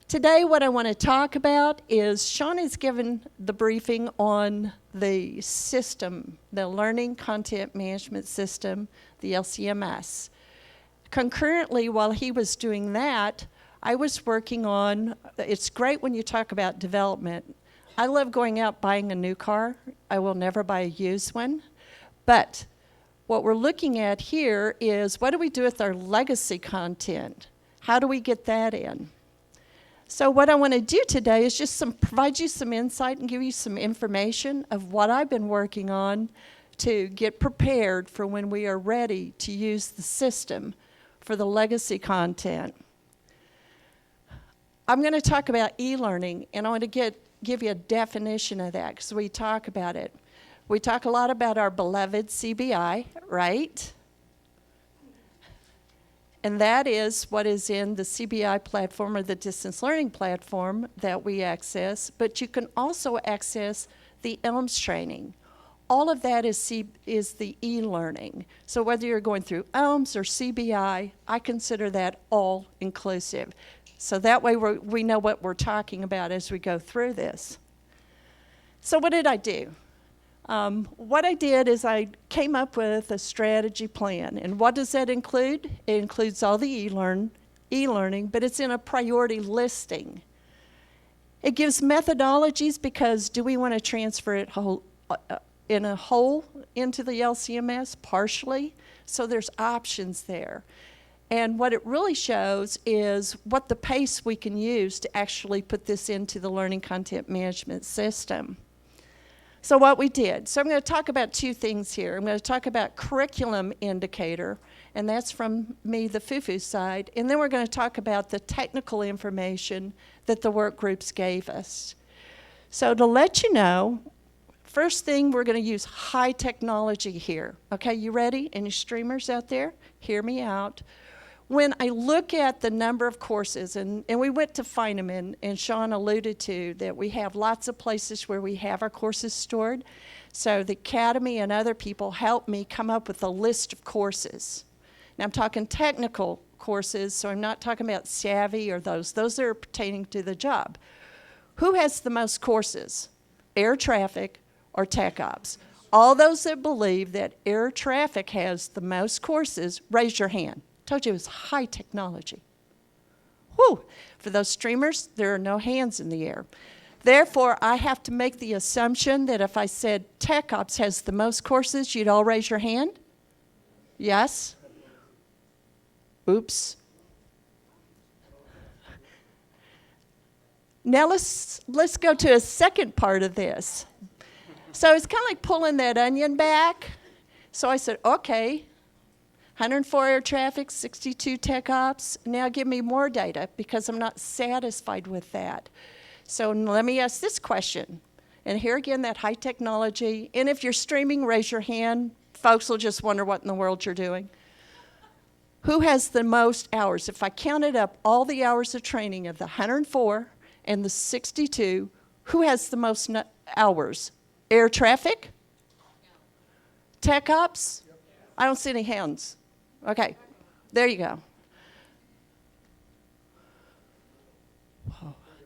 Today, what I want to talk about is Sean has given the briefing on the system, the Learning Content Management System, the LCMS. Concurrently, while he was doing that, I was working on, it's great when you talk about development. I love going out buying a new car. I will never buy a used one. But what we're looking at here is what do we do with our legacy content? How do we get that in? So what I want to do today is just provide you some insight and give you some information of what I've been working on to get prepared for when we are ready to use the system for the legacy content. I'm going to talk about e-learning, and I want to give you a definition of that because we talk about it. We talk a lot about our beloved CBI, right? And that is what is in the CBI platform or the distance learning platform that we access, but you can also access the ELMS training. All of that is the e-learning. So whether you're going through ELMS or CBI, I consider that all inclusive. So that way we know what we're talking about as we go through this. So what did I do? What I did is I came up with a strategy plan. And what does that include? It includes all the e-learning, but it's in a priority listing. It gives methodologies because do we want to transfer it in a whole into the LCMS, partially? So there's options there. And what it really shows is what the pace we can use to actually put this into the learning content management system. So what we did, so I'm going to talk about two things here. I'm going to talk about curriculum indicator, and that's from me, the FUFU side, and then we're going to talk about the technical information that the work groups gave us. So to let you know, first thing, we're going to use high technology here. Okay, you ready? Any streamers out there? Hear me out. When I look at the number of courses, and we went to find them, and Sean alluded to that we have lots of places where we have our courses stored. So the Academy and other people helped me come up with a list of courses. Now I'm talking technical courses, so I'm not talking about Savvy or those. Those are pertaining to the job. Who has the most courses? Air traffic or tech ops? All those that believe that air traffic has the most courses, raise your hand. Told you it was high technology. Whew. For those streamers, there are no hands in the air. Therefore, I have to make the assumption that if I said Tech Ops has the most courses, you'd all raise your hand? Yes? Oops. Now let's go to a second part of this. So it's kind of like pulling that onion back. So I said, okay, 104 air traffic, 62 tech ops. Now give me more data because I'm not satisfied with that. So let me ask this question. And here again, that high technology. And if you're streaming, raise your hand. Folks will just wonder what in the world you're doing. Who has the most hours? If I counted up all the hours of training of the 104 and the 62, who has the most hours? Air traffic? Tech ops? I don't see any hands. Okay, there you go.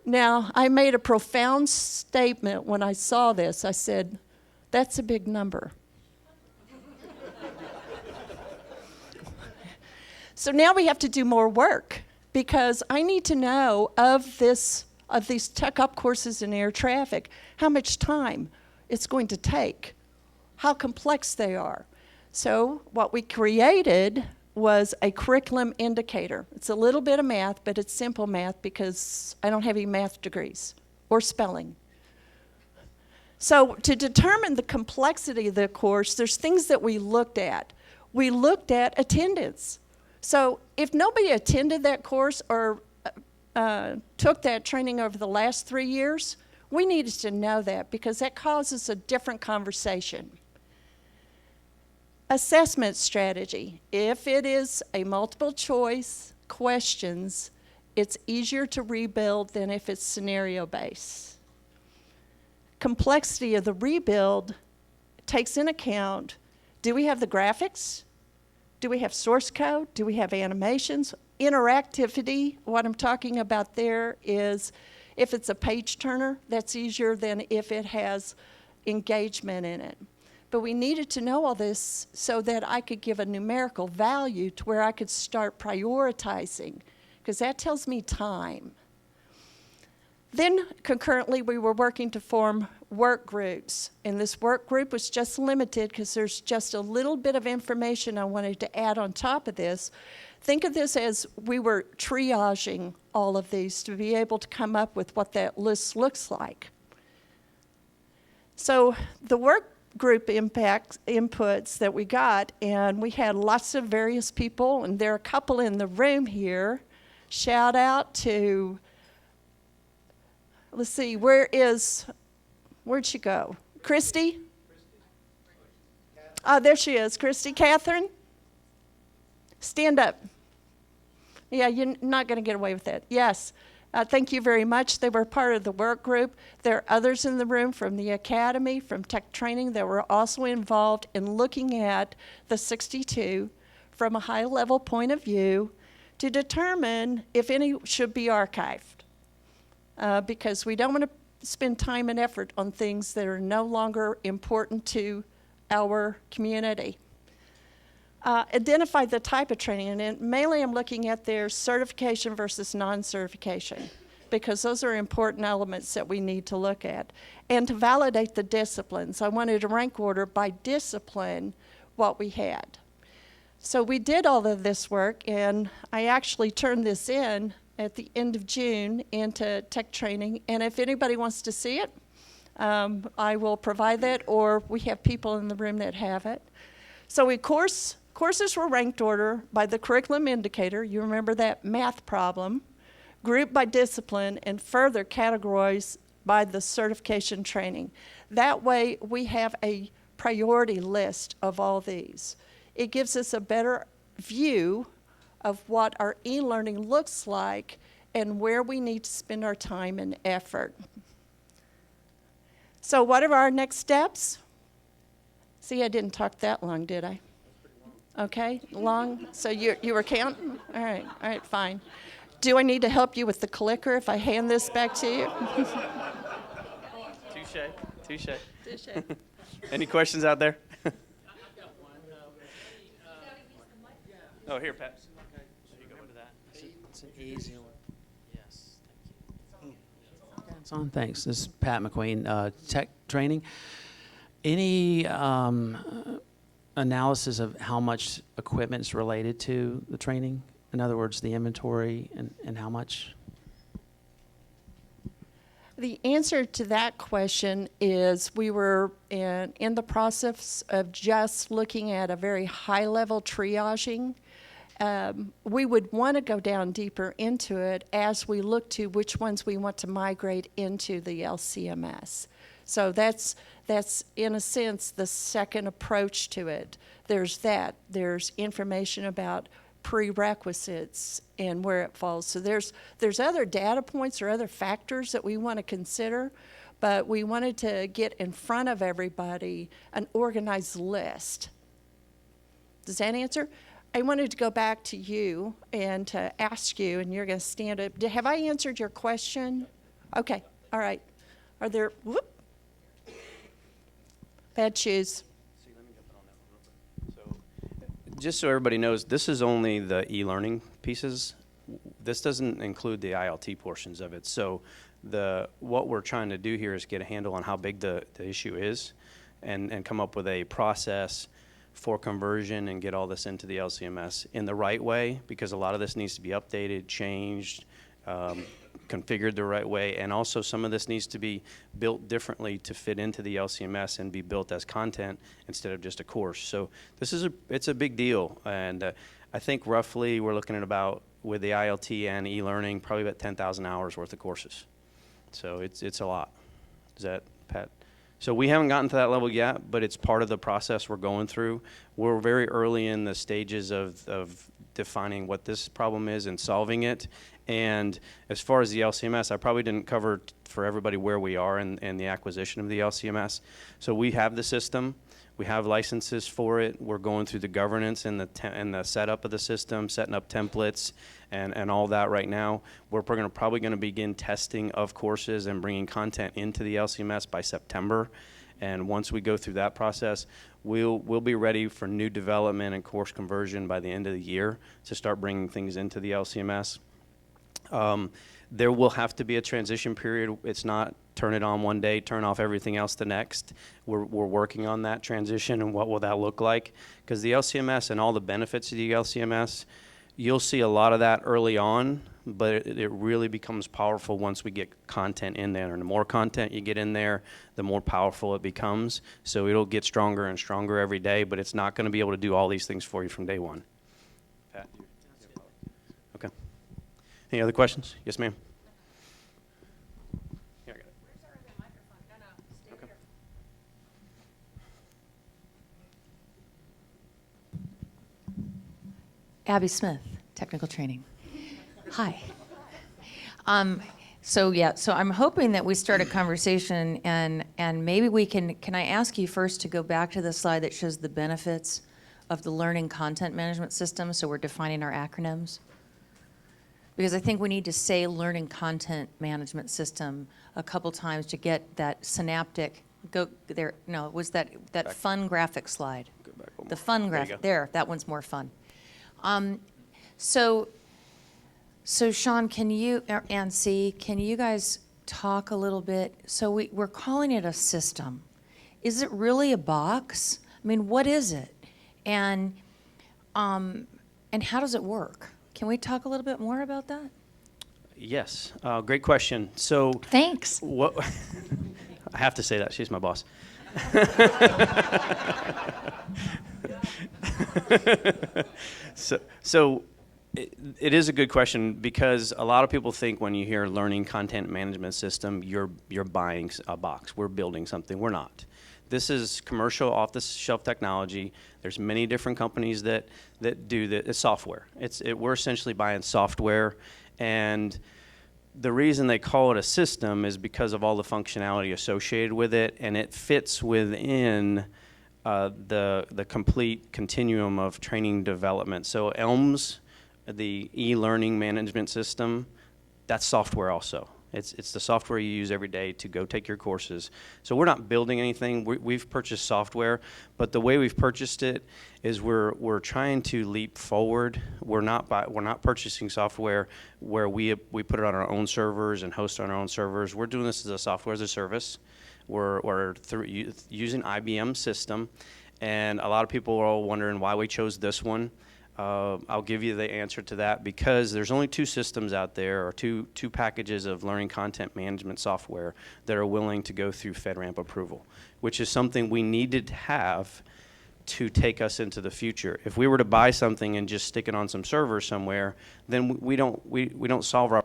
Now, I made a profound statement when I saw this. I said, That's a big number. So now we have to do more work, because I need to know of these tech-up courses in air traffic, how much time it's going to take, how complex they are. So what we created was a curriculum indicator. It's a little bit of math, but it's simple math because I don't have any math degrees or spelling. So to determine the complexity of the course, there's things that we looked at. We looked at attendance. So if nobody attended that course or took that training over the last 3 years, we needed to know that, because that causes a different conversation. Assessment strategy. If it is a multiple choice questions, it's easier to rebuild than if it's scenario based. Complexity of the rebuild takes in account, do we have the graphics? Do we have source code? Do we have animations? Interactivity, what I'm talking about there is if it's a page turner, that's easier than if it has engagement in it. But we needed to know all this so that I could give a numerical value to where I could start prioritizing, because that tells me time. Then concurrently, we were working to form work groups. And this work group was just limited because there's just a little bit of information I wanted to add on top of this. Think of this as we were triaging all of these to be able to come up with what that list looks like. So the work group inputs that we got, and we had lots of various people, and there are a couple in the room here. Shout out to, let's see, where'd she go? Christy? Oh, there she is. Christy. Catherine? Stand up. Yeah, you're not going to get away with that. Yes. Thank you very much. They were part of the work group. There are others in the room from the academy, from tech training, that were also involved in looking at the 62 from a high-level point of view to determine if any should be archived. Because we don't want to spend time and effort on things that are no longer important to our community. Identify the type of training, and mainly I'm looking at their certification versus non-certification, because those are important elements that we need to look at. And to validate the disciplines, I wanted to rank order by discipline what we had. So we did all of this work, and I actually turned this in at the end of June into tech training, and if anybody wants to see it, I will provide that, or we have people in the room that have it. So courses were ranked order by the curriculum indicator, you remember that math problem, grouped by discipline, and further categorized by the certification training. That way we have a priority list of all these. It gives us a better view of what our e-learning looks like and where we need to spend our time and effort. So what are our next steps? See, I didn't talk that long, did I? Okay, long? So you were counting? All right, fine. Do I need to help you with the clicker if I hand this back to you? Touche. Any questions out there? Oh, here, Pat. You go into that. It's an easy one. Yes, thank you. Okay, it's on. Thanks. This is Pat McQueen, Tech Training. Any analysis of how much equipment is related to the training? In other words, the inventory and how much? The answer to that question is we were in the process of just looking at a very high-level triaging. We would want to go down deeper into it as we look to which ones we want to migrate into the LCMS. So that's in a sense the second approach to it. There's that. There's information about prerequisites and where it falls. So there's other data points or other factors that we want to consider, but we wanted to get in front of everybody an organized list. Does that answer? I wanted to go back to you and to ask you, and you're going to stand up. Have I answered your question? Okay, all right. Are there, whoop. Bad shoes. Just so everybody knows, this is only the e-learning pieces. This doesn't include the ILT portions of it. So what we're trying to do here is get a handle on how big the issue is and come up with a process for conversion and get all this into the LCMS in the right way, because a lot of this needs to be updated, changed, configured the right way, and also some of this needs to be built differently to fit into the LCMS and be built as content instead of just a course. So it's a big deal, and I think roughly we're looking at about, with the ILT and e-learning, probably about 10,000 hours worth of courses. So it's a lot. Is that, Pat? So we haven't gotten to that level yet, but it's part of the process we're going through. We're very early in the stages of defining what this problem is and solving it. And as far as the LCMS, I probably didn't cover for everybody where we are in the acquisition of the LCMS. So we have the system. We have licenses for it. We're going through the governance and the setup of the system, setting up templates and all that right now. We're probably going to begin testing of courses and bringing content into the LCMS by September. And once we go through that process, we'll be ready for new development and course conversion by the end of the year to start bringing things into the LCMS. There will have to be a transition period. It's not turn it on one day, turn off everything else the next. We're working on that transition and what will that look like. Because the LCMS and all the benefits of the LCMS, you'll see a lot of that early on, but it really becomes powerful once we get content in there. And the more content you get in there, the more powerful it becomes. So it'll get stronger and stronger every day, but it's not going to be able to do all these things for you from day one. Pat? Okay. Any other questions? Yes, ma'am. Here, I got it. Okay. Abby Smith, technical training. Hi. So I'm hoping that we start a conversation and maybe we can I ask you first to go back to the slide that shows the benefits of the learning content management system, so we're defining our acronyms? Because I think we need to say learning content management system a couple times to get that synaptic, go there, no, it was that fun graphic slide. The fun graphic, there, that one's more fun. So Sean, can you, and C, can you guys talk a little bit? So we're calling it a system. Is it really a box? I mean, what is it? And how does it work? Can we talk a little bit more about that? Yes, great question. So thanks. What I have to say that, she's my boss. So it is a good question, because a lot of people think when you hear learning content management system, you're buying a box. We're building something. We're not. This is commercial off-the-shelf technology. There's many different companies that do that. It's software. We're essentially buying software, and the reason they call it a system is because of all the functionality associated with it, and it fits within the complete continuum of training development. So ELMS, the e-learning management system, that's software also. It's the software you use every day to go take your courses. So we're not building anything. We've purchased software, but the way we've purchased it is we're trying to leap forward. We're not purchasing software where we put it on our own servers and host on our own servers. We're doing this as a software as a service. We're using IBM system, and a lot of people are all wondering why we chose this one. I'll give you the answer to that, because there's only two systems out there, or two packages of learning content management software that are willing to go through FedRAMP approval, which is something we needed to have to take us into the future. If we were to buy something and just stick it on some server somewhere, then we don't solve our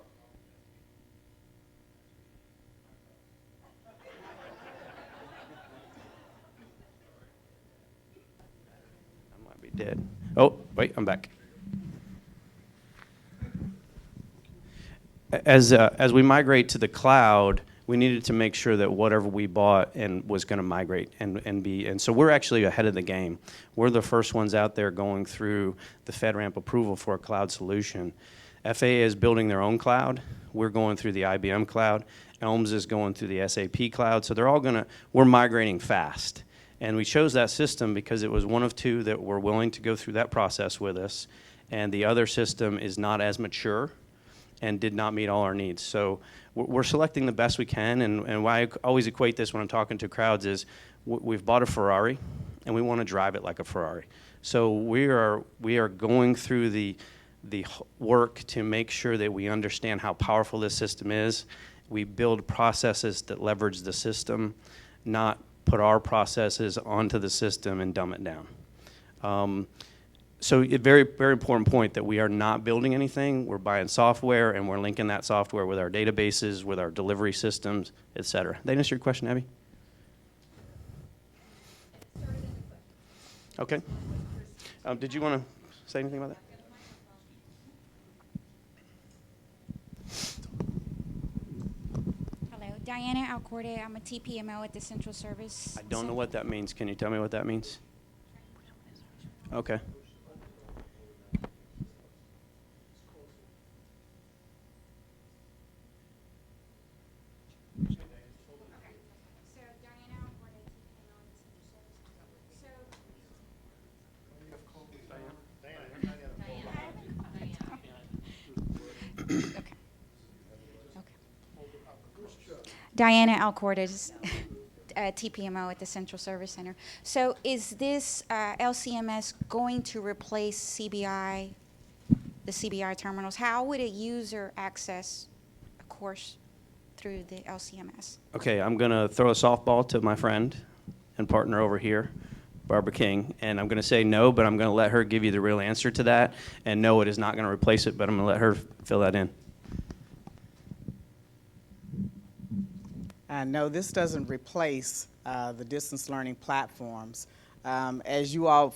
dead. Oh, wait, I'm back. As we migrate to the cloud, we needed to make sure that whatever we bought and was going to migrate and so we're actually ahead of the game. We're the first ones out there going through the FedRAMP approval for a cloud solution. FAA is building their own cloud. We're going through the IBM cloud. ELMS is going through the SAP cloud. So we're migrating fast. And we chose that system because it was one of two that were willing to go through that process with us, and the other system is not as mature and did not meet all our needs. So we're selecting the best we can, and why I always equate this when I'm talking to crowds is we've bought a Ferrari, and we want to drive it like a Ferrari. So we are going through the work to make sure that we understand how powerful this system is. We build processes that leverage the system, not put our processes onto the system and dumb it down. So a very, very important point that we are not building anything. We're buying software, and we're linking that software with our databases, with our delivery systems, et cetera. Did I answer your question, Abby? Okay. Did you want to say anything about that? Hello, Diana Alcorte. I'm a TPMO at the Central Service. I don't know what that means. Can you tell me what that means? Okay. Diana Alcorte, TPMO at the Central Service Center. So is this LCMS going to replace CBI, the CBI terminals? How would a user access a course through the LCMS? Okay, I'm going to throw a softball to my friend and partner over here, Barbara King, and I'm going to say no, but I'm going to let her give you the real answer to that. And no, it is not going to replace it, but I'm going to let her fill that in. No, this doesn't replace the distance learning platforms. As you all,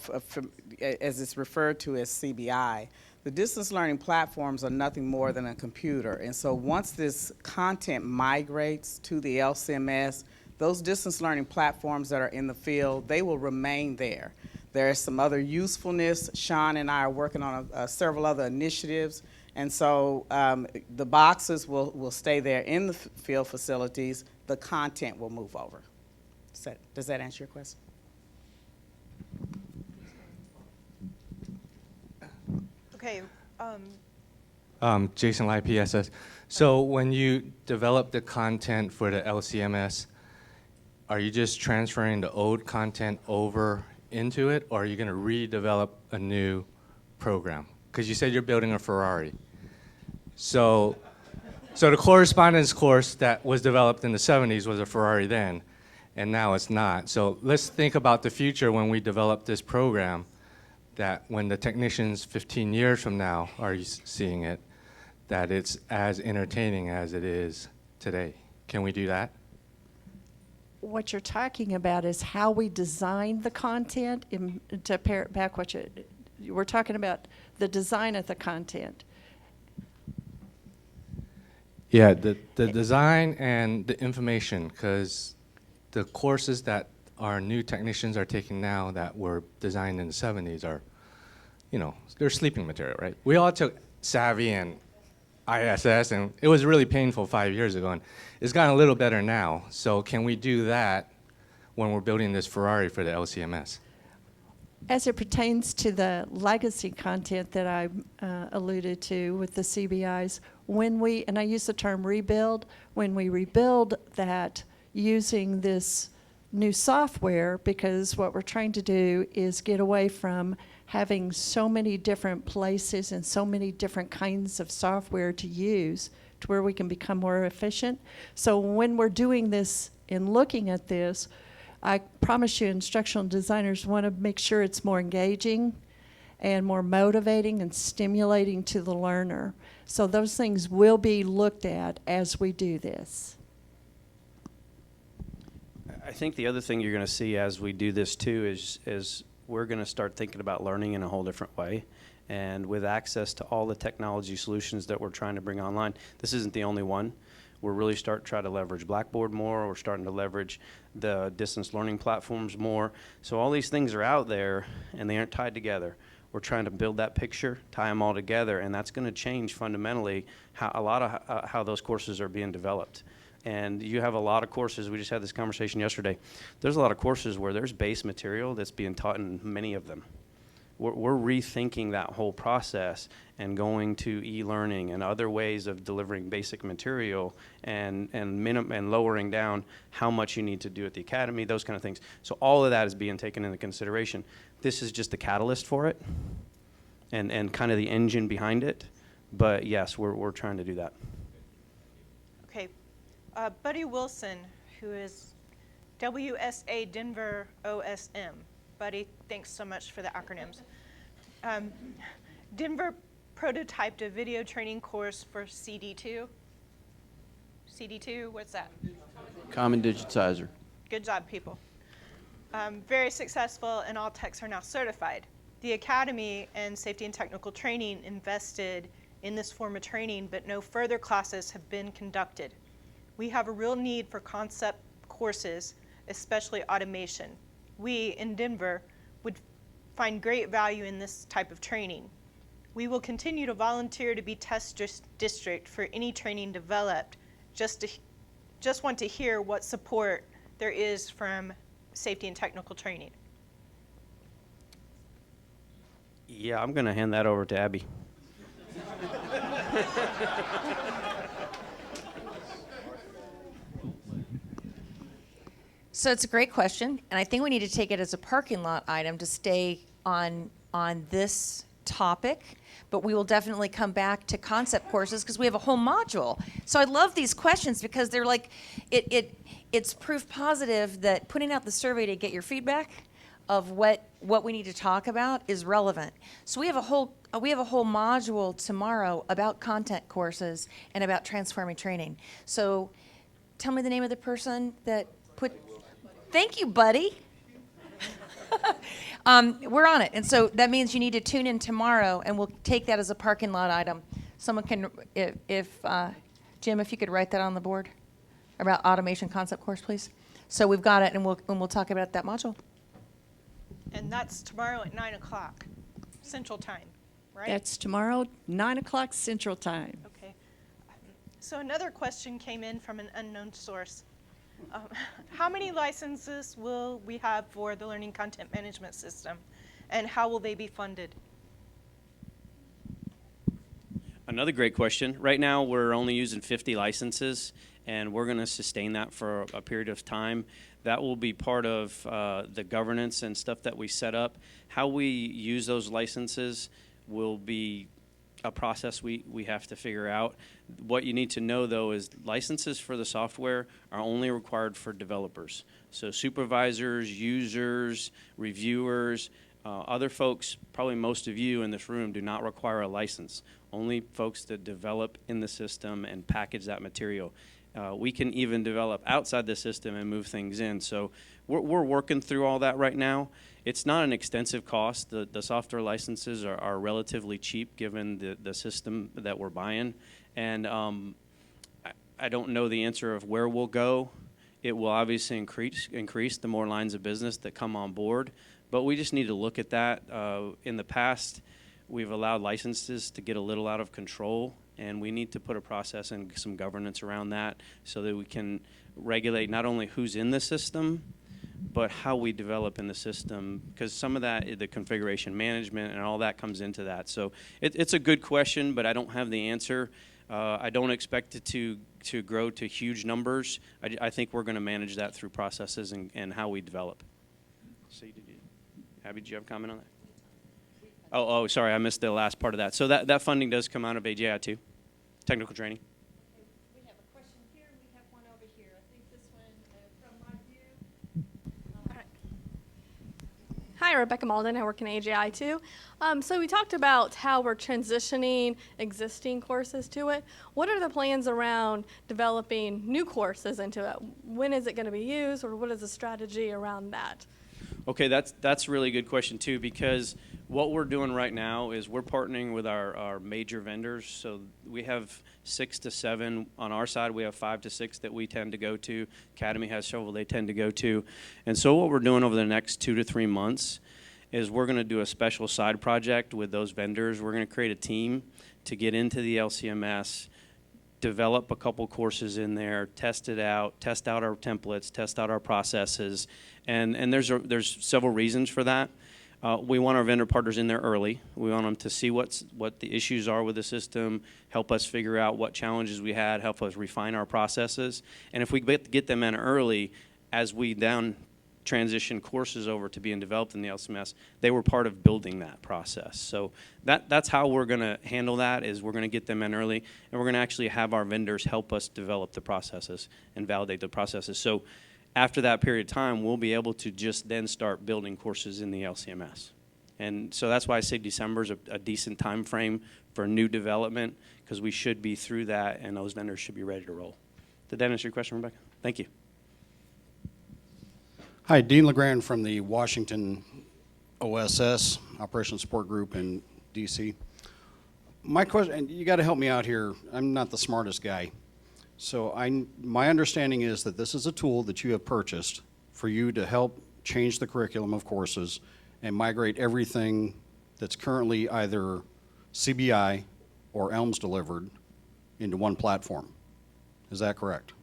as it's referred to as CBI, the distance learning platforms are nothing more than a computer. And so once this content migrates to the LCMS, those distance learning platforms that are in the field, they will remain there. There is some other usefulness. Sean and I are working on several other initiatives. And so the boxes will stay there in the field facilities. The content will move over. Does that answer your question? Okay. Jason Lai, PSS. So when you develop the content for the LCMS, are you just transferring the old content over into it, or are you going to redevelop a new program? Because you said you're building a Ferrari. So the correspondence course that was developed in the 70s was a Ferrari then, and now it's not. So let's think about the future when we develop this program, that when the technicians 15 years from now are seeing it, that it's as entertaining as it is today. Can we do that? What you're talking about is how we design the content. To parrot back what you were talking about, the design of the content. Yeah, the design and the information, because the courses that our new technicians are taking now that were designed in the 70s are, they're sleeping material, right? We all took Savvy and ISS, and it was really painful 5 years ago, and it's gotten a little better now. So can we do that when we're building this Ferrari for the LCMS? As it pertains to the legacy content that I alluded to with the CBIs, and I use the term rebuild, when we rebuild that using this new software, because what we're trying to do is get away from having so many different places and so many different kinds of software to use to where we can become more efficient. So when we're doing this and looking at this, I promise you instructional designers want to make sure it's more engaging and more motivating and stimulating to the learner. So those things will be looked at as we do this. I think the other thing you're going to see as we do this too is we're going to start thinking about learning in a whole different way. And with access to all the technology solutions that we're trying to bring online, this isn't the only one. We're really starting to try to leverage Blackboard more. We're starting to leverage the distance learning platforms more. So all these things are out there, and they aren't tied together. We're trying to build that picture, tie them all together, and that's going to change fundamentally how a lot of how those courses are being developed. And you have a lot of courses. We just had this conversation yesterday. There's a lot of courses where there's base material that's being taught in many of them. We're rethinking that whole process and going to e-learning and other ways of delivering basic material and lowering down how much you need to do at the academy, those kind of things. So all of that is being taken into consideration. This is just the catalyst for it and kind of the engine behind it. But yes, we're trying to do that. Okay. Buddy Wilson, who is WSA Denver OSM. Buddy, thanks so much for the acronyms. Denver prototyped a video training course for CD2. CD2, what's that? Common Digitizer. Good job, people. Very successful, and all techs are now certified. The Academy and Safety and Technical Training invested in this form of training, but no further classes have been conducted. We have a real need for concept courses, especially automation. We, in Denver, would find great value in this type of training. We will continue to volunteer to be test district for any training developed. Just want to hear what support there is from Safety and Technical Training. Yeah, I'm going to hand that over to Abby. So it's a great question, and I think we need to take it as a parking lot item to stay on this topic, but we will definitely come back to concept courses because we have a whole module. So I love these questions because they're like, it's proof positive that putting out the survey to get your feedback of what we need to talk about is relevant. So we have a whole module tomorrow about content courses and about transforming training. So tell me the name of the person that put. Thank you, buddy. We're on it, and so that means you need to tune in tomorrow, and we'll take that as a parking lot item. Someone can, Jim, if you could write that on the board about automation concept course, please. So we've got it, and we'll talk about that module. And that's tomorrow at 9 o'clock Central Time, right? That's tomorrow, 9 o'clock Central Time. Okay. So another question came in from an unknown source. How many licenses will we have for the Learning Content Management System, and how will they be funded? Another great question. Right now, we're only using 50 licenses, and we're going to sustain that for a period of time. That will be part of the governance and stuff that we set up. How we use those licenses will be a process we have to figure out. What you need to know, though, is licenses for the software are only required for developers. So supervisors, users, reviewers, other folks, probably most of you in this room, do not require a license. Only folks that develop in the system and package that material. We can even develop outside the system and move things in. So we're working through all that right now. It's not an extensive cost. The software licenses are relatively cheap given the system that we're buying. And I don't know the answer of where we'll go. It will obviously increase the more lines of business that come on board. But we just need to look at that. In the past, we've allowed licenses to get a little out of control, and we need to put a process and some governance around that so that we can regulate not only who's in the system, but how we develop in the system, because some of that, the configuration management and all that comes into that. So it's a good question, but I don't have the answer. I don't expect it to grow to huge numbers. I think we're going to manage that through processes and how we develop. So Abby, did you have a comment on that? Oh, sorry, I missed the last part of that. So that funding does come out of AJI too, technical training. We have a question here, and we have one over here. I think this one from my view. All right. Hi, Rebecca Malden. I work in AJI too. So we talked about how we're transitioning existing courses to it. What are the plans around developing new courses into it? When is it going to be used, or what is the strategy around that? Okay, that's a really good question too, because what we're doing right now is we're partnering with our major vendors. So we have 6 to 7 on our side. We have 5 to 6 that we tend to go to. Academy has several they tend to go to. And so what we're doing over the next 2 to 3 months is we're going to do a special side project with those vendors. We're going to create a team to get into the LCMS, develop a couple courses in there, test it out, test out our templates, test out our processes, and there's several reasons for that. We want our vendor partners in there early. We want them to see what the issues are with the system, help us figure out what challenges we had, help us refine our processes. And if we get them in early, as we transition courses over to being developed in the LCMS, they were part of building that process. So that's how we're going to handle that, is we're going to get them in early, and we're going to actually have our vendors help us develop the processes and validate the processes. So after that period of time, we'll be able to just then start building courses in the LCMS. And so that's why I say December is a decent time frame for new development, because we should be through that and those vendors should be ready to roll. Did that answer your question, Rebecca? Thank you. Hi, Dean LeGrand from the Washington OSS, Operations Support Group in DC. My question, and you got to help me out here, I'm not the smartest guy. So my understanding is that this is a tool that you have purchased for you to help change the curriculum of courses and migrate everything that's currently either CBI or ELMS delivered into one platform. Is that correct?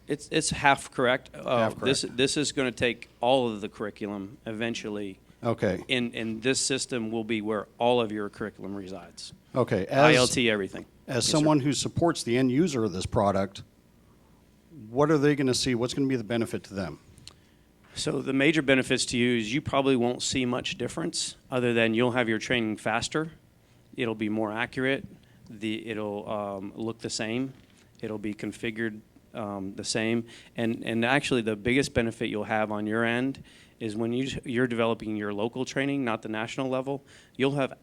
It's half correct. Half correct. This is going to take all of the curriculum eventually. Okay. And this system will be where all of your curriculum resides. Okay. ILT, everything. As someone who supports the end user of this product, what are they going to see? What's going to be the benefit to them? So the major benefits to you is you probably won't see much difference, other than you'll have your training faster. It'll be more accurate. It'll look the same. It'll be configured the same. And actually the biggest benefit you'll have on your end is when you're developing your local training, not the national level, you'll have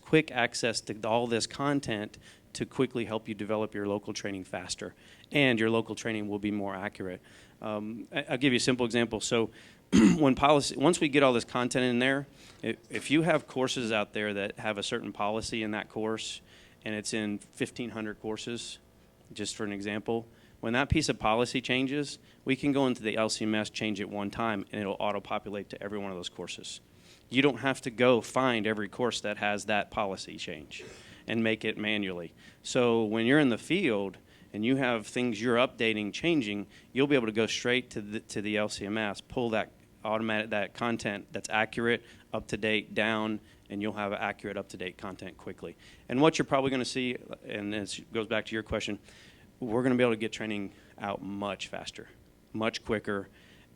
quick access to all this content to quickly help you develop your local training faster. And your local training will be more accurate. I'll give you a simple example. So once we get all this content in there, if you have courses out there that have a certain policy in that course, and it's in 1,500 courses, just for an example, when that piece of policy changes, we can go into the LCMS, change it one time, and it'll auto-populate to every one of those courses. You don't have to go find every course that has that policy change and make it manually. So when you're in the field and you have things you're updating, changing, you'll be able to go straight to the LCMS, pull that content that's accurate, up to date, down, and you'll have accurate, up to date content quickly. And what you're probably going to see, and this goes back to your question, we're going to be able to get training out much faster, much quicker,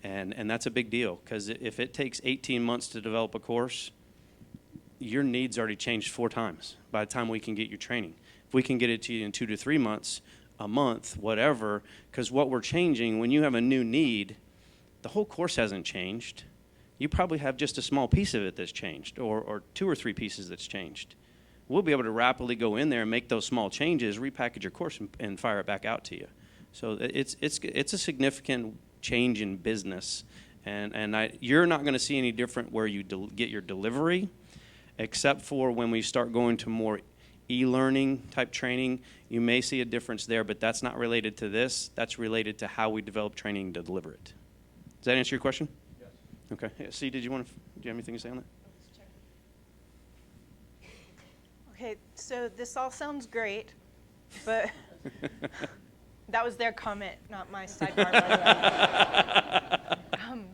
and that's a big deal, because if it takes 18 months to develop a course, your needs already changed 4 times by the time we can get you training. If we can get it to you in 2 to 3 months, a month, whatever, because what we're changing, when you have a new need, the whole course hasn't changed. You probably have just a small piece of it that's changed, or 2 or 3 pieces that's changed. We'll be able to rapidly go in there and make those small changes, repackage your course, and fire it back out to you. So it's a significant change in business, and you're not going to see any different where you get your delivery, except for when we start going to more e-learning type training. You may see a difference there, but that's not related to this. That's related to how we develop training to deliver it. Does that answer your question? Yes. Okay. Yeah, C, do you have anything to say on that? Okay, so this all sounds great, but that was their comment, not my sidebar, by the way.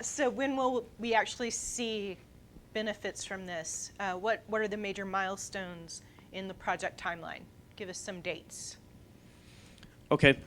So when will we actually see benefits from this? What are the major milestones in the project timeline? Give us some dates. Okay,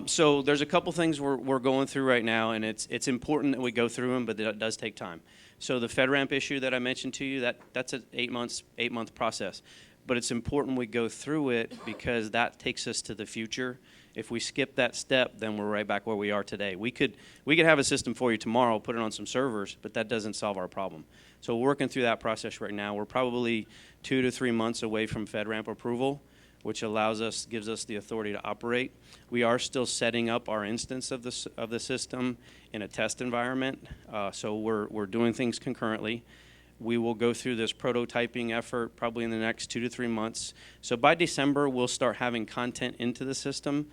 so there's a couple things we're going through right now, and it's important that we go through them, but it does take time. So the FedRAMP issue that I mentioned to you, that's an 8-month process. But it's important we go through it, because that takes us to the future. If we skip that step, then we're right back where we are today. We could have a system for you tomorrow, put it on some servers, but that doesn't solve our problem. So we're working through that process right now. We're probably 2 to 3 months away from FedRAMP approval, which gives us the authority to operate. We are still setting up our instance of the system in a test environment, so we're doing things concurrently. We will go through this prototyping effort probably in the next 2 to 3 months. So by December, we'll start having content into the system.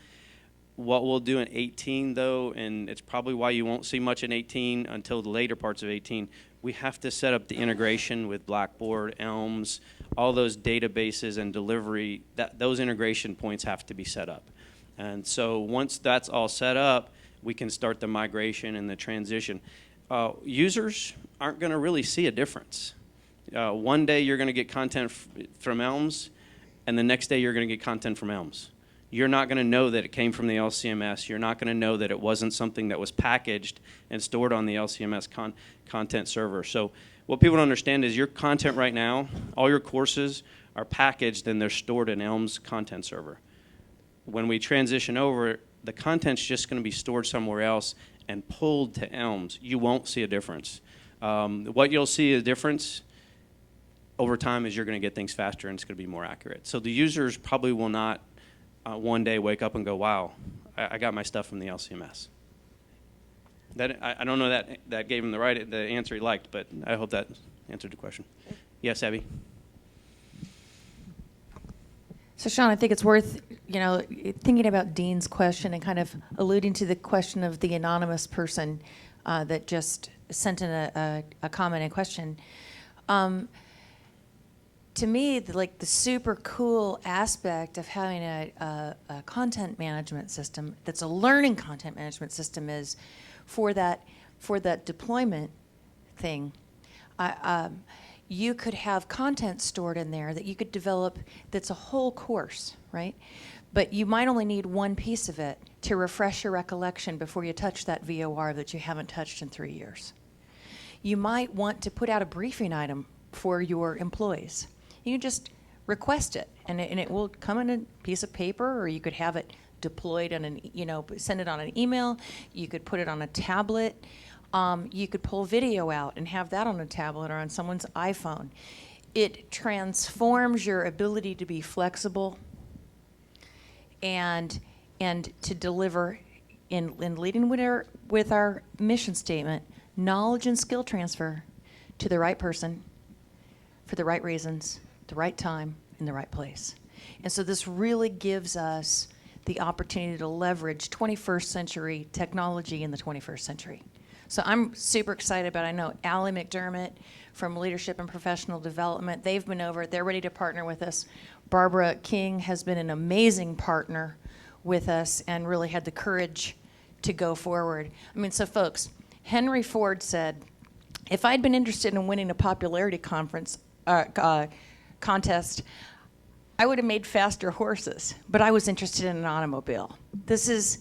What we'll do in 18, though, and it's probably why you won't see much in 18 until the later parts of 18, we have to set up the integration with Blackboard, Elms, all those databases and delivery, those integration points have to be set up. And so once that's all set up, we can start the migration and the transition. Users aren't going to really see a difference. One day you're going to get content from Elms, and the next day you're going to get content from Elms. You're not going to know that it came from the LCMS. You're not going to know that it wasn't something that was packaged and stored on the LCMS content server. So what people don't understand is your content right now, all your courses are packaged and they're stored in Elms content server. When we transition over, the content's just going to be stored somewhere else and pulled to Elms. You won't see a difference. What you'll see a difference over time is you're going to get things faster and it's going to be more accurate. So the users probably will not one day wake up and go, wow, I got my stuff from the LCMS. I don't know that gave him the answer he liked, but I hope that answered the question. Yes, Abby? So Sean, I think it's worth, thinking about Dean's question and kind of alluding to the question of the anonymous person that just sent in a comment and question. To me, the super cool aspect of having a content management system that's a learning content management system is for that deployment thing. You could have content stored in there that you could develop that's a whole course, right? But you might only need one piece of it to refresh your recollection before you touch that VOR that you haven't touched in 3 years. You might want to put out a briefing item for your employees. You just request it, and it will come in a piece of paper, or you could have it deployed on send it on an email. You could put it on a tablet. You could pull video out and have that on a tablet or on someone's iPhone. It transforms your ability to be flexible and to deliver in leading with our mission statement, knowledge and skill transfer to the right person for the right reasons, the right time, in the right place. And so this really gives us the opportunity to leverage 21st century technology in the 21st century. So I'm super excited about it. I know Allie McDermott from Leadership and Professional Development, they've been over, they're ready to partner with us. Barbara King has been an amazing partner with us and really had the courage to go forward. I mean, so folks, Henry Ford said, if I'd been interested in winning a popularity contest, I would have made faster horses, but I was interested in an automobile. This is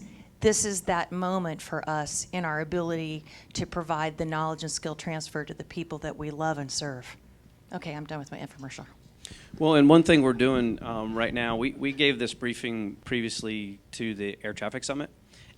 that moment for us in our ability to provide the knowledge and skill transfer to the people that we love and serve. Okay, I'm done with my infomercial. Well, and one thing we're doing right now, we gave this briefing previously to the Air Traffic Summit,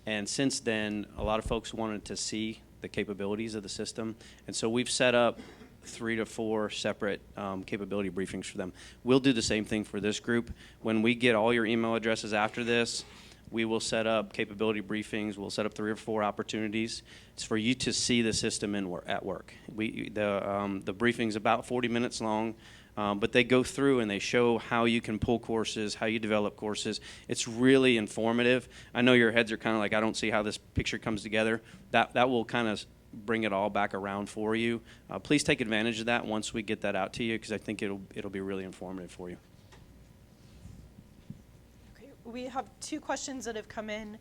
and since then, a lot of folks wanted to see the capabilities of the system, and so we've set up 3 to 4 separate capability briefings for them. We'll do the same thing for this group. When we get all your email addresses after this, we will set up capability briefings. We'll set up 3 or 4 opportunities. It's for you to see the system at work. The briefing's about 40 minutes long, but they go through and they show how you can pull courses, how you develop courses. It's really informative. I know your heads are kind of like, I don't see how this picture comes together. That will kind of bring it all back around for you. Please take advantage of that once we get that out to you, because I think it'll be really informative for you. Okay, we have 2 questions that have come in.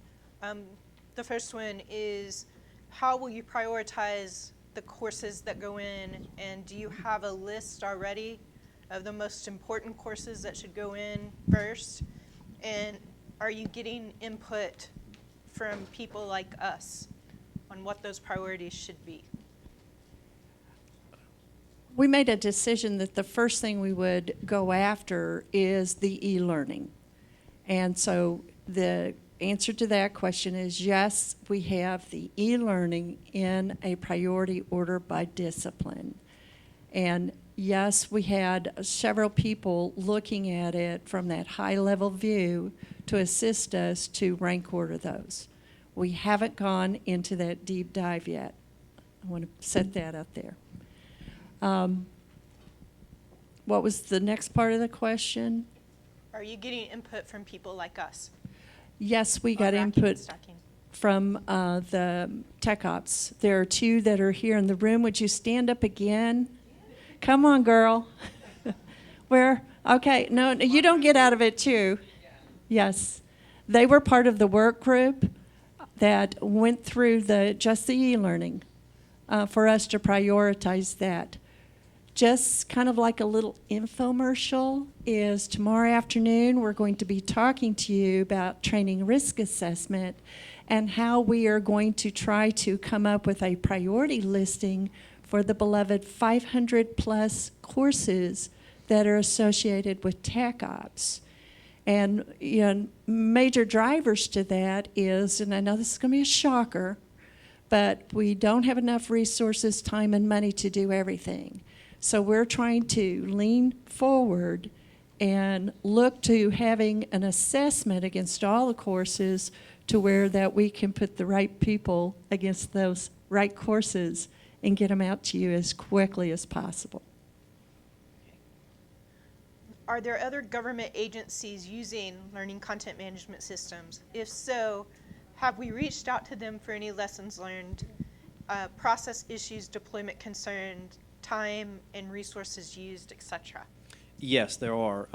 The first one is, how will you prioritize the courses that go in, and do you have a list already of the most important courses that should go in first? And are you getting input from people like us on what those priorities should be? We made a decision that the first thing we would go after is the e-learning. And so the answer to that question is yes, we have the e-learning in a priority order by discipline. And yes, we had several people looking at it from that high-level view to assist us to rank order those. We haven't gone into that deep dive yet. I want to set that up there. What was the next part of the question? Are you getting input from people like us? Yes, we got input from the tech ops. There are two that are here in the room. Would you stand up again? Come on, girl. Where? Okay, no, you don't get out of it too. Yes. They were part of the work group that went through just the e-learning for us to prioritize that. Just kind of like a little infomercial is tomorrow afternoon we're going to be talking to you about training risk assessment and how we are going to try to come up with a priority listing for the beloved 500 plus courses that are associated with tech ops. And major drivers to that is, and I know this is going to be a shocker, but we don't have enough resources, time, and money to do everything. So we're trying to lean forward and look to having an assessment against all the courses to where that we can put the right people against those right courses and get them out to you as quickly as possible. Are there other government agencies using learning content management systems? If so, have we reached out to them for any lessons learned, process issues, deployment concerns, time and resources used, etc.? Yes, there are.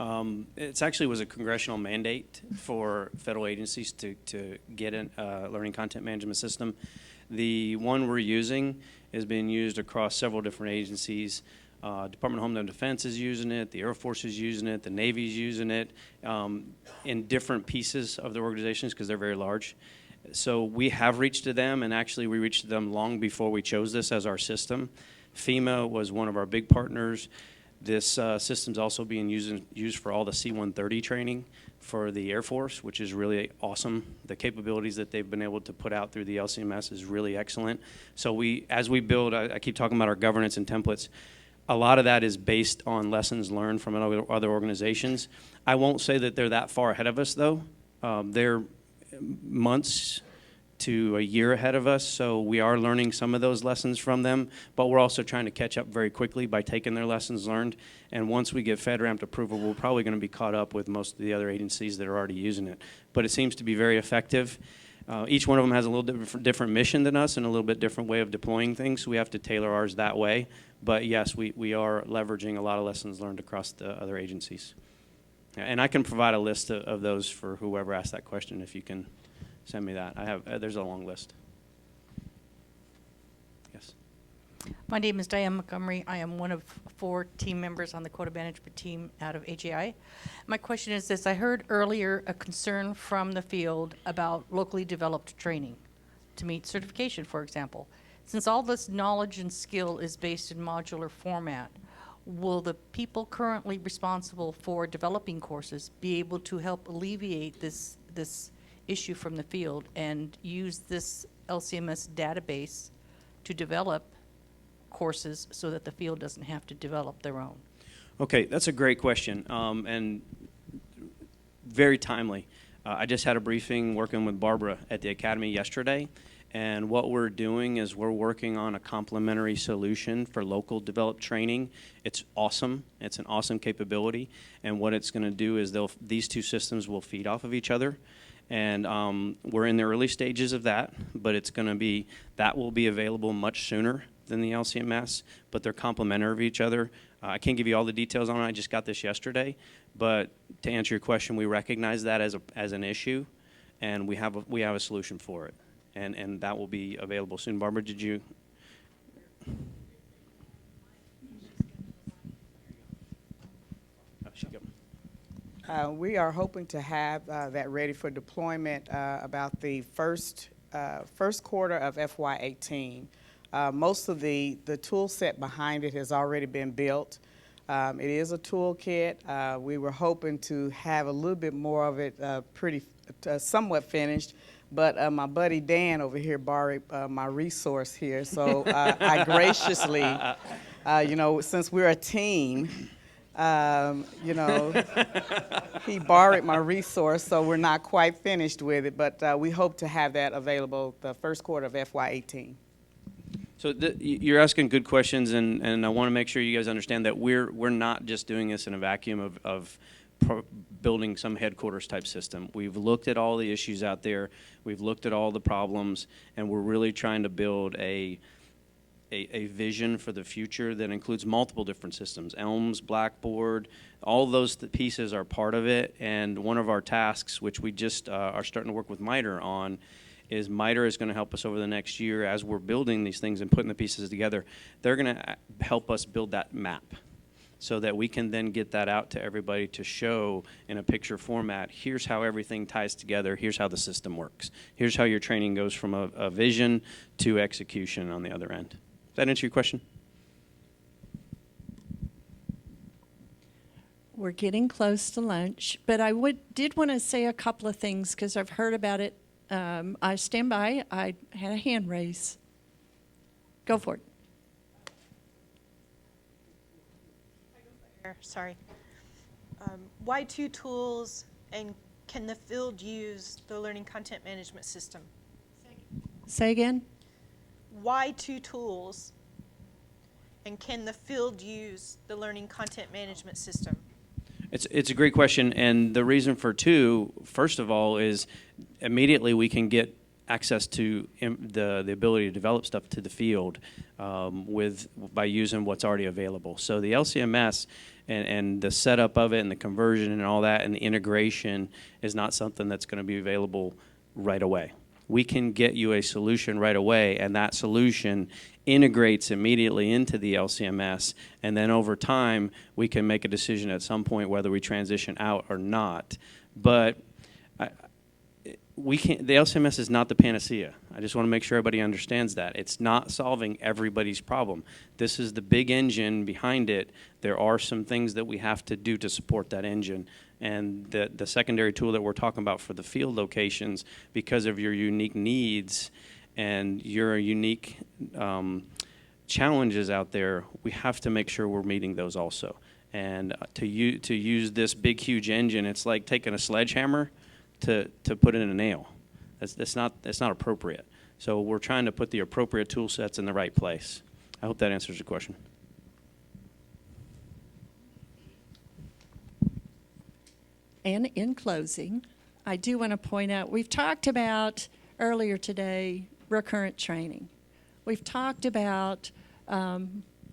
It actually was a congressional mandate for federal agencies to get a learning content management system. The one we're using is being used across several different agencies. Department of Homeland Defense is using it, the Air Force is using it, the Navy is using it in different pieces of their organizations because they're very large. So we have reached to them, and actually we reached to them long before we chose this as our system. FEMA was one of our big partners. This system's also being used for all the C-130 training for the Air Force, which is really awesome. The capabilities that they've been able to put out through the LCMS is really excellent. So as we build, I keep talking about our governance and templates, a lot of that is based on lessons learned from other organizations. I won't say that they're that far ahead of us, though. They're months to a year ahead of us, so we are learning some of those lessons from them, but we're also trying to catch up very quickly by taking their lessons learned. And once we get FedRAMP approval, we're probably going to be caught up with most of the other agencies that are already using it. But it seems to be very effective. Each one of them has a little different mission than us and a little bit different way of deploying things, so we have to tailor ours that way. But yes, we are leveraging a lot of lessons learned across the other agencies. And I can provide a list of those for whoever asked that question if you can send me that. There's a long list. Yes. My name is Diane Montgomery. I am one of 4 team members on the quota management team out of AJI. My question is this: I heard earlier a concern from the field about locally developed training to meet certification, for example. Since all this knowledge and skill is based in modular format, will the people currently responsible for developing courses be able to help alleviate this issue from the field and use this LCMS database to develop courses so that the field doesn't have to develop their own? Okay, that's a great question and very timely. I just had a briefing working with Barbara at the Academy yesterday, and what we're doing is we're working on a complementary solution for local developed training. It's awesome. It's an awesome capability, and what it's going to do is these two systems will feed off of each other. And we're in the early stages of that, but that will be available much sooner than the LCMS, but they're complementary of each other. I can't give you all the details on it. I just got this yesterday, but to answer your question, we recognize that as an issue, and we have a solution for it, and that will be available soon. Barbara, did you? We are hoping to have that ready for deployment about the first quarter of FY18. Most of the tool set behind it has already been built. It is a toolkit. We were hoping to have a little bit more of it somewhat finished, but my buddy Dan over here borrowed my resource here, so I graciously, since we're a team, he borrowed my resource, so we're not quite finished with it, but we hope to have that available the first quarter of FY18. So you're asking good questions, and I want to make sure you guys understand that we're not just doing this in a vacuum of building some headquarters type system. We've looked at all the issues out there. We've looked at all the problems, and we're really trying to build a vision for the future that includes multiple different systems. Elms, Blackboard, all those pieces are part of it. And one of our tasks, which we just are starting to work with MITRE on, is MITRE is going to help us over the next year as we're building these things and putting the pieces together. They're going to help us build that map so that we can then get that out to everybody to show in a picture format. Here's how everything ties together. Here's how the system works. Here's how your training goes from a vision to execution on the other end. Does that answer your question? We're getting close to lunch, but I did want to say a couple of things because I've heard about it. I stand by. I had a hand raise. Go for it. Sorry. Why 2 tools, and can the field use the learning content management system? Say again? Why 2 tools, and can the field use the learning content management system? It's a great question, and the reason for 2, first of all, is immediately we can get access to the ability to develop stuff to the field by using what's already available. So the LCMS and the setup of it and the conversion and all that and the integration is not something that's going to be available right away. We can get you a solution right away, and that solution integrates immediately into the LCMS, and then over time we can make a decision at some point whether we transition out or not. But the LCMS is not the panacea. I just want to make sure everybody understands that. It's not solving everybody's problem. This is the big engine behind it. There are some things that we have to do to support that engine. And the secondary tool that we're talking about for the field locations, because of your unique needs and your unique challenges out there, we have to make sure we're meeting those also. And to use this big, huge engine, it's like taking a sledgehammer to put in a nail. That's not appropriate. So we're trying to put the appropriate tool sets in the right place. I hope that answers the question. And in closing, I do want to point out, we've talked about earlier today recurrent training. We've talked about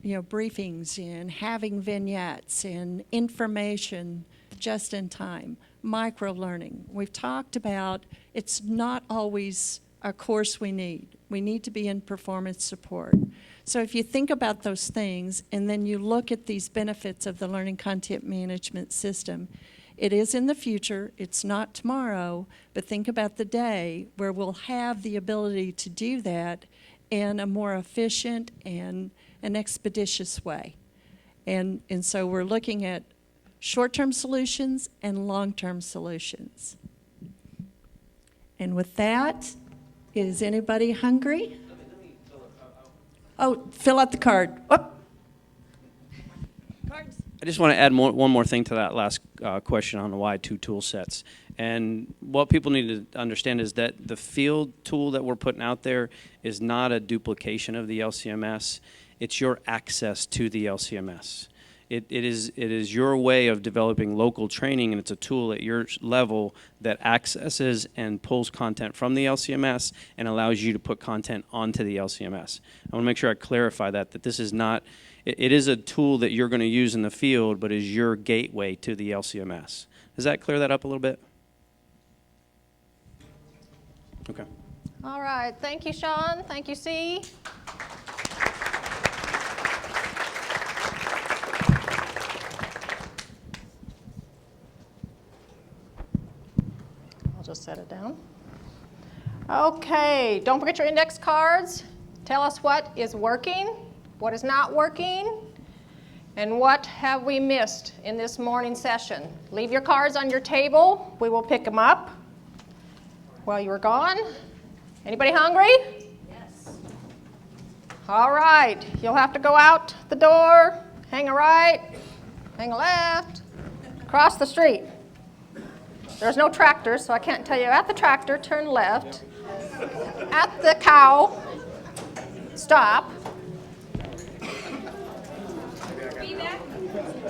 briefings and having vignettes and information just in time, micro-learning. We've talked about it's not always a course we need. We need to be in performance support. So if you think about those things and then you look at these benefits of the learning content management system, it is in the future, it's not tomorrow, but think about the day where we'll have the ability to do that in a more efficient and an expeditious way. And so we're looking at short-term solutions and long-term solutions. And with that, is anybody hungry? Oh, fill out the card. Oh. Cards. I just want to add one more thing to that last question on the why 2 tool sets. And what people need to understand is that the field tool that we're putting out there is not a duplication of the LCMS. It's your access to the LCMS. It is your way of developing local training, and it's a tool at your level that accesses and pulls content from the LCMS and allows you to put content onto the LCMS. I want to make sure I clarify that this is not, it is a tool that you're going to use in the field, but is your gateway to the LCMS. Does that clear that up a little bit? Okay. All right. Thank you, Sean. Thank you, C. I'll just set it down. Okay. Don't forget your index cards. Tell us what is working, what is not working, and what have we missed in this morning session. Leave your cards on your table. We will pick them up while you were gone. Anybody hungry? Yes. All right. You'll have to go out the door, hang a right, hang a left, cross the street. There's no tractor, so I can't tell you. At the tractor, turn left. At the cow, stop.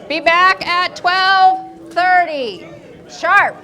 Be back at 12:30. 6:30, sharp.